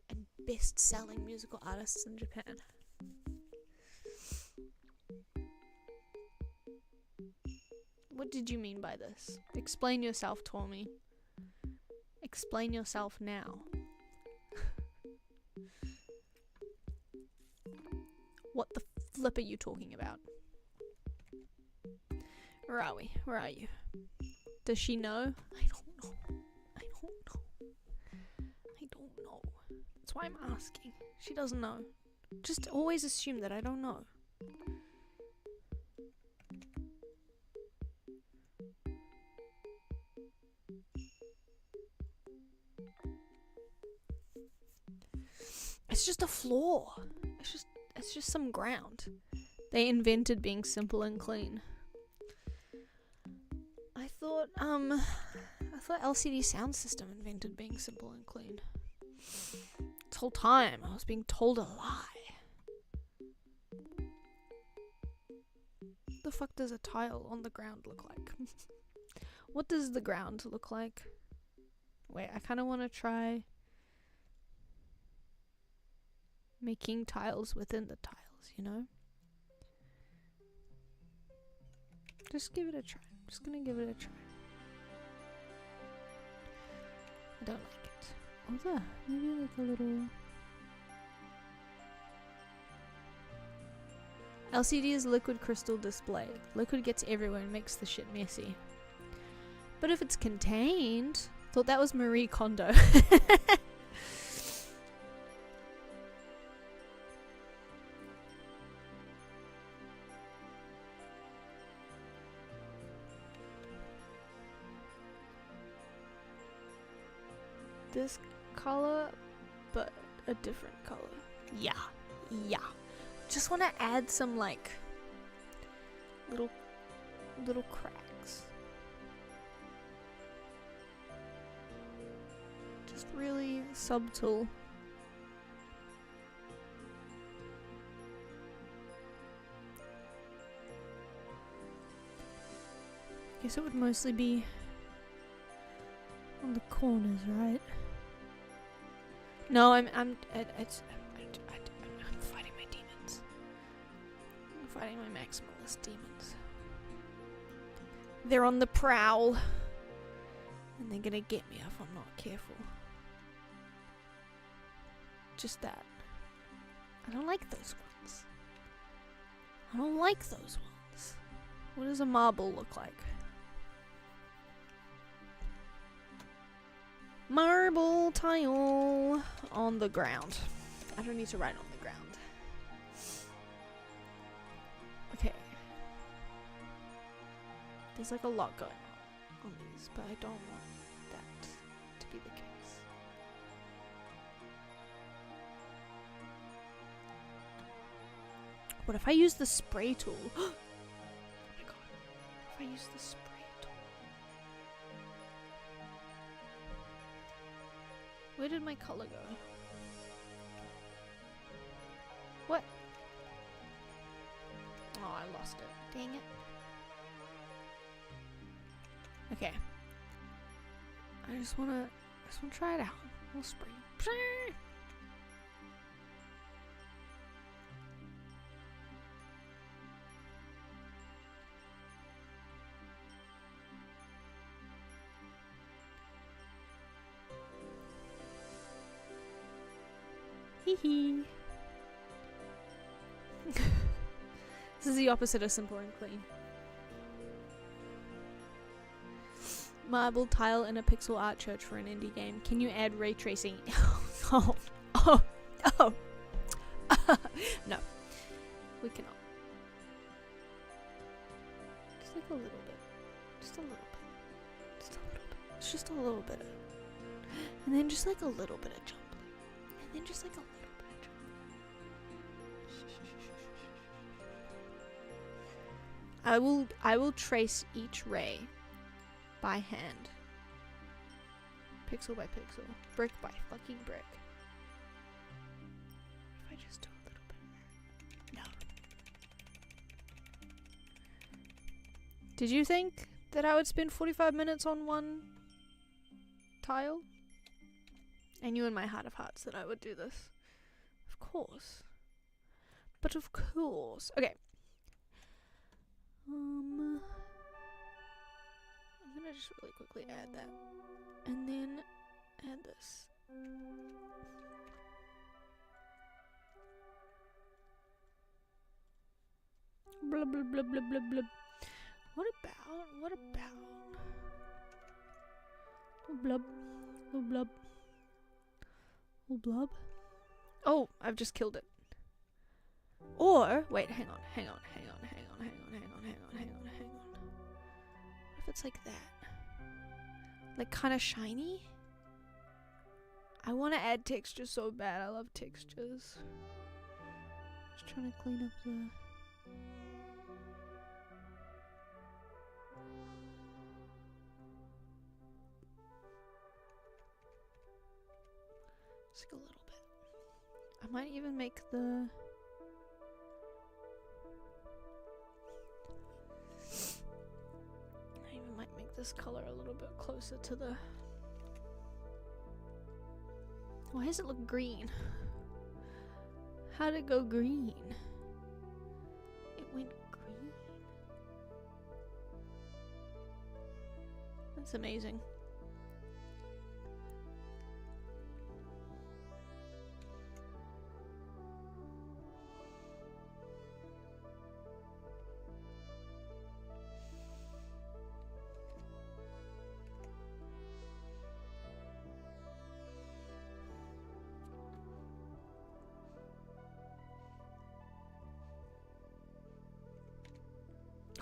and best-selling musical artists in Japan. What did you mean by this? Explain yourself, Tommy. Explain yourself now. What the flip are you talking about? Where are we? Where are you? Does she know? I don't know. That's why I'm asking. She doesn't know. Just always assume that I don't know. It's just a floor. It's just some ground. They invented being simple and clean. I thought LCD Sound System invented being simple and clean. This whole time I was being told a lie. The fuck does a tile on the ground look like? What does the ground look like? Wait, I kind of want to try making tiles within the tiles, you know? Just give it a try. I'm just gonna give it a try. I don't like it. Oh, there. Maybe like a little... LCD is liquid crystal display. Liquid gets everywhere and makes the shit messy. But if it's contained... Thought that was Marie Kondo. This color, but a different color. Yeah. Just want to add some like little cracks. Just really subtle. Guess it would mostly be on the corners, right? No, I'm fighting my demons. I'm fighting my maximalist demons. They're on the prowl, and they're gonna get me if I'm not careful. Just that. I don't like those ones. I don't like those ones. What does a marble look like? Marble tile on the ground. I don't need to write on the ground. Okay. There's like a lot going on these, but I don't want that to be the case. What if I use the spray tool? Oh my god. What if I use the spray tool? Where did my color go? What? Oh, I lost it. Dang it. Okay. I just wanna try it out. We'll spray. Hee. This is the opposite of simple and clean. Marble tile in a pixel art church for an indie game. Can you add ray tracing? Oh. No, we cannot. Just like a little bit. Just a little bit. Just a little bit. It's just a little bit. And then just like a little bit of jumbling. And then just like a little bit of jumbling. I will trace each ray by hand. Pixel by pixel. Brick by fucking brick. If I just do a little bit of that. No. Did you think that I would spend 45 minutes on one tile? I knew in my heart of hearts that I would do this. Of course. But of course. Okay. I'm gonna just really quickly add that. And then add this. Blah blah blah blah blah blah. What about? Oh blub. Oh blub. Oh blub. Oh, I've just killed it. Or, wait, hang on. What if it's like that? Like kind of shiny? I want to add texture so bad. I love textures. Just trying to clean up the... Just like a little bit. I might even make the... this color a little bit closer to the... Why does it look green? How'd it go green? It went green. That's amazing.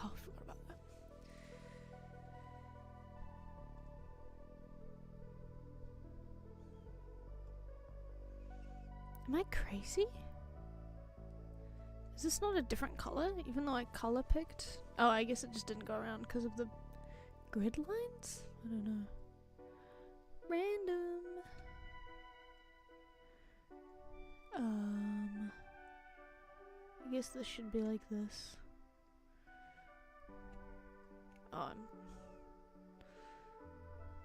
Oh, I forgot about that. Am I crazy? Is this not a different color, even though I color picked? Oh, I guess it just didn't go around because of the grid lines? I don't know. Random. I guess this should be like this. Oh, I'm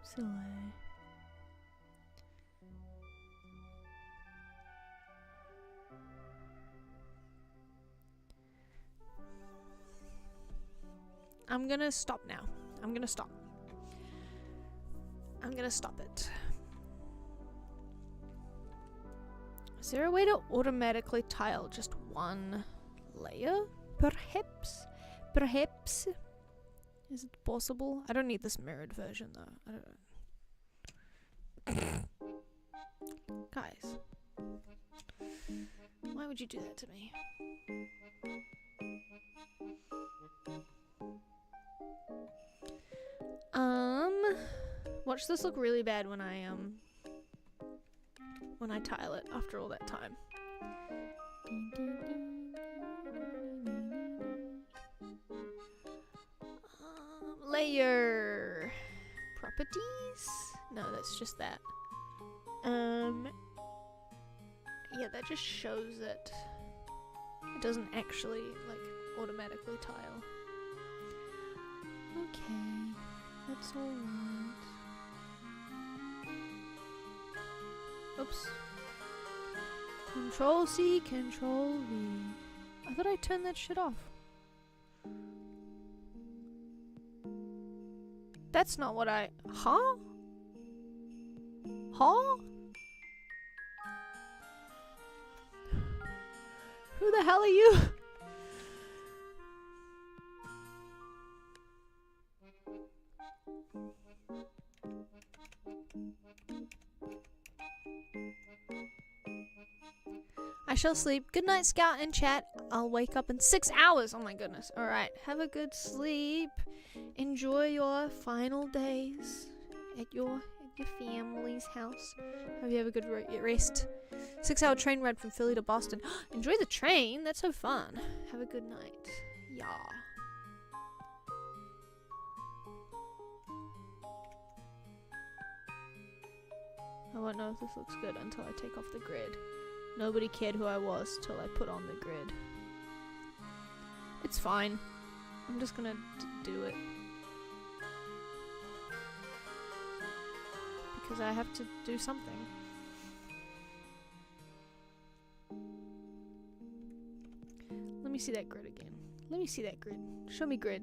silly. I'm gonna stop now. I'm gonna stop. I'm gonna stop it. Is there a way to automatically tile just one layer? Perhaps? Perhaps? Is it possible? I don't need this mirrored version though. I don't. Guys. Why would you do that to me? Watch this look really bad when I tile it after all that time. Layer properties? No, that's just that. Yeah, that just shows that it doesn't actually like automatically tile. Okay, that's alright. Oops. Control C, Control V. I thought I turned that shit off. That's not what I... Huh? Huh? Who the hell are you? I shall sleep. Good night, Scout and chat. I'll wake up in 6 hours. Oh my goodness. Alright, have a good sleep. Enjoy your final days at your family's house. Hope you have a good rest. 6-hour train ride from Philly to Boston. Enjoy the train. That's so fun. Have a good night. Yeah. I won't know if this looks good until I take off the grid. Nobody cared who I was till I put on the grid. It's fine. I'm just gonna do it. Because I have to do something. Let me see that grid again. Let me see that grid. Show me grid.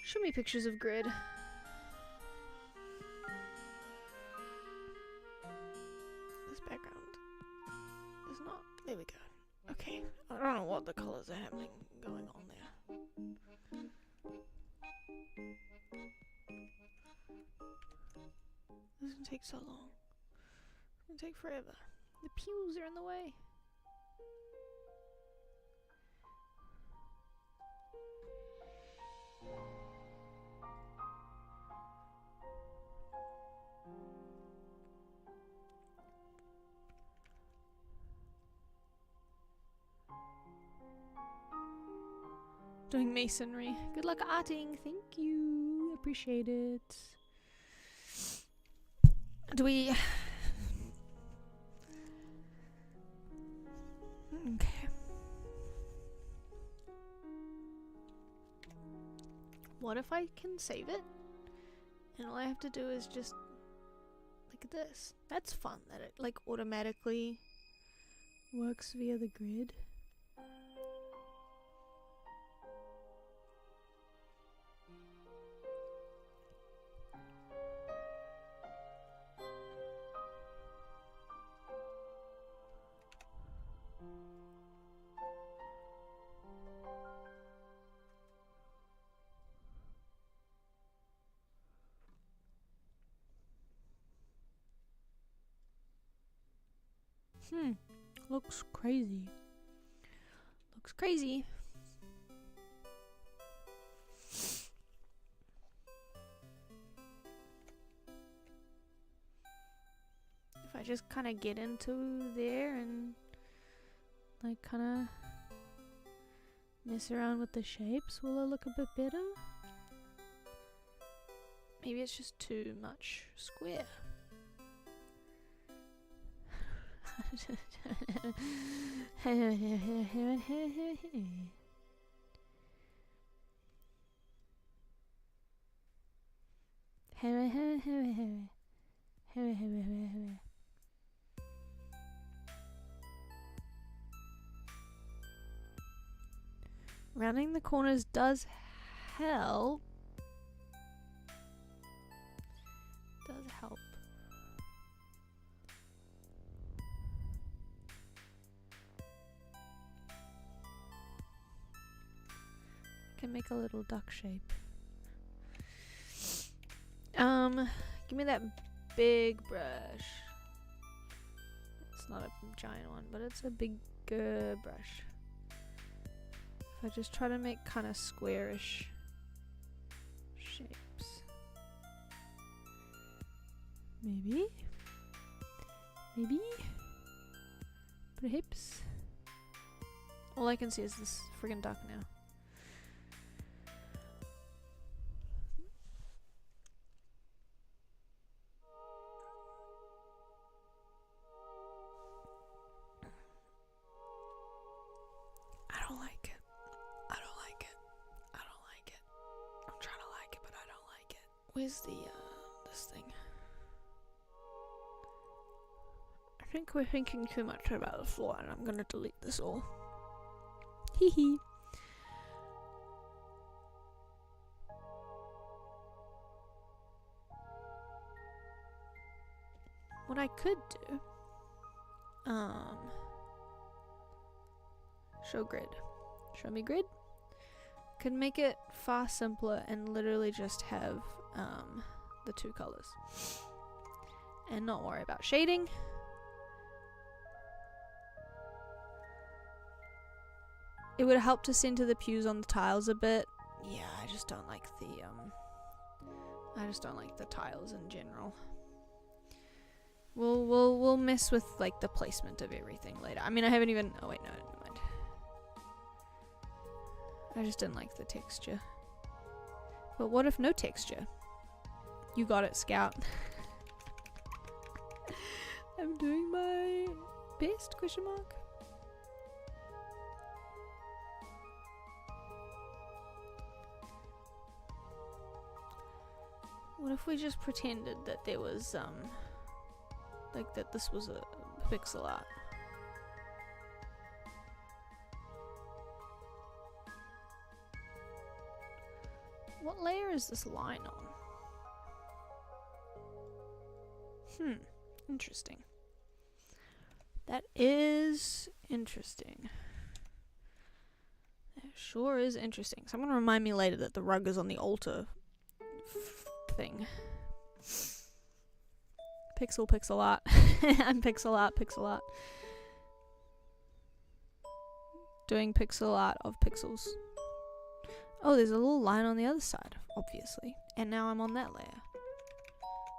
Show me pictures of grid. This background is not... There we go. Okay. I don't know what the colors are happening going on there. This is gonna take so long. It's gonna take forever. The pews are in the way. Doing masonry. Good luck arting. Thank you. Appreciate it. Do we... Okay. What if I can save it? And all I have to do is just look at this. That's fun that it like automatically works via the grid. Looks crazy. Looks crazy. If I just kind of get into there and like kind of mess around with the shapes, will it look a bit better? Maybe it's just too much square. Rounding the corners does help. Can make a little duck shape. Give me that big brush. It's not a giant one, but it's a bigger brush. If I just try to make kind of squarish shapes. Maybe? Perhaps? All I can see is this friggin' duck now. Where's the, this thing? I think we're thinking too much about the floor and I'm gonna delete this all. Hee hee. What I could do, show grid. Show me grid. Could make it far simpler and literally just have the two colors and not worry about shading. It would help to center the pews on the tiles a bit. Yeah, I just don't like the tiles in general. We'll mess with like the placement of everything later. I mean, I haven't even, oh wait, no, never mind. I just didn't like the texture. But what if no texture? You got it, Scout. I'm doing my best, question mark. What if we just pretended that there was, like that this was a pixel art? What layer is this line on? Interesting. That is interesting. That sure is interesting. Someone remind me later that the rug is on the altar thing. Pixel art. I'm pixel art. Doing pixel art of pixels. Oh, there's a little line on the other side, obviously. And now I'm on that layer.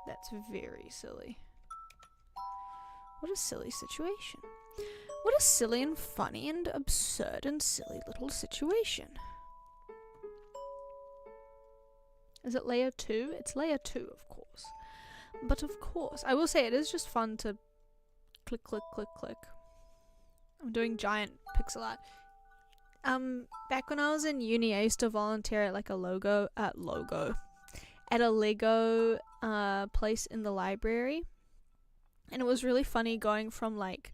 That's very silly. What a silly situation. What a silly and funny and absurd and silly little situation. Is it layer 2? It's layer 2, of course. But of course, I will say it is just fun to click, click, click, click. I'm doing giant pixel art. Back when I was in uni, I used to volunteer at like a at a Lego place in the library, and it was really funny going from like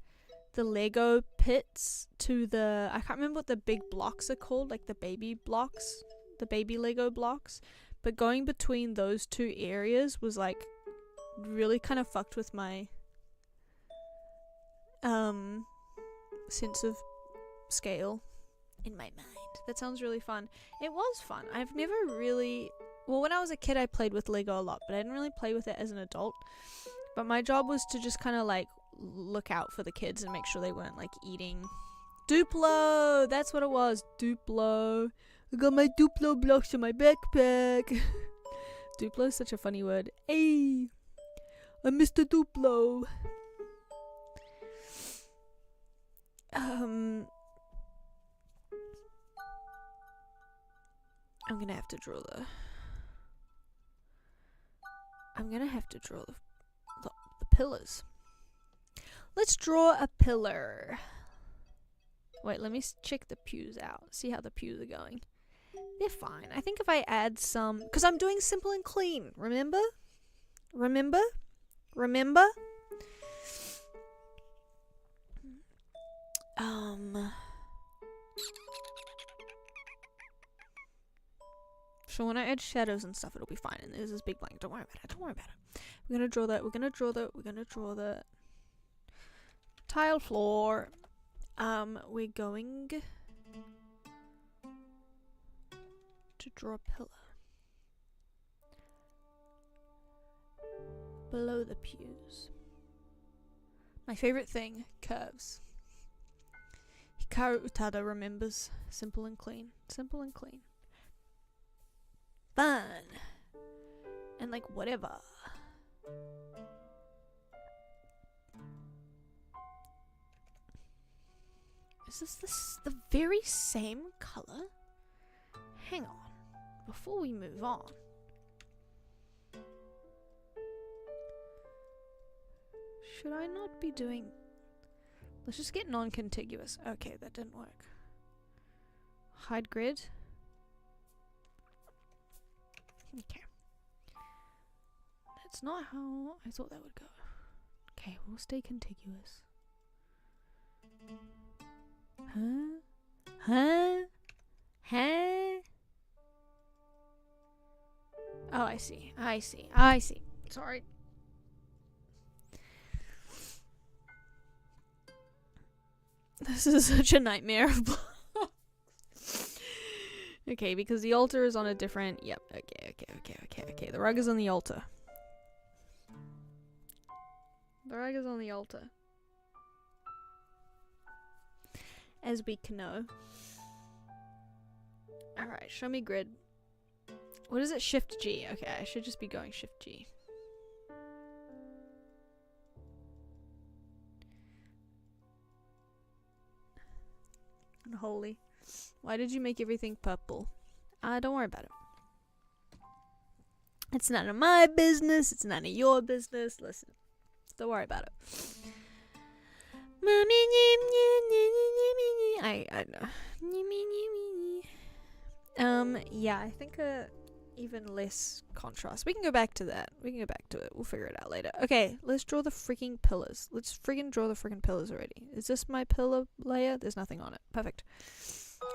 the Lego pits to the, I can't remember what the big blocks are called, like the baby blocks, the baby Lego blocks, but going between those two areas was like really kind of fucked with my sense of scale in my mind. That sounds really fun. It was fun. I've never really, well, when I was a kid I played with Lego a lot, but I didn't really play with it as an adult. But my job was to just kind of like look out for the kids and make sure they weren't like eating Duplo. That's what it was. Duplo. I got my Duplo blocks in my backpack. Duplo is such a funny word. Hey, I'm Mr. Duplo. I'm gonna have to draw the pillars. Let's draw a pillar. Wait, let me check the pews out. See how the pews are going. They're fine. I think if I add some, because I'm doing simple and clean. Remember? So when I add shadows and stuff, it'll be fine. And there's this big blank. Don't worry about it. We're gonna draw that. We're gonna draw the tile floor. We're going to draw a pillar below the pews. My favorite thing, curves. Hikaru Utada remembers. Simple and clean. Fun. And like whatever. Is this the very same color? Hang on. Before we move on. Should I not be doing... Let's just get non-contiguous. Okay, that didn't work. Hide grid. Okay. That's not how I thought that would go. Okay, we'll stay contiguous. Huh? Oh, I see. Sorry. This is such a nightmare of blocks. Okay, because the altar is on a different... Yep, okay. The rug is on the altar. As we can know. Alright, show me grid. What is it? Shift G. Okay, I should just be going Shift G. Unholy. Why did you make everything purple? Don't worry about it. It's none of my business. It's none of your business. Listen. Don't worry about it. I know. Yeah, I think even less contrast. We can go back to that. We'll figure it out later. Okay, let's draw the freaking pillars. Let's friggin' draw the freaking pillars already. Is this my pillar layer? There's nothing on it. Perfect.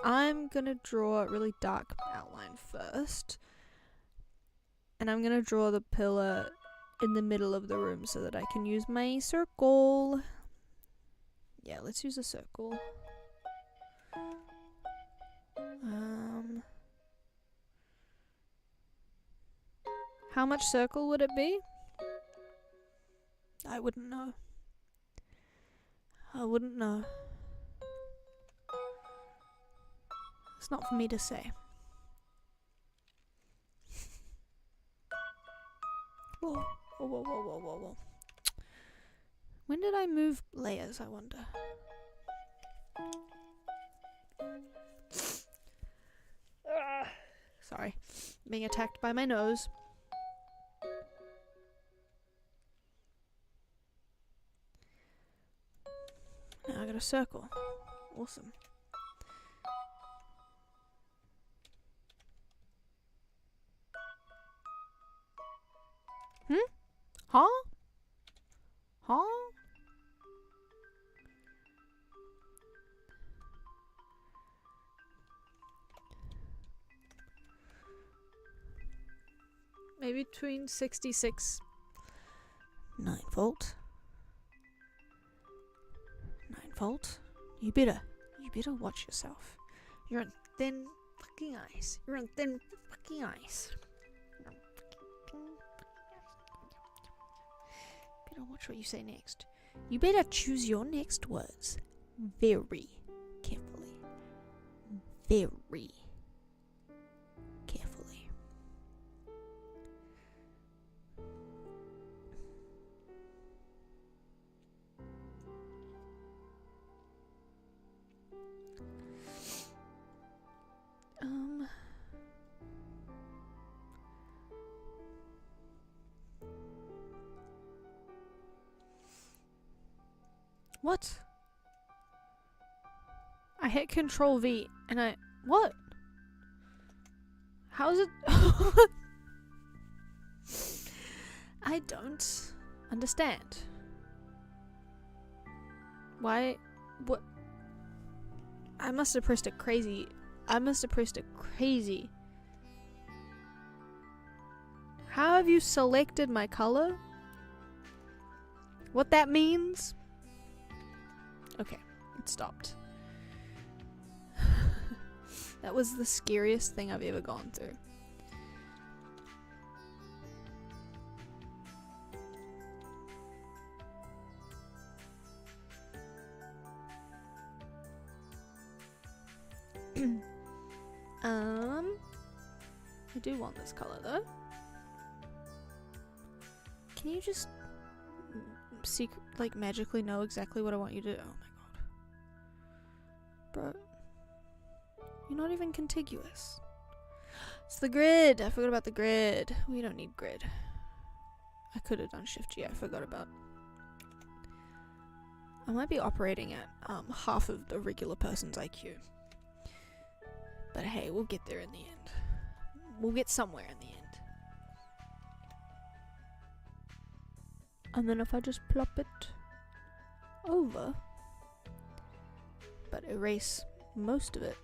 I'm gonna draw a really dark outline first. And I'm gonna draw the pillar in the middle of the room so that I can use my circle. Yeah, let's use a circle. How much circle would it be? I wouldn't know. It's not for me to say. Whoa. When did I move layers, I wonder? Sorry. Being attacked by my nose. Now I got a circle. Awesome. Huh? Huh? Maybe between 66. 9 volt. 9 volt. You better watch yourself. You're on thin fucking ice. You're on thin fucking ice. Better watch what you say next. You better choose your next words very carefully. Very carefully. What? I hit Control V and what? How is it? I don't understand. Why? What? I must have pressed it crazy. How have you selected my color? What that means? Okay, it stopped. That was the scariest thing I've ever gone through. I do want this color though. Can you just magically know exactly what I want you to do? Oh my god. Bro. You're not even contiguous. It's the grid. I forgot about the grid. We don't need grid. I could have done Shift G. I forgot about. I might be operating at half of the regular person's IQ. But hey, we'll get there in the end. We'll get somewhere in the end. And then if I just plop it over, but erase most of it,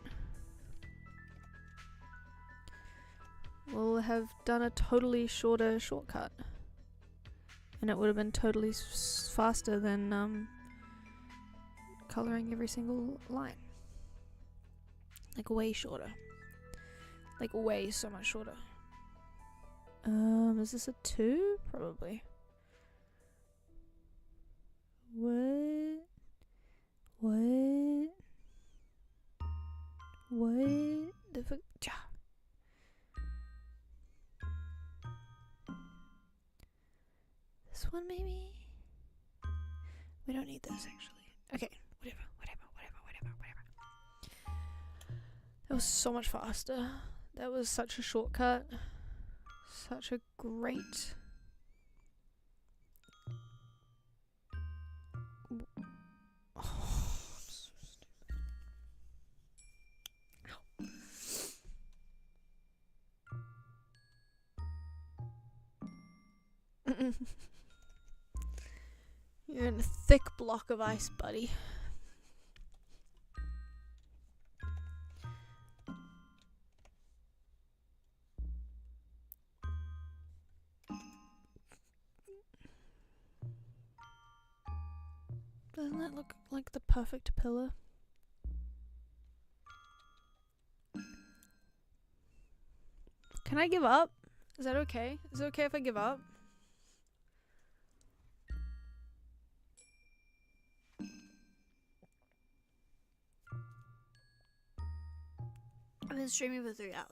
we'll have done a totally shorter shortcut. And it would have been totally faster than coloring every single line. Like way shorter. Like way so much shorter. Is this a 2? Probably. What the fuck? This one maybe? We don't need this actually. Okay, whatever. That was so much faster. That was such a shortcut. Such a great... Oh, I'm so stupid. Ow. You're in a thick block of ice, buddy. Doesn't that look like the perfect pillar? Can I give up? Is that okay? Is it okay if I give up? I've been streaming for 3 hours.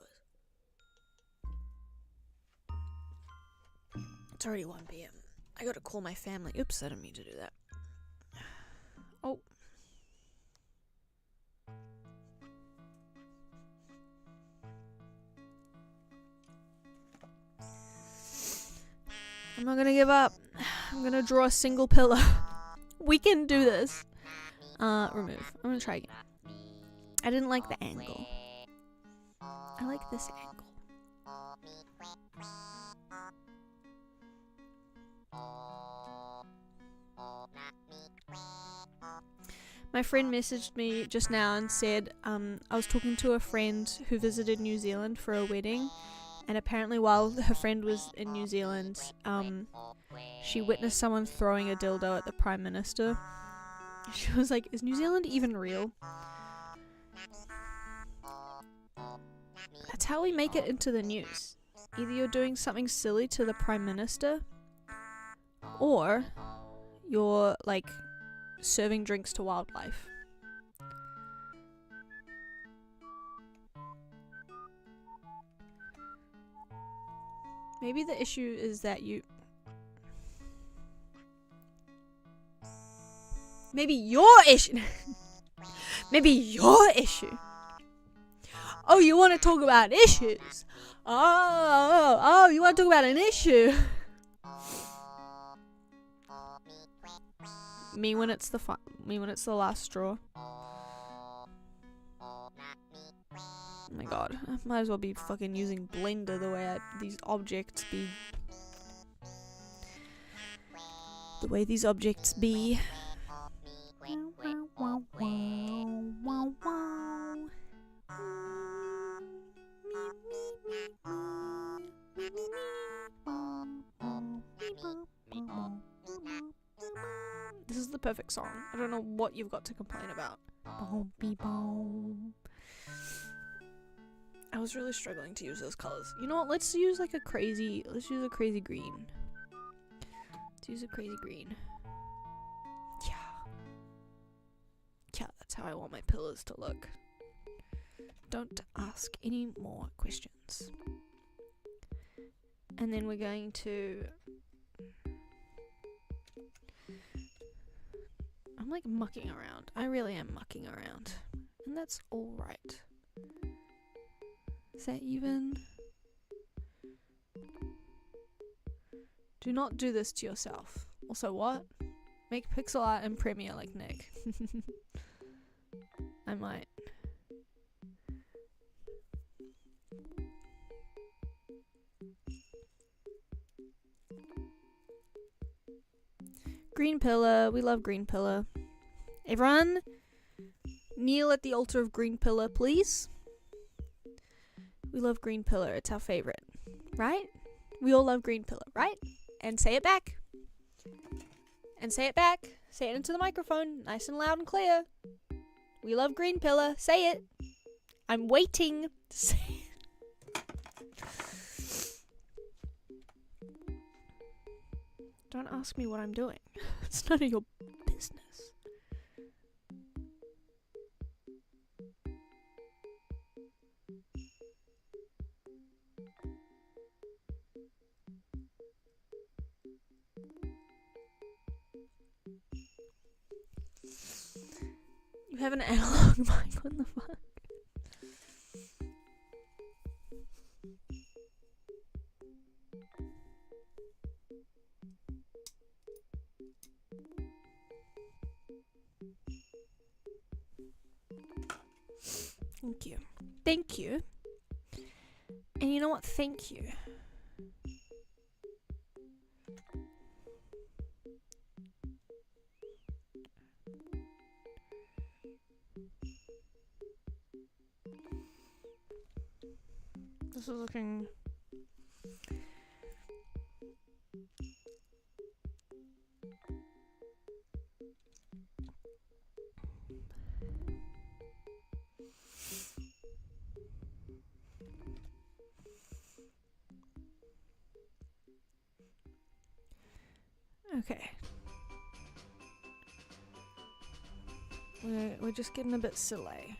It's already 1 p.m. I gotta call my family. Oops, I didn't mean to do that. Oh. I'm not gonna give up. I'm gonna draw a single pillar. We can do this. Remove. I'm gonna try again. I didn't like the angle. I like this angle. My friend messaged me just now and said, I was talking to a friend who visited New Zealand for a wedding, and apparently while her friend was in New Zealand, she witnessed someone throwing a dildo at the Prime Minister. She was like, is New Zealand even real? That's how we make it into the news. Either you're doing something silly to the Prime Minister, or you're like serving drinks to wildlife. Maybe the issue is that maybe your issue maybe your issue. Oh, you want to talk about issues? Oh, you want to talk about an issue? Me when it's the last straw. Oh my god, I might as well be fucking using Blender the way these objects be. The way these objects be. This is the perfect song. I don't know what you've got to complain about. I was really struggling to use those colors. You know what? Let's use a crazy green. Let's use a crazy green. Yeah, that's how I want my pillars to look. Don't ask any more questions. And then we're going to... I'm like mucking around. I really am mucking around. And that's alright. Is that even? Do not do this to yourself. Also, what? Make pixel art in Premiere like Nick. I might. Green pillar. We love green pillar. Everyone, kneel at the altar of green pillar, please. We love green pillar. It's our favorite. Right? We all love green pillar, right? And say it back. And say it back. Say it into the microphone. Nice and loud and clear. We love green pillar. Say it. I'm waiting to say it. Don't ask me what I'm doing. It's none of your business. You have an analog mic, what the fuck? Thank you. Thank you. And you know what? Thank you. This is looking... Okay. We're just getting a bit silly.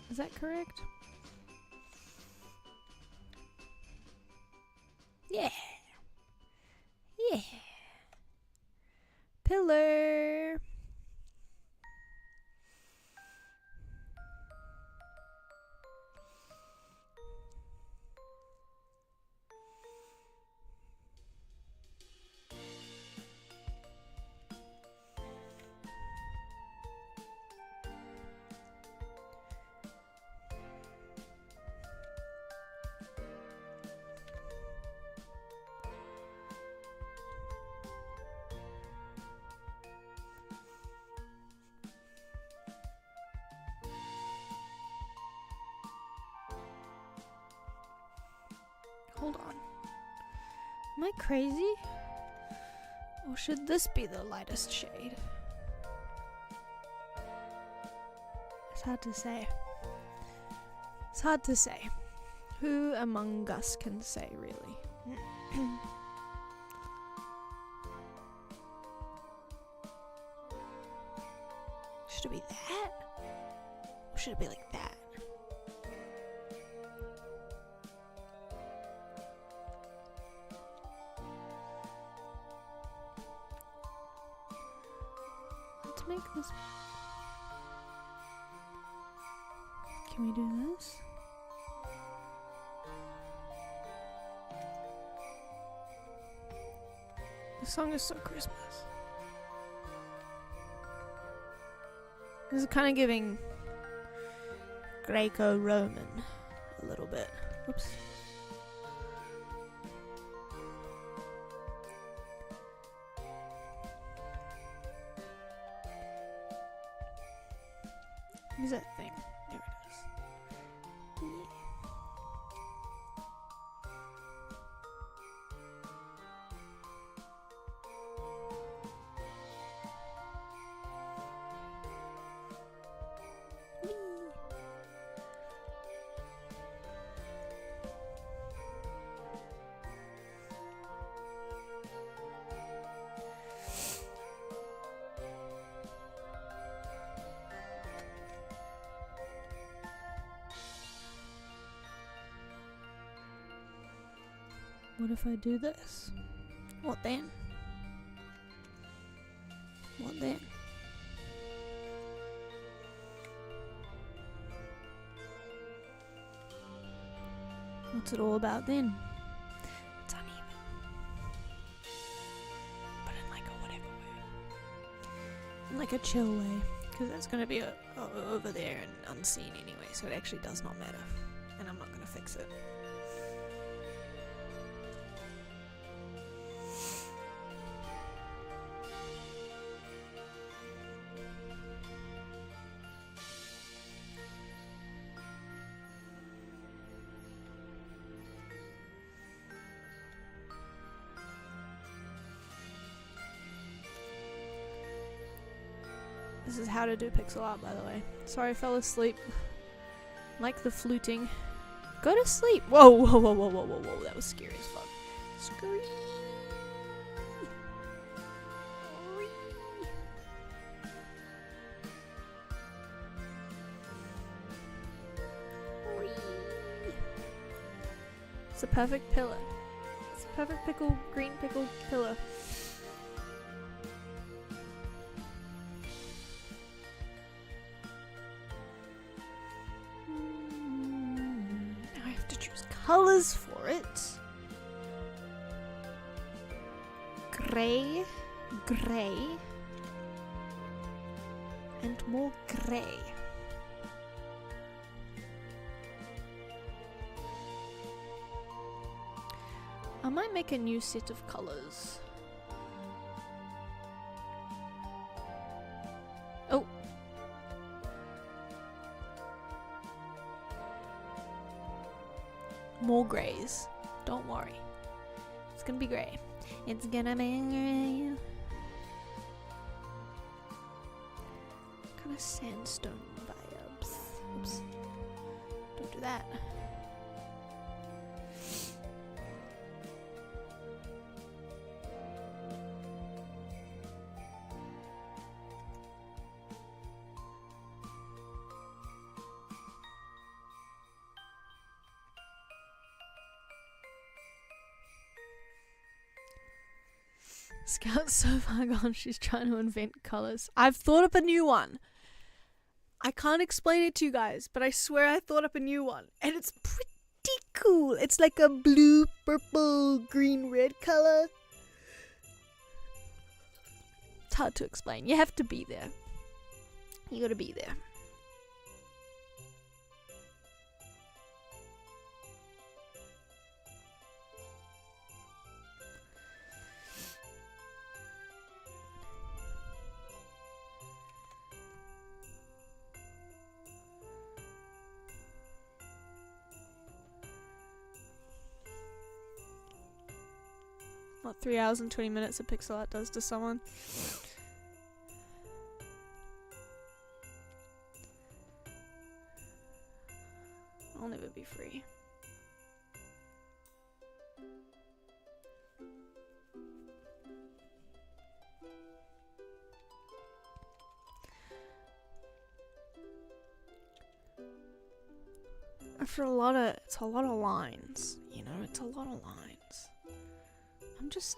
Is that correct? Yeah. Yeah. Pillar. Hold on. Am I crazy? Or should this be the lightest shade? It's hard to say. It's hard to say. Who among us can say, really? Should it be that? Or should it be like that? Let's make this. Can we do this? The song is so Christmas. This is kind of giving Greco-Roman a little bit. Whoops. Where's that thing? There it is. Yeah. What if I do this? What then? What then? What's it all about then? It's uneven. But in like a whatever way. In like a chill way. Because that's going to be over there and unseen anyway. So it actually does not matter. And I'm not going to fix it. This is how to do pixel art, by the way. Sorry I fell asleep. Like the fluting. Go to sleep! Whoa, whoa, whoa, whoa, whoa, whoa, whoa. That was scary as fuck. Scream! It's a perfect pillar. It's a perfect green pickle pillar. Colors for it. Grey, grey, and more grey. I might make a new set of colors. Oh. More greys. Don't worry. It's gonna be grey. It's gonna be grey. Kind of sandstone vibes. Oops. Don't do that. Scout's so far gone, she's trying to invent colours. I've thought up a new one. I can't explain it to you guys, but I swear I thought up a new one. And it's pretty cool. It's like a blue, purple, green, red colour. It's hard to explain. You have to be there. You gotta be there. What 3 hours and 20 minutes of pixel art does to someone. I'll never be free. After it's a lot of lines, you know, it's a lot of lines. I'm just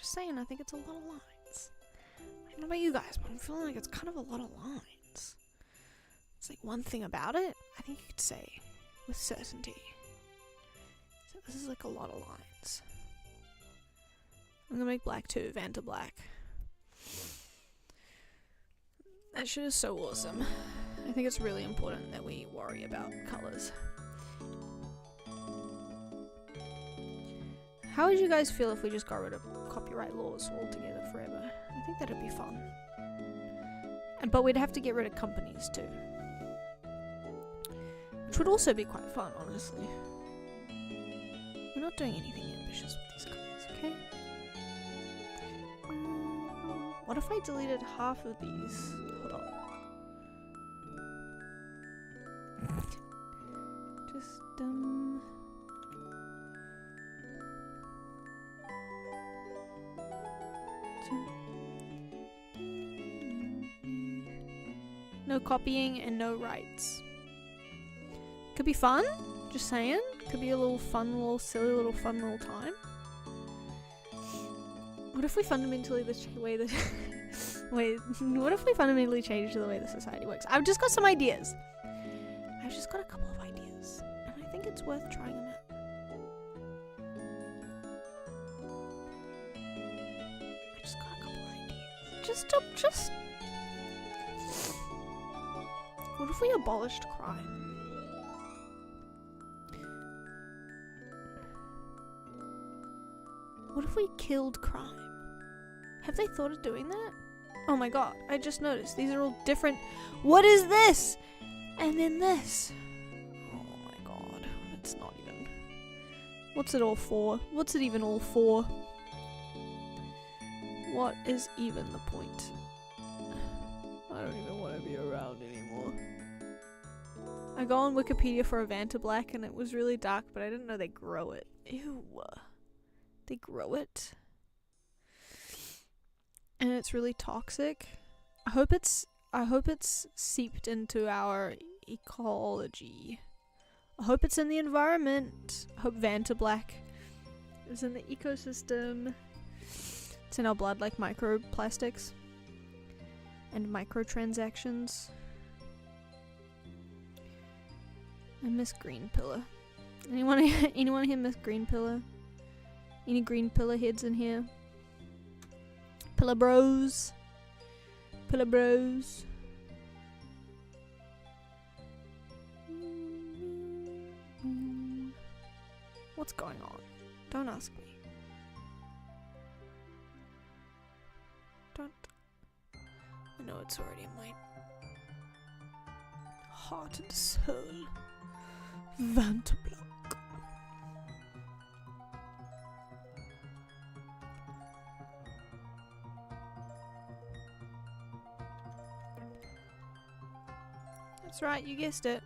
saying, I think it's a lot of lines. I don't know about you guys, but I'm feeling like it's kind of a lot of lines. It's like one thing about it, I think you could say with certainty. So this is like a lot of lines. I'm gonna make black too, Vanta Black. That shit is so awesome. I think it's really important that we worry about colours. How would you guys feel if we just got rid of copyright laws altogether forever? I think that'd be fun. But we'd have to get rid of companies too. Which would also be quite fun, honestly. We're not doing anything ambitious with these colours, okay? What if I deleted half of these? Hold on. Just, no copying and no rights. Could be fun, just saying. Could be a little fun, silly fun little time. What if we fundamentally what if we fundamentally change the way the society works? I've just got some ideas. I've just got a couple of ideas, and I think it's worth trying them out. I just got a couple of ideas. Just. What if we abolished crime? What if we killed crime? Have they thought of doing that? Oh my god, I just noticed. These are all different. What is this? And then this. Oh my god. It's not even. What's it all for? What's it even all for? What is even the point? I don't even want to be around anymore. I go on Wikipedia for a Vanta Black and it was really dark, but I didn't know they grow it. Ew. They grow it. And it's really toxic. I hope it's seeped into our ecology. I hope it's in the environment. I hope Vanta Black is in the ecosystem. It's in our blood like microplastics and microtransactions. I miss Green Pillar. Anyone here miss Green Pillar? Any Green Pillar heads in here? Pillar bros. Pillar bros. What's going on? Don't ask me. Don't. I know it's already in my heart and soul. Vanta Black. That's right, you guessed it.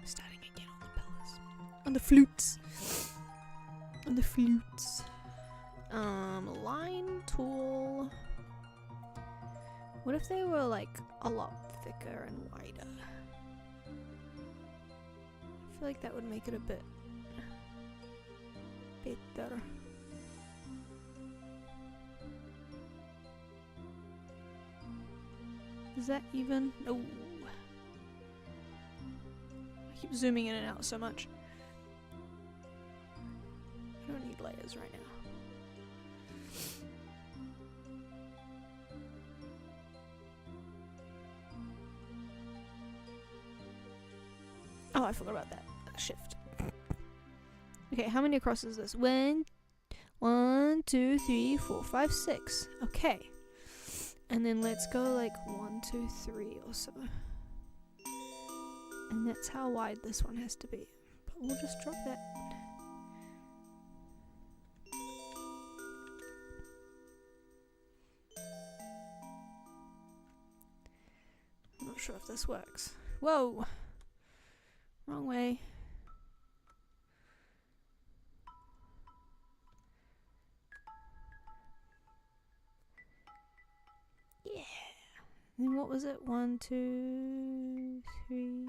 Starting again on the pillars. On the flutes. On the flutes. Line tool. What if they were like a lot thicker and wider? I feel like that would make it a bit better. Is that even? No. I keep zooming in and out so much. I don't need layers right now. Oh, I forgot about that. Shift. Okay, how many across is this? 1, 2, 3, 4, 5, 6. Okay. And then let's go like 1, 2, 3 or so. And that's how wide this one has to be. But we'll just drop that. sure if this works. Whoa! Wrong way. Yeah. And what was it? 1, 2, 3.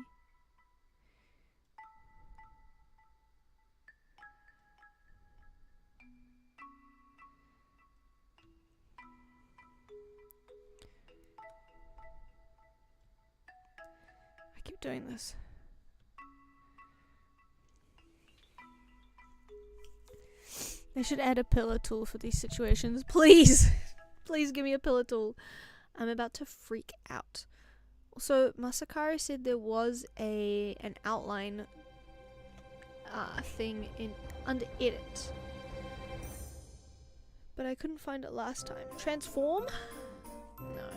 I keep doing this. They should add a pillar tool for these situations. Please! Please give me a pillar tool. I'm about to freak out. So Masakari said there was an outline thing under edit, but I couldn't find it last time. Transform? No.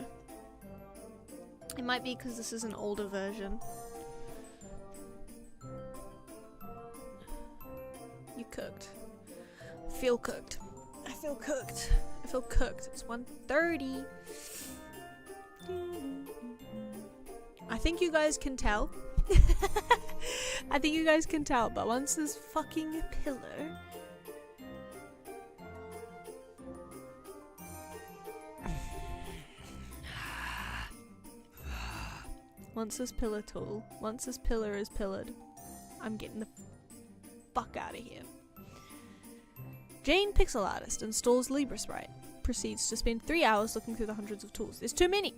It might be because this is an older version. You cooked. I feel cooked. I feel cooked. I feel cooked. It's 1:30. I think you guys can tell. I think you guys can tell, but once this fucking pillar once this pillar is pillared, I'm getting the fuck out of here. Jane, pixel artist, installs LibreSprite. Proceeds to spend 3 hours looking through the hundreds of tools. There's too many.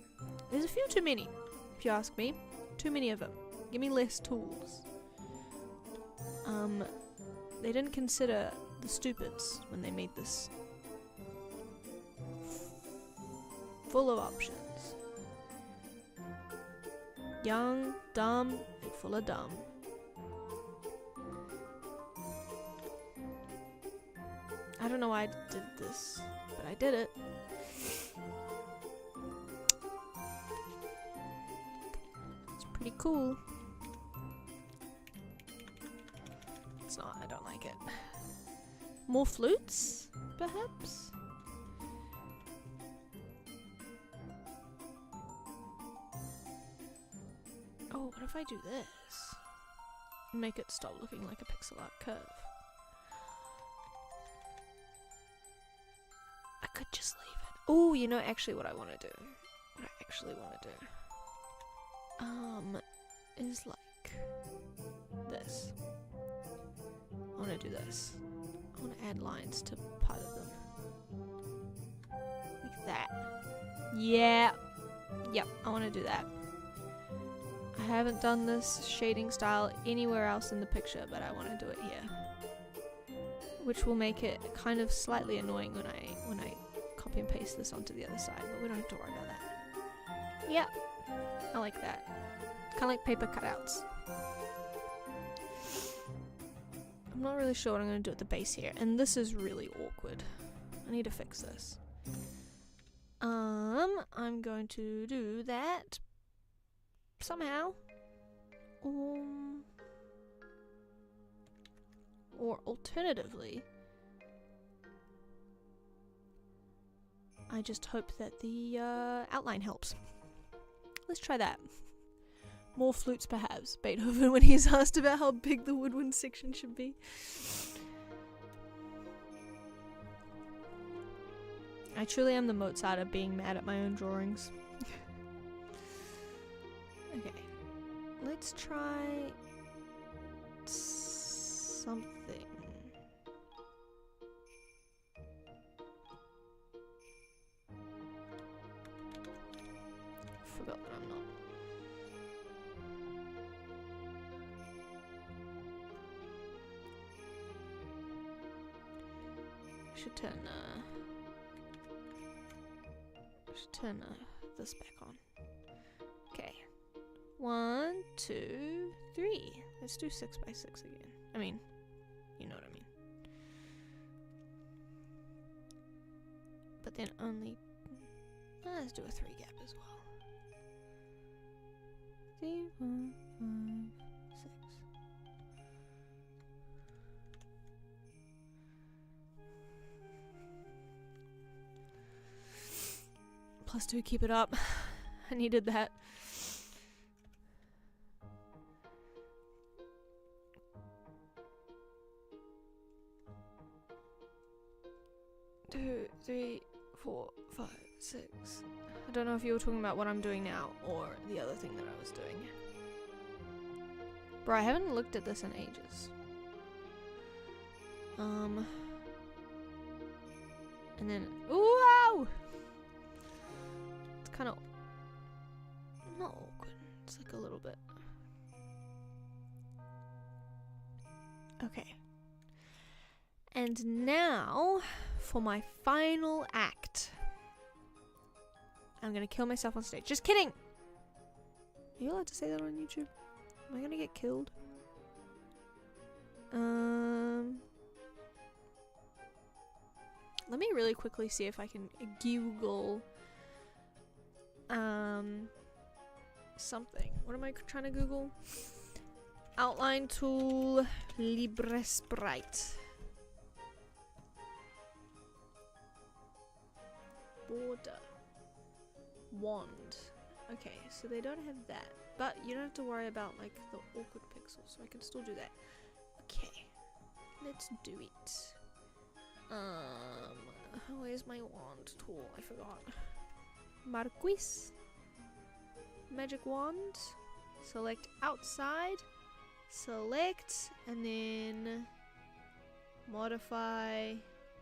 There's a few too many, if you ask me. Too many of them. Give me less tools. They didn't consider the stupids when they made this. Full of options. Young, dumb, and full of dumb. I don't know why I did this, but I did it. It's pretty cool. It's not, I don't like it. More flutes, perhaps? Oh, what if I do this? Make it stop looking like a pixel art curve. I could just leave it. Oh, you know actually what I want to do. Is like this. I want to do this. I want to add lines to part of them. Like that. Yeah. Yep, I want to do that. I haven't done this shading style anywhere else in the picture, but I want to do it here. Which will make it kind of slightly annoying when I copy and paste this onto the other side, but we don't have to worry about that. Yeah, I like that. Kind of like paper cutouts. I'm not really sure what I'm going to do at the base here, and this is really awkward. I need to fix this. I'm going to do that somehow. Or alternatively, I just hope that the outline helps. Let's try that. More flutes perhaps. Beethoven when he's asked about how big the woodwind section should be. I truly am the Mozart of being mad at my own drawings. Okay. Let's try something. Forgot that I'm not. I should turn this back on. Okay. 1, 2, 3. Let's do 6 by 6 again. I mean, you know what I mean. But then only... let's do a 3 gap as well. 3, 4, 5, 6. +2, keep it up. I needed that. 2, 3, 4, 5, 6. I don't know if you were talking about what I'm doing now or the other thing that I was doing. Bro, I haven't looked at this in ages. And then, wow! It's kind of not awkward. It's like a little bit. Okay. And now for my final act. I'm gonna kill myself on stage. Just kidding! Are you allowed to say that on YouTube? Am I gonna get killed? Let me really quickly see if I can Google something. What am I trying to Google? Outline tool, Libre Sprite. Border. Wand. Okay, so they don't have that. But you don't have to worry about like the awkward pixels, so I can still do that. Okay. Let's do it. Where's my wand tool? I forgot. Marquis. Magic wand. Select outside. Select and then modify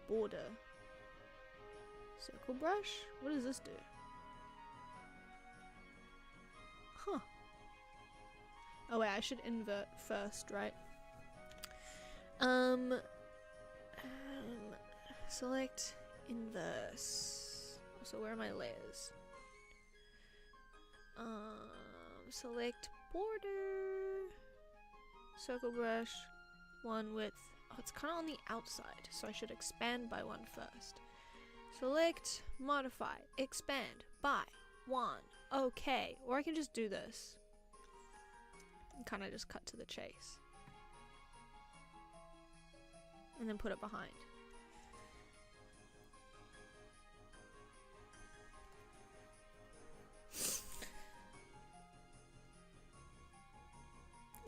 border. Circle brush? What does this do? Huh. Oh wait, I should invert first, right? Select inverse. So where are my layers? Select border. Circle brush. One width. Oh, it's kind of on the outside, so I should expand by one first. Select, modify, expand by 1. Okay, or I can just do this and kind of just cut to the chase and then put it behind.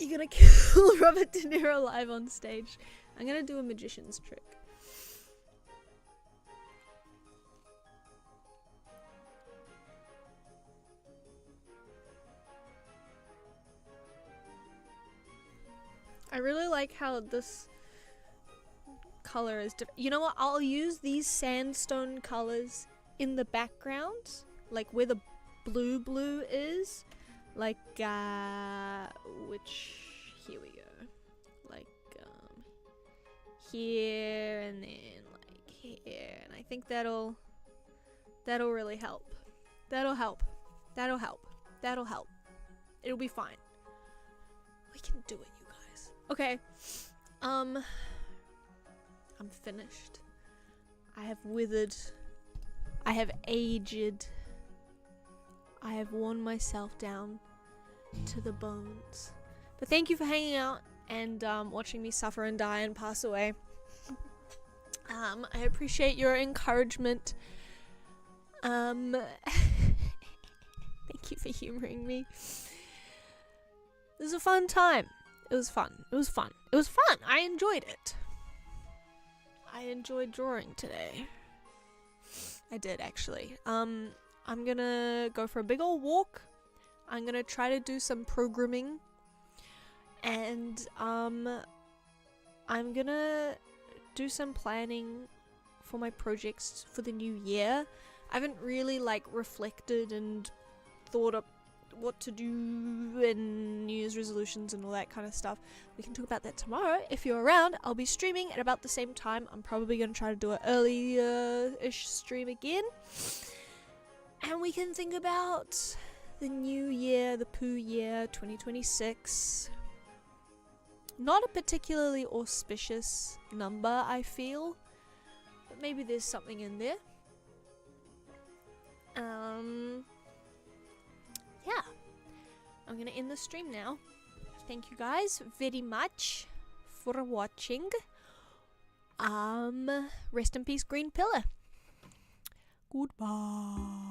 You're gonna kill Robert De Niro live on stage. I'm gonna do a magician's trick. I really like how this color is different. You know what? I'll use these sandstone colors in the background, like where the blue is. Like, which, here we go. Like, here and then like here. And I think that'll really help. That'll help. It'll be fine. We can do it, you guys. Okay. I'm finished. I have withered. I have aged. I have worn myself down to the bones. But thank you for hanging out and watching me suffer and die and pass away. I appreciate your encouragement. Thank you for humoring me. It was a fun time. It was fun. I enjoyed it. I enjoyed drawing today. I did, actually. I'm gonna go for a big old walk. I'm gonna try to do some programming. And, I'm gonna do some planning for my projects for the new year. I haven't really, like, reflected and thought up what to do and New Year's resolutions and all that kind of stuff. We can talk about that tomorrow. If you're around, I'll be streaming at about the same time. I'm probably going to try to do an early-ish stream again. And we can think about the new year, the poo year, 2026. Not a particularly auspicious number, I feel. But maybe there's something in there. Yeah. I'm gonna end the stream now. Thank you guys very much for watching. Rest in peace, Green Pillar. Goodbye.